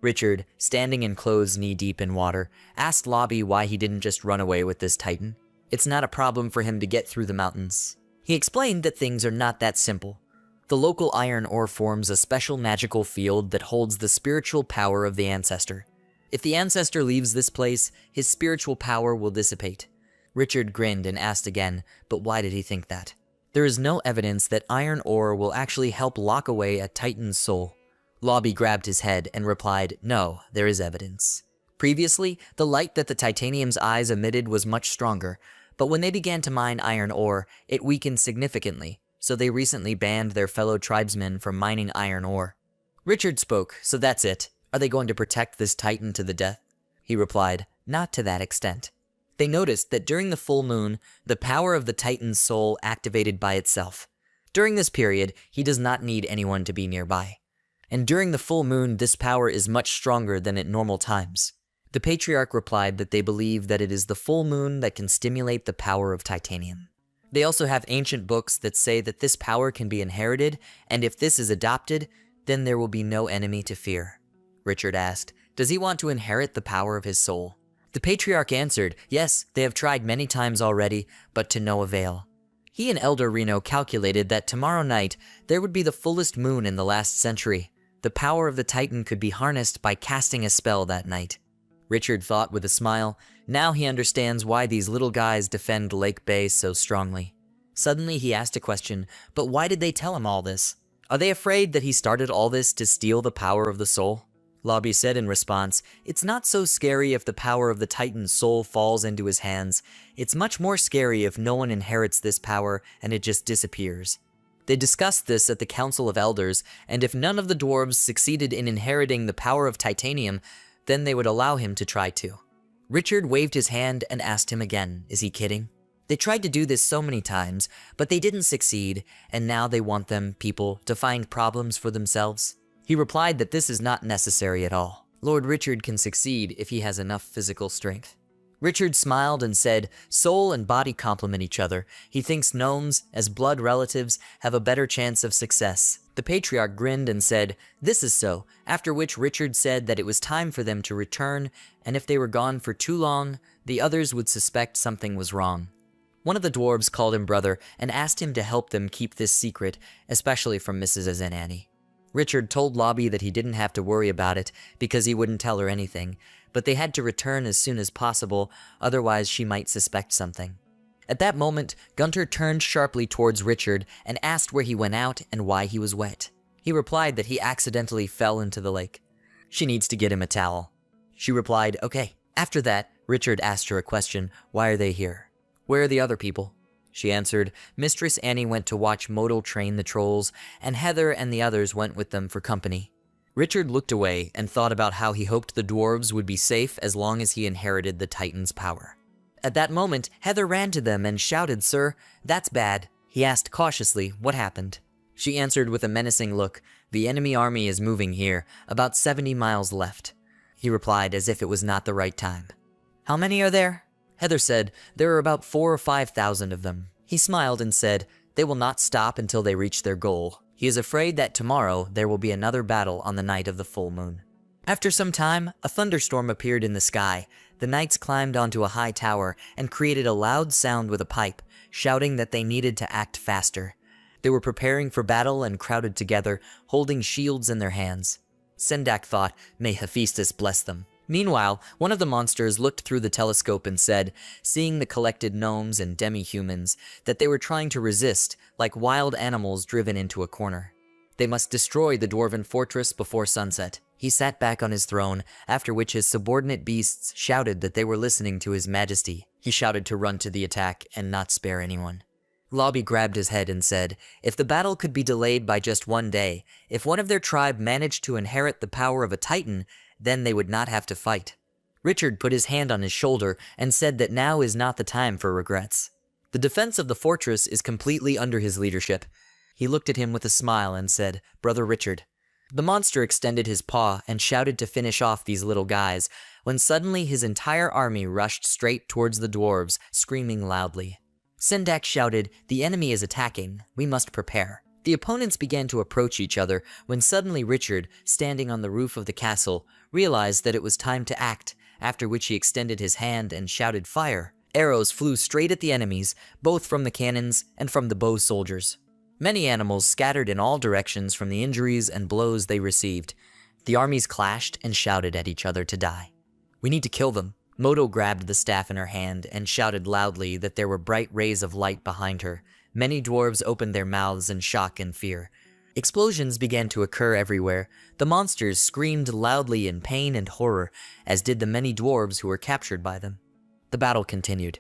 Richard, standing in clothes knee-deep in water, asked Lobby why he didn't just run away with this Titan. It's not a problem for him to get through the mountains. He explained that things are not that simple. The local iron ore forms a special magical field that holds the spiritual power of the ancestor. If the ancestor leaves this place, his spiritual power will dissipate. Richard grinned and asked again, but why did he think that? There is no evidence that iron ore will actually help lock away a Titan's soul. Lobby grabbed his head and replied, no, there is evidence. Previously, the light that the titanium's eyes emitted was much stronger, but when they began to mine iron ore, it weakened significantly, so they recently banned their fellow tribesmen from mining iron ore. Richard spoke, so that's it. Are they going to protect this Titan to the death? He replied, not to that extent. They noticed that during the full moon, the power of the Titan's soul activated by itself. During this period, he does not need anyone to be nearby. And during the full moon, this power is much stronger than at normal times. The Patriarch replied that they believe that it is the full moon that can stimulate the power of titanium. They also have ancient books that say that this power can be inherited, and if this is adopted, then there will be no enemy to fear. Richard asked, does he want to inherit the power of his soul? The Patriarch answered, yes, they have tried many times already, but to no avail. He and Elder Reno calculated that tomorrow night there would be the fullest moon in the last century. The power of the Titan could be harnessed by casting a spell that night. Richard thought with a smile, now he understands why these little guys defend Lake Bay so strongly. Suddenly he asked a question, but why did they tell him all this? Are they afraid that he started all this to steal the power of the soul? Lobby said in response, "It's not so scary if the power of the Titan's soul falls into his hands. It's much more scary if no one inherits this power and it just disappears." They discussed this at the Council of Elders, and if none of the dwarves succeeded in inheriting the power of titanium, then they would allow him to try to. Richard waved his hand and asked him again, is he kidding? They tried to do this so many times, but they didn't succeed, and now they want them, people, to find problems for themselves. He replied that this is not necessary at all. Lord Richard can succeed if he has enough physical strength. Richard smiled and said, soul and body complement each other. He thinks gnomes, as blood relatives, have a better chance of success. The patriarch grinned and said, this is so, after which Richard said that it was time for them to return, and if they were gone for too long, the others would suspect something was wrong. One of the dwarves called him brother and asked him to help them keep this secret, especially from Mrs. Azenani. Richard told Lobby that he didn't have to worry about it because he wouldn't tell her anything, but they had to return as soon as possible, otherwise she might suspect something. At that moment, Gunter turned sharply towards Richard and asked where he went out and why he was wet. He replied that he accidentally fell into the lake. She needs to get him a towel. She replied, okay. After that, Richard asked her a question, why are they here? Where are the other people? She answered, Mistress Annie went to watch Modal train the trolls, and Heather and the others went with them for company. Richard looked away and thought about how he hoped the dwarves would be safe as long as he inherited the Titan's power. At that moment, Heather ran to them and shouted, Sir, that's bad. He asked cautiously, what happened? She answered with a menacing look, the enemy army is moving here, about 70 miles left. He replied as if it was not the right time. How many are there? Heather said, there are about 4,000 or 5,000 of them. He smiled and said, they will not stop until they reach their goal. He is afraid that tomorrow there will be another battle on the night of the full moon. After some time, a thunderstorm appeared in the sky. The knights climbed onto a high tower and created a loud sound with a pipe, shouting that they needed to act faster. They were preparing for battle and crowded together, holding shields in their hands. Sendak thought, may Hephaestus bless them. Meanwhile, one of the monsters looked through the telescope and said, seeing the collected gnomes and demi-humans, that they were trying to resist, like wild animals driven into a corner. They must destroy the dwarven fortress before sunset. He sat back on his throne, after which his subordinate beasts shouted that they were listening to his majesty. He shouted to run to the attack and not spare anyone. Lobby grabbed his head and said, if the battle could be delayed by just one day, if one of their tribe managed to inherit the power of a titan, then they would not have to fight. Richard put his hand on his shoulder and said that now is not the time for regrets. The defense of the fortress is completely under his leadership. He looked at him with a smile and said, Brother Richard. The monster extended his paw and shouted to finish off these little guys, when suddenly his entire army rushed straight towards the dwarves, screaming loudly. Sendak shouted, the enemy is attacking, we must prepare. The opponents began to approach each other when suddenly Richard, standing on the roof of the castle, realized that it was time to act, after which he extended his hand and shouted fire. Arrows flew straight at the enemies, both from the cannons and from the bow soldiers. Many animals scattered in all directions from the injuries and blows they received. The armies clashed and shouted at each other to die. We need to kill them. Moto grabbed the staff in her hand and shouted loudly that there were bright rays of light behind her. Many dwarves opened their mouths in shock and fear. Explosions began to occur everywhere. The monsters screamed loudly in pain and horror, as did the many dwarves who were captured by them. The battle continued.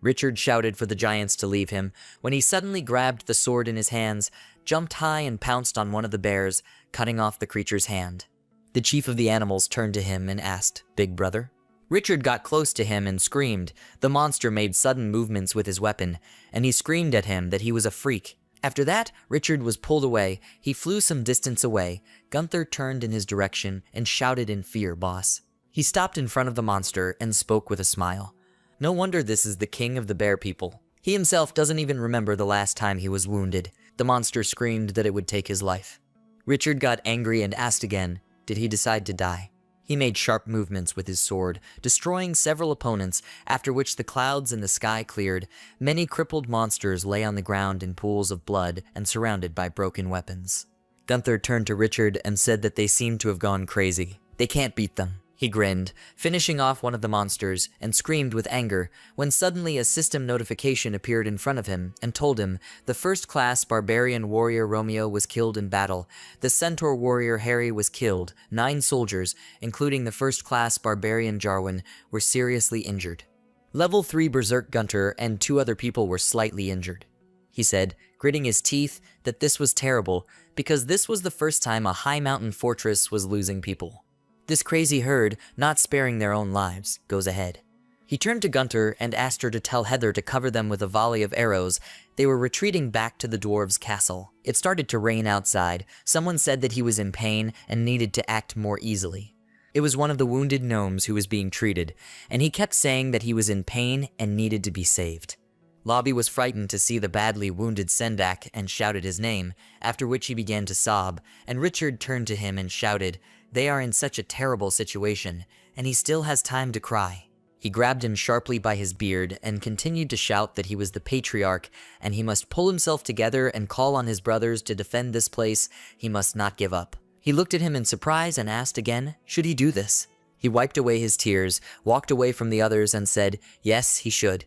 Richard shouted for the giants to leave him, when he suddenly grabbed the sword in his hands, jumped high and pounced on one of the bears, cutting off the creature's hand. The chief of the animals turned to him and asked, Big brother? Richard got close to him and screamed. The monster made sudden movements with his weapon, and he screamed at him that he was a freak. After that, Richard was pulled away. He flew some distance away. Gunther turned in his direction and shouted in fear, boss. He stopped in front of the monster and spoke with a smile. No wonder this is the king of the bear people. He himself doesn't even remember the last time he was wounded. The monster screamed that it would take his life. Richard got angry and asked again, did he decide to die? He made sharp movements with his sword, destroying several opponents, after which the clouds in the sky cleared. Many crippled monsters lay on the ground in pools of blood and surrounded by broken weapons. Gunther turned to Richard and said that they seemed to have gone crazy. They can't beat them. He grinned, finishing off one of the monsters, and screamed with anger, when suddenly a system notification appeared in front of him and told him the first-class barbarian warrior Romeo was killed in battle, the centaur warrior Harry was killed, 9 soldiers, including the first-class barbarian Jarwin, were seriously injured. Level 3 Berserk Gunter and 2 other people were slightly injured. He said, gritting his teeth, that this was terrible, because this was the first time a high mountain fortress was losing people. This crazy herd, not sparing their own lives, goes ahead. He turned to Gunter and asked her to tell Heather to cover them with a volley of arrows. They were retreating back to the dwarves' castle. It started to rain outside. Someone said that he was in pain and needed to act more easily. It was one of the wounded gnomes who was being treated, and he kept saying that he was in pain and needed to be saved. Lobby was frightened to see the badly wounded Sendak and shouted his name, after which he began to sob, and Richard turned to him and shouted, "They are in such a terrible situation, and he still has time to cry." He grabbed him sharply by his beard and continued to shout that he was the patriarch and he must pull himself together and call on his brothers to defend this place. He must not give up. He looked at him in surprise and asked again, should he do this? He wiped away his tears, walked away from the others and said, yes, he should.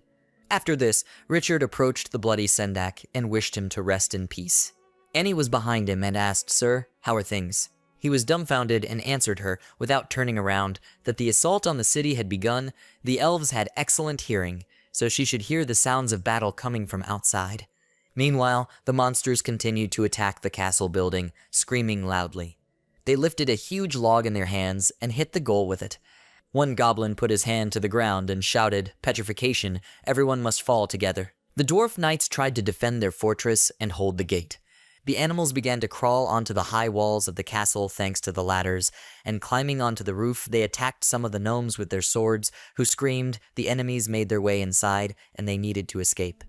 After this, Richard approached the bloody Sendak and wished him to rest in peace. Annie was behind him and asked, "Sir, how are things?" He was dumbfounded and answered her, without turning around, that the assault on the city had begun. The elves had excellent hearing, so she should hear the sounds of battle coming from outside. Meanwhile, the monsters continued to attack the castle building, screaming loudly. They lifted a huge log in their hands and hit the goal with it. One goblin put his hand to the ground and shouted, "Petrification, everyone must fall together." The dwarf knights tried to defend their fortress and hold the gate. The animals began to crawl onto the high walls of the castle thanks to the ladders, and climbing onto the roof, they attacked some of the gnomes with their swords, who screamed. The enemies made their way inside, and they needed to escape.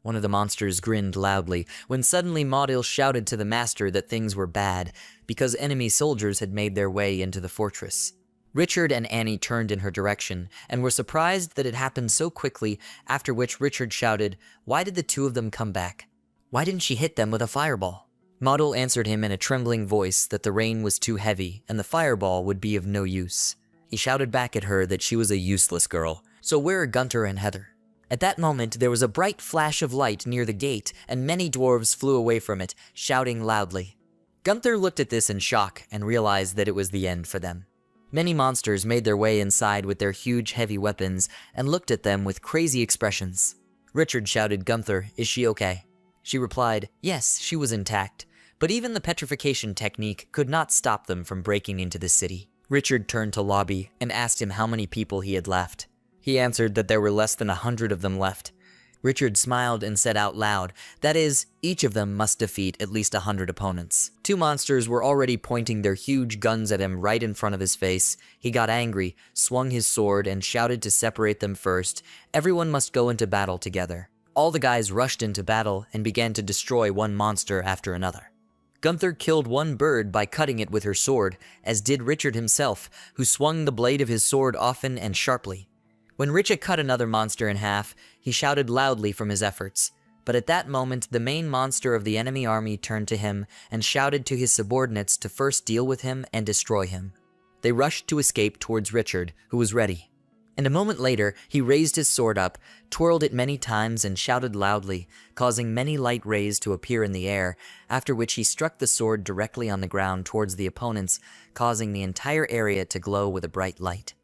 One of the monsters grinned loudly, when suddenly Maudil shouted to the master that things were bad, because enemy soldiers had made their way into the fortress. Richard and Annie turned in her direction, and were surprised that it happened so quickly, after which Richard shouted, "Why did the 2 of them come back? Why didn't she hit them with a fireball?" Maudil answered him in a trembling voice that the rain was too heavy and the fireball would be of no use. He shouted back at her that she was a useless girl, so where are Gunter and Heather? At that moment, there was a bright flash of light near the gate, and many dwarves flew away from it, shouting loudly. Gunther looked at this in shock and realized that it was the end for them. Many monsters made their way inside with their huge heavy weapons and looked at them with crazy expressions. Richard shouted, "Gunther, is she okay?" She replied, "Yes, she was intact, but even the petrification technique could not stop them from breaking into the city." Richard turned to Lobby and asked him how many people he had left. He answered that there were less than 100 of them left. Richard smiled and said out loud, that is, each of them must defeat at least 100 opponents. 2 monsters were already pointing their huge guns at him right in front of his face. He got angry, swung his sword, and shouted to separate them first. Everyone must go into battle together. All the guys rushed into battle and began to destroy one monster after another. Gunther killed one bird by cutting it with her sword, as did Richard himself, who swung the blade of his sword often and sharply. When Richard cut another monster in half, he shouted loudly from his efforts. But at that moment, the main monster of the enemy army turned to him and shouted to his subordinates to first deal with him and destroy him. They rushed to escape towards Richard, who was ready. And a moment later, he raised his sword up, twirled it many times, and shouted loudly, causing many light rays to appear in the air, after which he struck the sword directly on the ground towards the opponents, causing the entire area to glow with a bright light.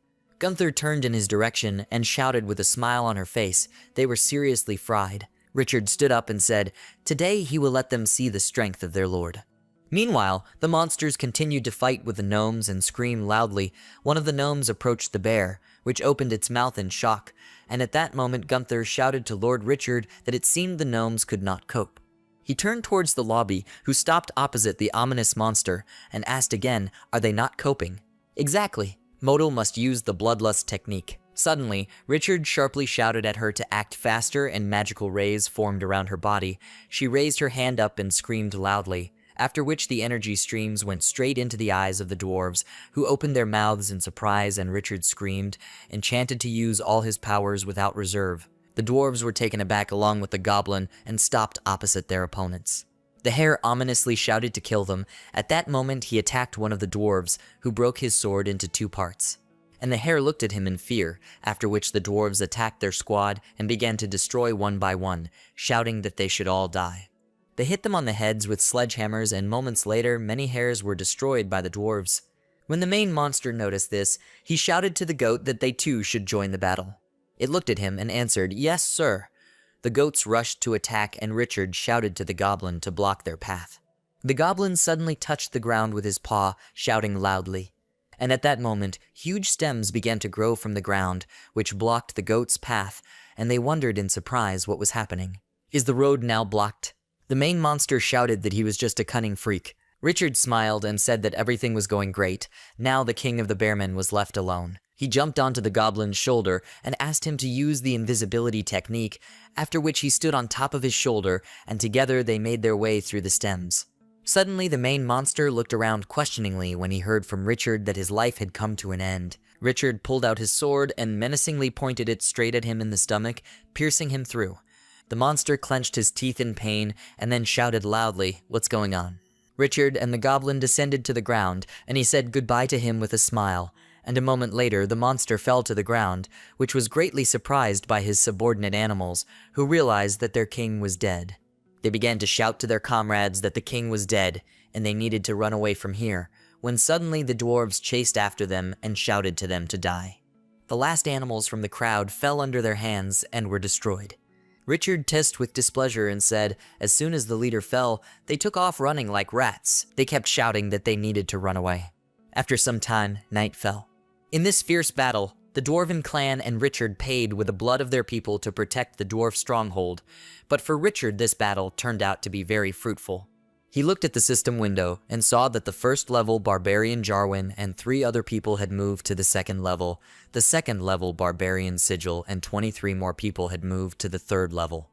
Gunther turned in his direction and shouted with a smile on her face. They were seriously fried. Richard stood up and said, "Today he will let them see the strength of their lord." Meanwhile, the monsters continued to fight with the gnomes and scream loudly. One of the gnomes approached the bear, which opened its mouth in shock, and at that moment Gunther shouted to Lord Richard that it seemed the gnomes could not cope. He turned towards the lobby, who stopped opposite the ominous monster, and asked again, "Are they not coping?" "Exactly. Modal must use the bloodlust technique." Suddenly, Richard sharply shouted at her to act faster, and magical rays formed around her body. She raised her hand up and screamed loudly, after which the energy streams went straight into the eyes of the dwarves, who opened their mouths in surprise, and Richard screamed, enchanted to use all his powers without reserve. The dwarves were taken aback along with the goblin and stopped opposite their opponents. The hare ominously shouted to kill them. At that moment, he attacked one of the dwarves, who broke his sword into 2 parts. and the hare looked at him in fear, after which the dwarves attacked their squad and began to destroy one by one, shouting that they should all die. They hit them on the heads with sledgehammers, and moments later, many hares were destroyed by the dwarves. When the main monster noticed this, he shouted to the goat that they too should join the battle. It looked at him and answered, "Yes, sir." The goats rushed to attack, and Richard shouted to the goblin to block their path. The goblin suddenly touched the ground with his paw, shouting loudly. And at that moment, huge stems began to grow from the ground, which blocked the goats' path, and they wondered in surprise what was happening. Is the road now blocked? The main monster shouted that he was just a cunning freak. Richard smiled and said that everything was going great. Now the king of the bearmen was left alone. He jumped onto the goblin's shoulder and asked him to use the invisibility technique, after which he stood on top of his shoulder, and together they made their way through the stems. Suddenly, the main monster looked around questioningly when he heard from Richard that his life had come to an end. Richard pulled out his sword and menacingly pointed it straight at him in the stomach, piercing him through. The monster clenched his teeth in pain and then shouted loudly, "What's going on?" Richard and the goblin descended to the ground, and he said goodbye to him with a smile, and a moment later the monster fell to the ground, which was greatly surprised by his subordinate animals, who realized that their king was dead. They began to shout to their comrades that the king was dead, and they needed to run away from here, when suddenly the dwarves chased after them and shouted to them to die. The last animals from the crowd fell under their hands and were destroyed. Richard hissed with displeasure and said, as soon as the leader fell, they took off running like rats. They kept shouting that they needed to run away. After some time, night fell. In this fierce battle, the dwarven clan and Richard paid with the blood of their people to protect the dwarf stronghold, but for Richard this battle turned out to be very fruitful. He looked at the system window and saw that the first level barbarian Jarwin and 3 other people had moved to the second level barbarian Sigil, and 23 more people had moved to the third level.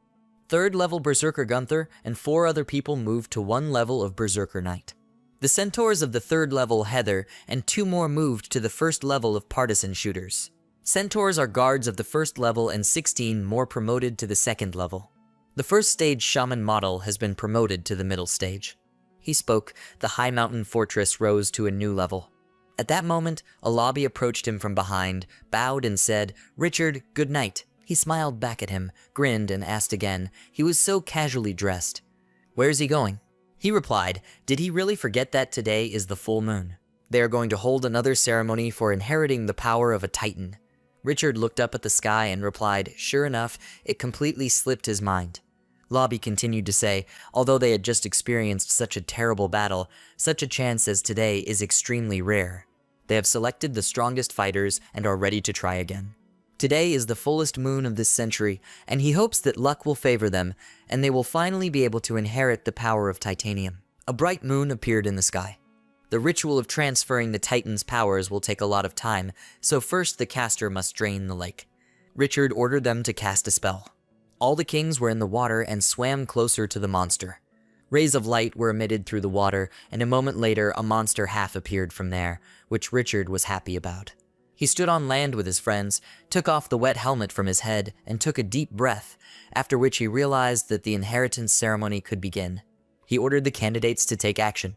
Third level Berserker Gunther and 4 other people moved to 1 level of Berserker Knight. The centaurs of the third level Heather and 2 more moved to the first level of Partisan Shooters. Centaurs are guards of the first level and 16 more promoted to the second level. The first stage Shaman model has been promoted to the middle stage. He spoke, the high mountain fortress rose to a new level. At that moment, a lobby approached him from behind, bowed and said, "Richard, good night." He smiled back at him, grinned and asked again. He was so casually dressed. "Where's he going?" He replied, did he really forget that today is the full moon? They are going to hold another ceremony for inheriting the power of a titan. Richard looked up at the sky and replied, sure enough, it completely slipped his mind. Lobby continued to say, although they had just experienced such a terrible battle, such a chance as today is extremely rare. They have selected the strongest fighters and are ready to try again. Today is the fullest moon of this century, and he hopes that luck will favor them, and they will finally be able to inherit the power of titanium. A bright moon appeared in the sky. The ritual of transferring the Titan's powers will take a lot of time, so first the caster must drain the lake. Richard ordered them to cast a spell. All the kings were in the water and swam closer to the monster. Rays of light were emitted through the water, and a moment later a monster half appeared from there, which Richard was happy about. He stood on land with his friends, took off the wet helmet from his head, and took a deep breath, after which he realized that the inheritance ceremony could begin. He ordered the candidates to take action.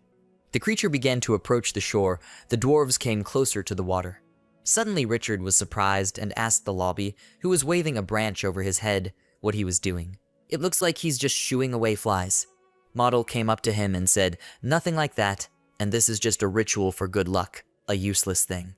The creature began to approach the shore. The dwarves came closer to the water. Suddenly Richard was surprised and asked the lobby, who was waving a branch over his head, what he was doing. It looks like he's just shooing away flies. Model came up to him and said, nothing like that, and this is just a ritual for good luck, a useless thing.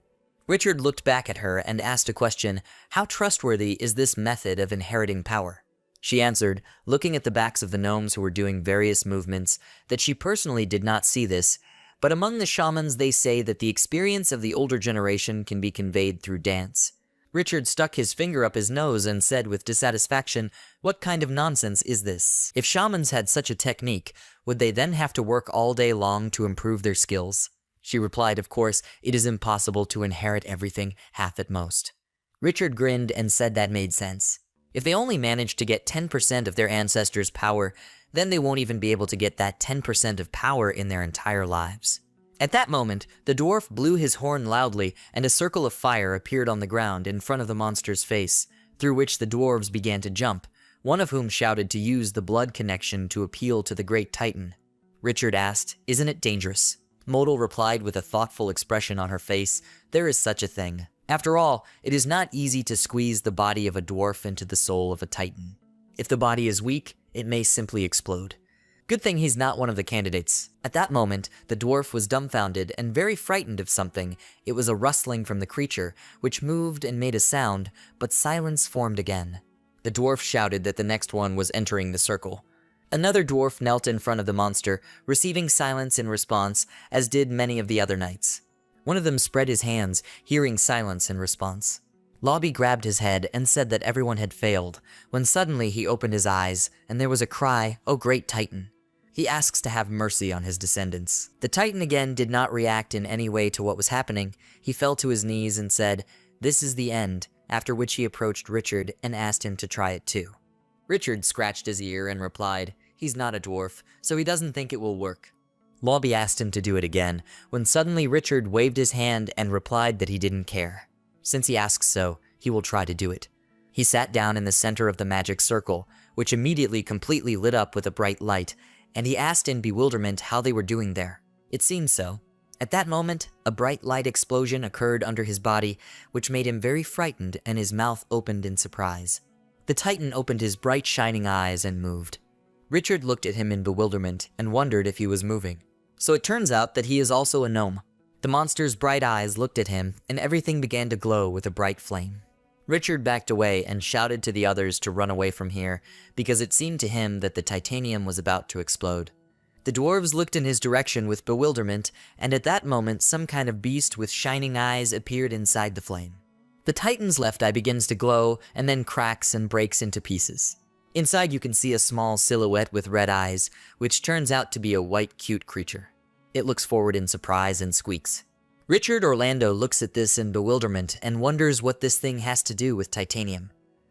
Richard looked back at her and asked a question, how trustworthy is this method of inheriting power? She answered, looking at the backs of the gnomes who were doing various movements, that she personally did not see this, but among the shamans they say that the experience of the older generation can be conveyed through dance. Richard stuck his finger up his nose and said with dissatisfaction, what kind of nonsense is this? If shamans had such a technique, would they then have to work all day long to improve their skills? She replied, of course, it is impossible to inherit everything, half at most. Richard grinned and said that made sense. If they only managed to get 10% of their ancestors' power, then they won't even be able to get that 10% of power in their entire lives. At that moment, the dwarf blew his horn loudly, and a circle of fire appeared on the ground in front of the monster's face, through which the dwarves began to jump, one of whom shouted to use the blood connection to appeal to the great titan. Richard asked, isn't it dangerous? Modal replied with a thoughtful expression on her face, there is such a thing. After all, it is not easy to squeeze the body of a dwarf into the soul of a titan. If the body is weak, it may simply explode. Good thing he's not one of the candidates. At that moment, the dwarf was dumbfounded and very frightened of something. It was a rustling from the creature, which moved and made a sound, but silence formed again. The dwarf shouted that the next one was entering the circle. Another dwarf knelt in front of the monster, receiving silence in response, as did many of the other knights. One of them spread his hands, hearing silence in response. Lobby grabbed his head and said that everyone had failed, when suddenly he opened his eyes, and there was a cry, "Oh great Titan!" He asks to have mercy on his descendants. The Titan again did not react in any way to what was happening. He fell to his knees and said, "This is the end," after which he approached Richard and asked him to try it too. Richard scratched his ear and replied, "He's not a dwarf, so he doesn't think it will work." Lobby asked him to do it again, when suddenly Richard waved his hand and replied that he didn't care. Since he asks so, he will try to do it. He sat down in the center of the magic circle, which immediately completely lit up with a bright light, and he asked in bewilderment how they were doing there. It seemed so. At that moment, a bright light explosion occurred under his body, which made him very frightened, and his mouth opened in surprise. The Titan opened his bright shining eyes and moved. Richard looked at him in bewilderment and wondered if he was moving. So it turns out that he is also a gnome. The monster's bright eyes looked at him, and everything began to glow with a bright flame. Richard backed away and shouted to the others to run away from here, because it seemed to him that the titanium was about to explode. The dwarves looked in his direction with bewilderment, and at that moment some kind of beast with shining eyes appeared inside the flame. The Titan's left eye begins to glow, and then cracks and breaks into pieces. Inside you can see a small silhouette with red eyes, which turns out to be a white, cute creature. It looks forward in surprise and squeaks. Richard Orlando looks at this in bewilderment and wonders what this thing has to do with titanium.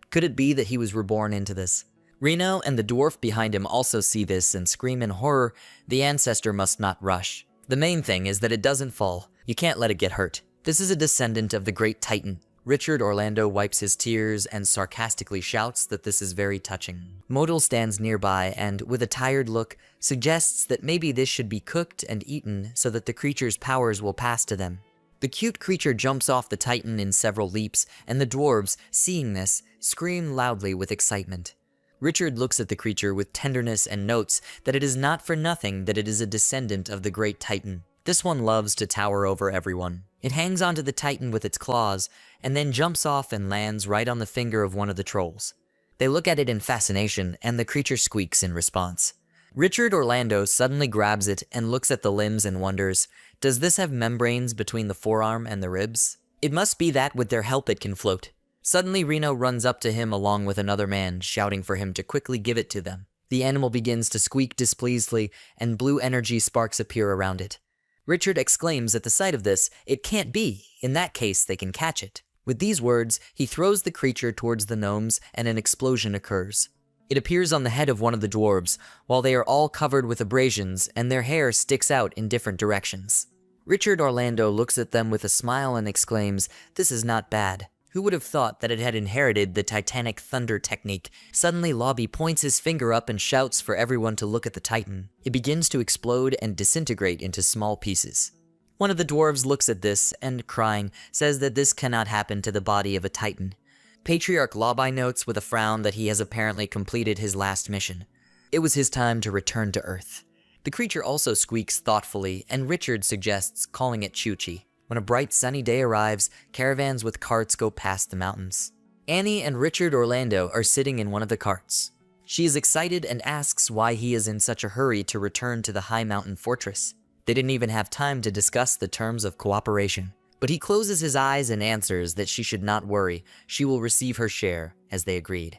Could it be that he was reborn into this? Reno and the dwarf behind him also see this and scream in horror. The ancestor must not rush. The main thing is that it doesn't fall. You can't let it get hurt. This is a descendant of the great Titan. Richard Orlando wipes his tears and sarcastically shouts that this is very touching. Modal stands nearby and, with a tired look, suggests that maybe this should be cooked and eaten so that the creature's powers will pass to them. The cute creature jumps off the Titan in several leaps, and the dwarves, seeing this, scream loudly with excitement. Richard looks at the creature with tenderness and notes that it is not for nothing that it is a descendant of the great Titan. This one loves to tower over everyone. It hangs onto the Titan with its claws, and then jumps off and lands right on the finger of one of the trolls. They look at it in fascination, and the creature squeaks in response. Richard Orlando suddenly grabs it and looks at the limbs and wonders, does this have membranes between the forearm and the ribs? It must be that with their help it can float. Suddenly Reno runs up to him along with another man, shouting for him to quickly give it to them. The animal begins to squeak displeasedly, and blue energy sparks appear around it. Richard exclaims at the sight of this, "It can't be. In that case, they can catch it." With these words, he throws the creature towards the gnomes, and an explosion occurs. It appears on the head of one of the dwarves, while they are all covered with abrasions, and their hair sticks out in different directions. Richard Orlando looks at them with a smile and exclaims, "This is not bad." Who would have thought that it had inherited the Titanic thunder technique? Suddenly, Lobby points his finger up and shouts for everyone to look at the Titan. It begins to explode and disintegrate into small pieces. One of the dwarves looks at this and, crying, says that this cannot happen to the body of a Titan. Patriarch Lobby notes with a frown that he has apparently completed his last mission. It was his time to return to Earth. The creature also squeaks thoughtfully, and Richard suggests calling it Chuchi. When a bright sunny day arrives, caravans with carts go past the mountains. Annie and Richard Orlando are sitting in one of the carts. She is excited and asks why he is in such a hurry to return to the high mountain fortress. They didn't even have time to discuss the terms of cooperation. But he closes his eyes and answers that she should not worry, she will receive her share, as they agreed.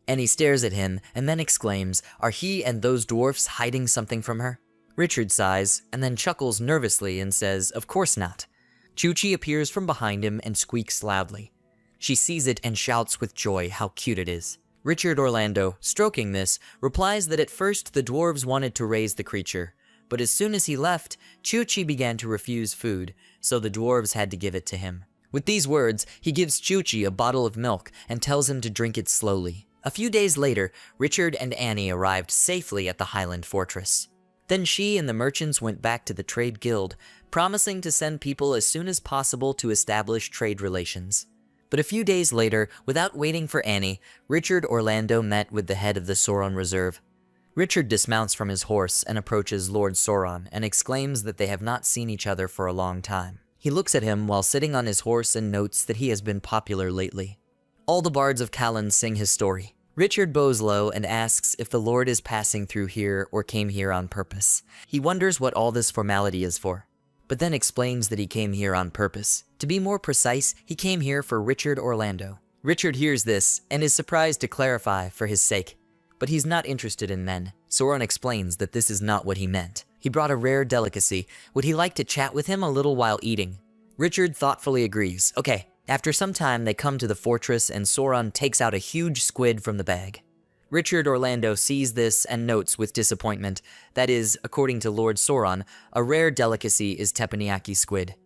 Annie stares at him and then exclaims, are he and those dwarfs hiding something from her? Richard sighs and then chuckles nervously and says, of course not. Chuchi appears from behind him and squeaks loudly. She sees it and shouts with joy how cute it is. Richard Orlando, stroking this, replies that at first the dwarves wanted to raise the creature, but as soon as he left, Chuchi began to refuse food, so the dwarves had to give it to him. With these words, he gives Chuchi a bottle of milk and tells him to drink it slowly. A few days later, Richard and Annie arrived safely at the Highland Fortress. Then she and the merchants went back to the trade guild, promising to send people as soon as possible to establish trade relations. But a few days later, without waiting for Annie, Richard Orlando met with the head of the Sauron Reserve. Richard dismounts from his horse and approaches Lord Sauron and exclaims that they have not seen each other for a long time. He looks at him while sitting on his horse and notes that he has been popular lately. All the bards of Callan sing his story. Richard bows low and asks if the Lord is passing through here or came here on purpose. He wonders what all this formality is for, but then explains that he came here on purpose. To be more precise, he came here for Richard Orlando. Richard hears this and is surprised to clarify for his sake, but he's not interested in men. Sauron explains that this is not what he meant. He brought a rare delicacy. Would he like to chat with him a little while eating? Richard thoughtfully agrees. Okay. After some time, they come to the fortress and Sauron takes out a huge squid from the bag. Richard Orlando sees this and notes with disappointment that is, according to Lord Sauron, a rare delicacy is teppanyaki squid.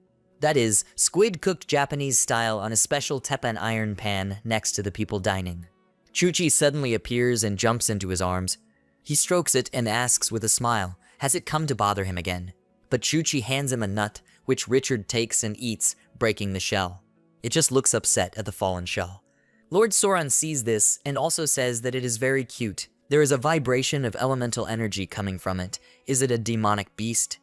That is, squid cooked Japanese style on a special teppan iron pan next to the people dining. Chuchi suddenly appears and jumps into his arms. He strokes it and asks with a smile, has it come to bother him again? But Chuchi hands him a nut, which Richard takes and eats, breaking the shell. It just looks upset at the fallen shell. Lord Sauron sees this and also says that it is very cute. There is a vibration of elemental energy coming from it. Is it a demonic beast?